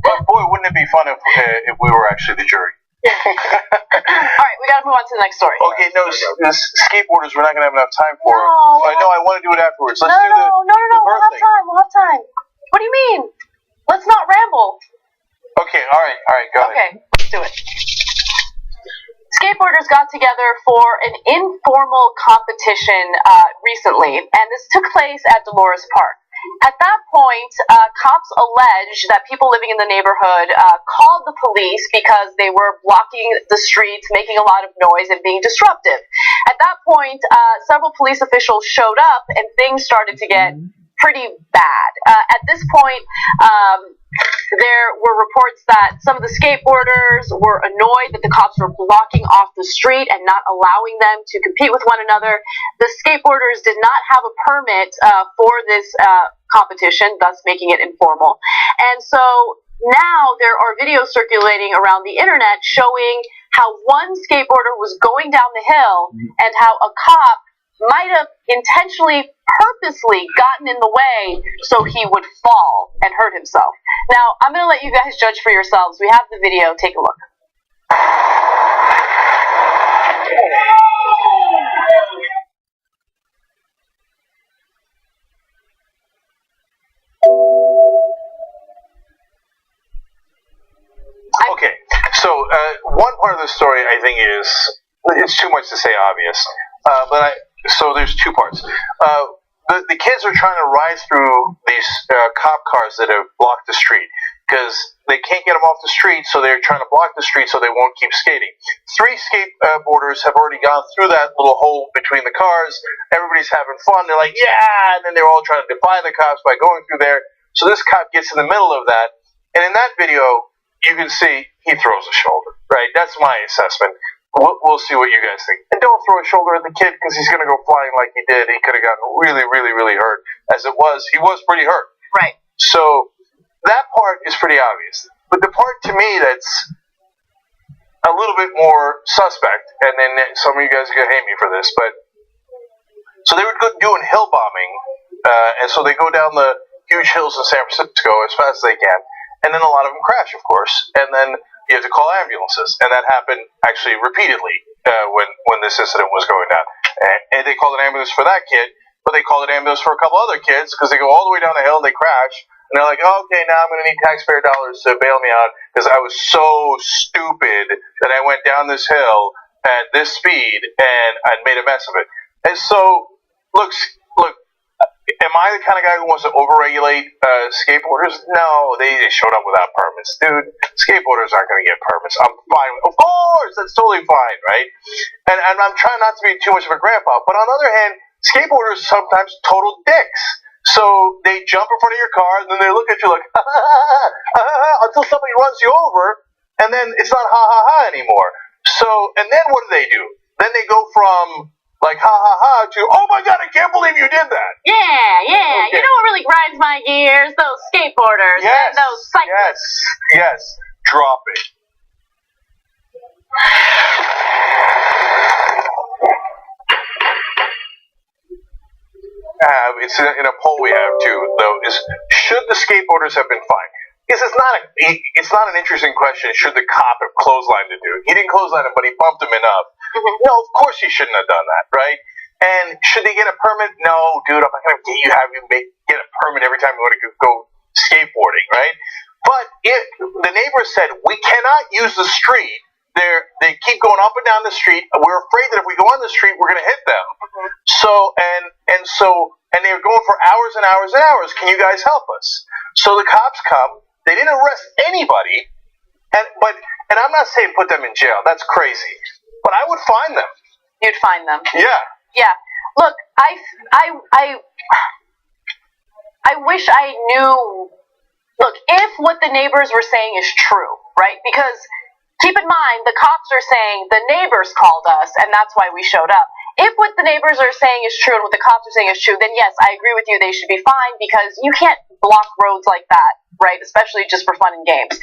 But boy, wouldn't it be fun if we were actually the jury? All right, we gotta move on to the next story. Okay, no, skateboarders. We're not gonna have enough time for. No, I want to do it afterwards. Let's do no. We'll have time. We'll have time. What do you mean? Let's not ramble. Okay, all right, go ahead. Okay, let's do it. Skateboarders got together for an informal competition recently, and this took place at Dolores Park. At that point, cops alleged that people living in the neighborhood called the police because they were blocking the streets, making a lot of noise, and being disruptive. At that point, several police officials showed up, and things started to get pretty bad. At this point, there were reports that some of the skateboarders were annoyed that the cops were blocking off the street and not allowing them to compete with one another. The skateboarders did not have a permit for this competition, thus making it informal. And so now there are videos circulating around the internet showing how one skateboarder was going down the hill and how a cop might have intentionally, purposely gotten in the way so he would fall and hurt himself. Now, I'm going to let you guys judge for yourselves. We have the video. Take a look. Okay, so one part of the story I think is, it's too much to say obvious, so there's 2 parts. The kids are trying to ride through these cop cars that have blocked the street because they can't get them off the street, so they're trying to block the street so they won't keep skating. 3 skateboarders have already gone through that little hole between the cars. Everybody's having fun. They're like, yeah, and then they're all trying to defy the cops by going through there. So this cop gets in the middle of that, And in that video, you can see he throws a shoulder, right? That's my assessment. We'll see what you guys think. And don't throw a shoulder at the kid because he's going to go flying like he did. He could have gotten really, really, really hurt. As it was, he was pretty hurt. Right. So that part is pretty obvious. But the part to me that's a little bit more suspect, and then some of you guys are going to hate me for this, but so they were doing hill bombing, and so they go down the huge hills in San Francisco as fast as they can, and then a lot of them crash, of course, and then you have to call ambulances, and that happened actually repeatedly when this incident was going down. And they called an ambulance for that kid, but they called an ambulance for a couple other kids because they go all the way down the hill and they crash, and they're like, oh, okay, now I'm going to need taxpayer dollars to bail me out because I was so stupid that I went down this hill at this speed and I made a mess of it. And so, look, am I the kind of guy who wants to overregulate skateboarders? No, they showed up without permits. Dude, skateboarders aren't going to get permits. I'm fine. Of course, that's totally fine, right? And I'm trying not to be too much of a grandpa, but on the other hand, skateboarders are sometimes total dicks. So they jump in front of your car, and then they look at you like, ha, ha, ha, ha, ha, until somebody runs you over, and then it's not ha, ha, ha anymore. So, and then what do? Then they go from like ha ha ha to oh my god, I can't believe you did that. Yeah. Okay. You know what really grinds my gears? Those skateboarders and those cyclists. Yes. Drop it. It's in a poll we have too, though. Is should the skateboarders have been fined? Because it's not an interesting question. Should the cop have clotheslined the dude? He didn't clothesline him, but he bumped him enough. Mm-hmm. No, of course he shouldn't have done that, right? And should they get a permit? No, dude, I'm not going to get a permit every time you want to go skateboarding, right? But if the neighbor said, we cannot use the street, they keep going up and down the street, we're afraid that if we go on the street, we're going to hit them. Mm-hmm. And they were going for hours and hours and hours. Can you guys help us? So the cops come. They didn't arrest anybody, and I'm not saying put them in jail. That's crazy. But I would fine them. You'd fine them. Yeah. Look, I wish I knew. Look, if what the neighbors were saying is true, right? Because keep in mind, the cops are saying the neighbors called us, and that's why we showed up. If what the neighbors are saying is true and what the cops are saying is true, then yes, I agree with you. They should be fined because you can't block roads like that, right? Especially just for fun and games.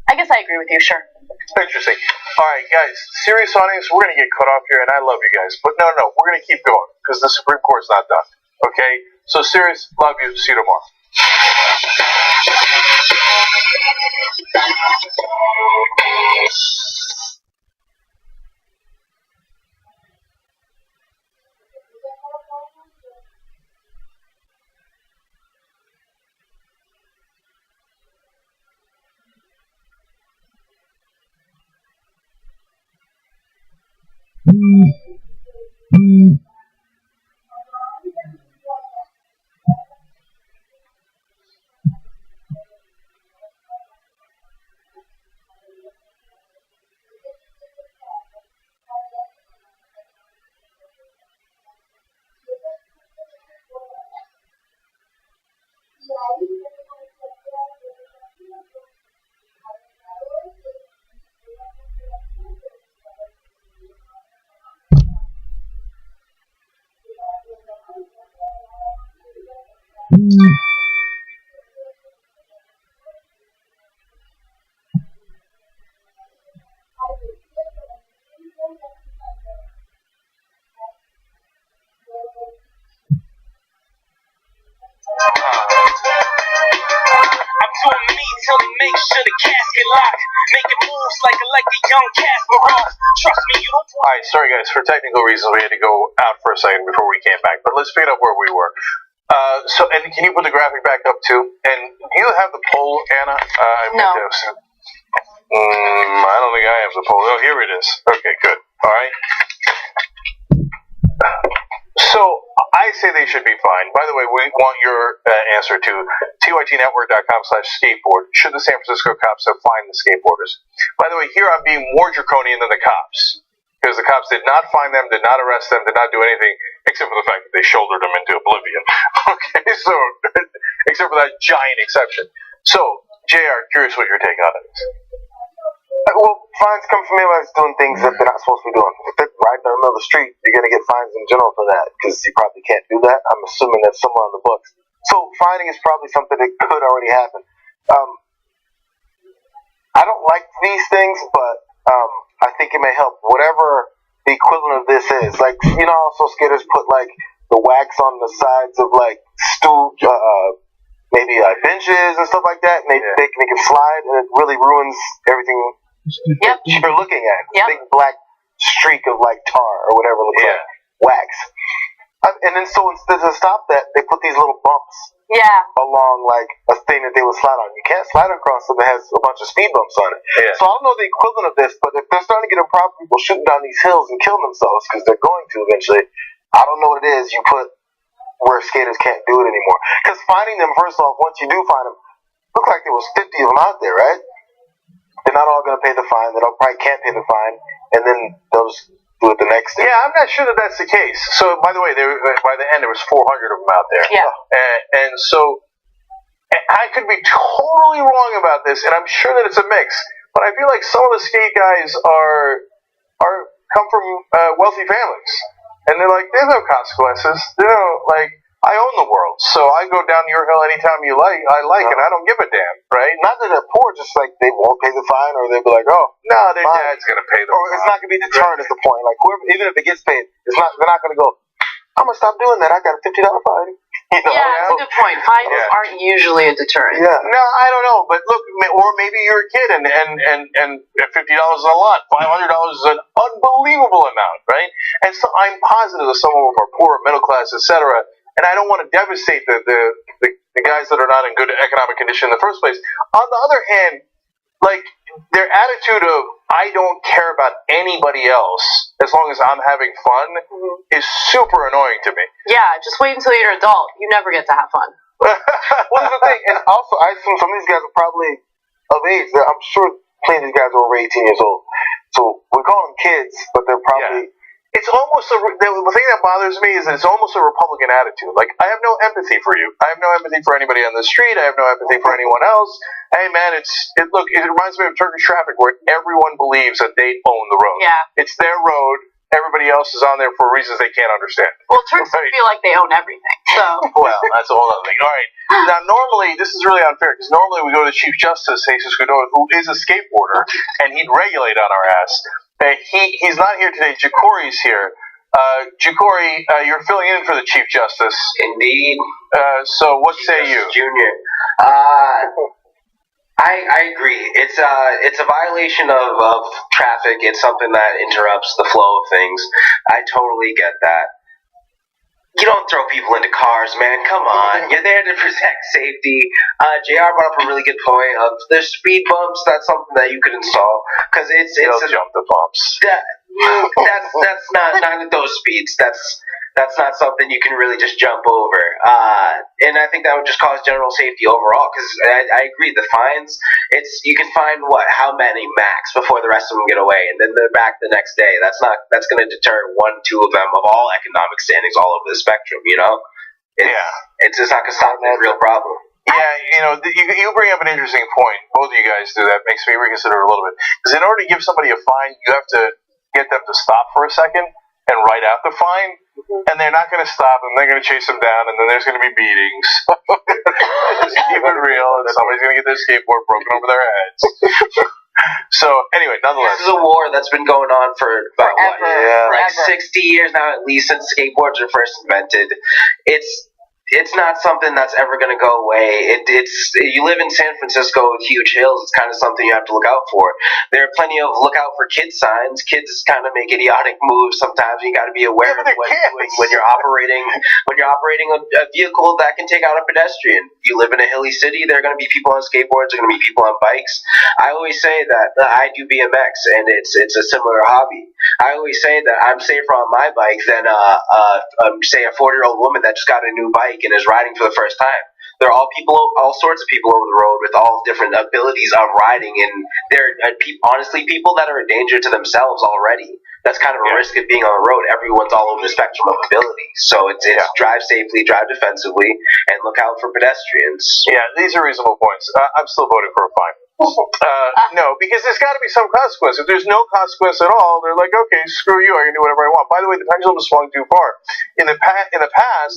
I guess I agree with you, sure. Interesting. All right, guys, serious audience, we're going to get cut off here, and I love you guys. But no, we're going to keep going because the Supreme Court's not done. Okay? So, serious, love you. See you tomorrow. Make sure the casket locked, making moves like a young Kasparov. Trust me, you don't. All right, sorry guys, for technical reasons we had to go out for a second before we came back. But let's pick it up where we were. And can you put the graphic back up too? And do you have the poll, Anna? No. I don't think I have the poll. Oh, here it is. Okay, good. All right. So I say they should be fined. By the way, we want your answer to tytnetwork.com/skateboard. Should the San Francisco cops have fined the skateboarders? By the way, here I'm being more draconian than the cops because the cops did not fine them, did not arrest them, did not do anything except for the fact that they shouldered them into oblivion. Okay, so except for that giant exception. So JR, curious what your take on it is. Well, fines come from anybody that's doing things that they're not supposed to be doing. If they're riding down the middle of the street, you're going to get fines in general for that because you probably can't do that. I'm assuming that's somewhere on the books. So fining is probably something that could already happen. I don't like these things, but I think it may help. Whatever the equivalent of this is, like, you know, also skaters put like the wax on the sides of like maybe benches and stuff like that, and they can slide, and it really ruins everything you're looking at. Big black streak of like tar or whatever it looks like, wax. And then so instead to stop that, they put these little bumps along like a thing that they would slide on. You can't slide across something that has a bunch of speed bumps on it. So I don't know the equivalent of this, but if they're starting to get a problem, people shooting down these hills and killing themselves because they're going to eventually, I don't know what it is you put where skaters can't do it anymore. Because finding them, first off, once you do find them, look like there was 50 of them out there, right? They're not all going to pay the fine. They probably can't pay the fine, and then they'll just do it the next day. Yeah, I'm not sure that that's the case. So, by the way, by the end, there was 400 of them out there. And so I could be totally wrong about this, and I'm sure that it's a mix. But I feel like some of the skate guys come from wealthy families, and they're like, there's no consequences. I own the world, so I go down your hill anytime I like, and I don't give a damn, right? Not that they're poor, just like they won't pay the fine, or they'll be like, oh, no, their dad's gonna pay the fine. Or it's not gonna be deterrent. Is the point? Like whoever, even if it gets paid, they're not gonna go, I'm gonna stop doing that. I got a $50 fine. That's a good point. Fines aren't usually a deterrent. No, I don't know, but look, or maybe you're a kid and $50 is a lot. $500 is an unbelievable amount, right? And so I'm positive that some of them are poor, middle class, etc. And I don't want to devastate the guys that are not in good economic condition in the first place. On the other hand, like their attitude of I don't care about anybody else as long as I'm having fun is super annoying to me. Yeah, just wait until you're an adult. You never get to have fun. Well, that's the thing. And also, I assume some of these guys are probably of age. I'm sure plenty of these guys are over 18 years old. So we call them kids, but they're probably... It's almost the thing that bothers me is that it's almost a Republican attitude. Like, I have no empathy for you. I have no empathy for anybody on the street. I have no empathy for anyone else. Hey, man, it reminds me of Turkish traffic where everyone believes that they own the road. Yeah. It's their road. Everybody else is on there for reasons they can't understand. Well, Turks feel like they own everything. So. Well, that's a whole other thing. All right. Now, normally, this is really unfair because normally we go to Chief Justice Jesus Godoy, who is a skateboarder, and he'd regulate on our ass. He's not here today. Jacori's here. Jacori, you're filling in for the Chief Justice. Indeed. So what say you? Junior. I agree. It's a violation of traffic. It's something that interrupts the flow of things. I totally get that. You don't throw people into cars, man. Come on. You're there to protect safety. JR brought up a really good point of the speed bumps. That's something that you could install because it's jump the bumps. That's not at those speeds. That's not something you can really just jump over. And I think that would just cause general safety overall. Because I agree, the fines. You can fine how many max before the rest of them get away, and then they're back the next day. That's going to deter 1-2 of them of all economic standings all over the spectrum. You know, it's just not going to stop that real problem. Yeah, you bring up an interesting point. Both of you guys do that. Makes me reconsider a little bit. Because in order to give somebody a fine, you have to get them to stop for a second and write out the fine, and they're not going to stop, and they're going to chase them down, and then there's going to be beatings. Just keep it real, and somebody's going to get their skateboard broken over their heads. So, anyway, nonetheless. This is a war that's been going on for about, Forever. 60 years now, at least, since skateboards were first invented. It's not something that's ever going to go away. You live in San Francisco with huge hills. It's kind of something you have to look out for. There are plenty of look out for kids signs. Kids kind of make idiotic moves sometimes. You got to be aware of when you're operating a vehicle that can take out a pedestrian. You live in a hilly city. There are going to be people on skateboards. There are going to be people on bikes. I always say that I do BMX, and it's a similar hobby. I always say that I'm safer on my bike than say a 40-year-old woman that just got a new bike and is riding for the first time. There are all sorts of people over the road with all different abilities of riding, and they're honestly people that are a danger to themselves already. That's kind of a risk of being on the road. Everyone's all over the spectrum of ability. So it's drive safely, drive defensively, and look out for pedestrians. Yeah, these are reasonable points. I'm still voting for a fine. No, because there's got to be some consequence. If there's no consequence at all, they're like, okay, screw you, I can do whatever I want. By the way, the pendulum has swung too far. In the past,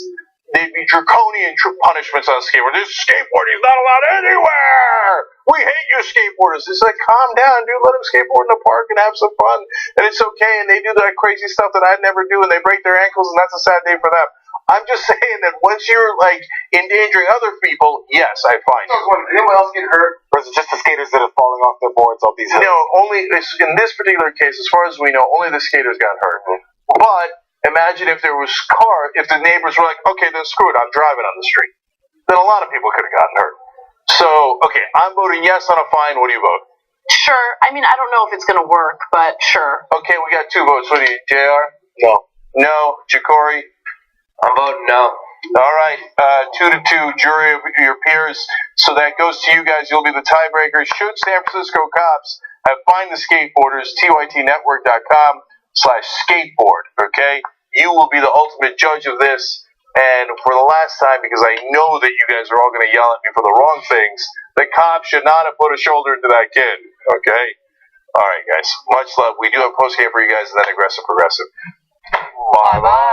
there'd be draconian punishments on skateboarding. This skateboarding is not allowed anywhere. We hate you skateboarders. It's like, calm down, dude. Let them skateboard in the park and have some fun, and it's okay. And they do that crazy stuff that I'd never do, and they break their ankles, and that's a sad day for them. I'm just saying that once you're like endangering other people, yes, I find you. Did anyone else get hurt, or is it just the skaters that are falling off their boards off these hills? No, only in this particular case, as far as we know, only the skaters got hurt. But imagine if there was if the neighbors were like, okay, then screw it, I'm driving on the street. Then a lot of people could have gotten hurt. So, okay, I'm voting yes on a fine. What do you vote? Sure. I mean, I don't know if it's going to work, but sure. Okay, we got 2 votes. What do you, JR? No. No. Ja'Cory? I'm voting no. All right, 2-2, jury of your peers. So that goes to you guys. You'll be the tiebreakers. Should San Francisco cops have fined the skateboarders? TYTnetwork.com/skateboard. Okay, you will be the ultimate judge of this. And for the last time, because I know that you guys are all going to yell at me for the wrong things, the cops should not have put a shoulder into that kid. Okay. All right, guys. Much love. We do have post game for you guys, and then aggressive progressive. Bye bye.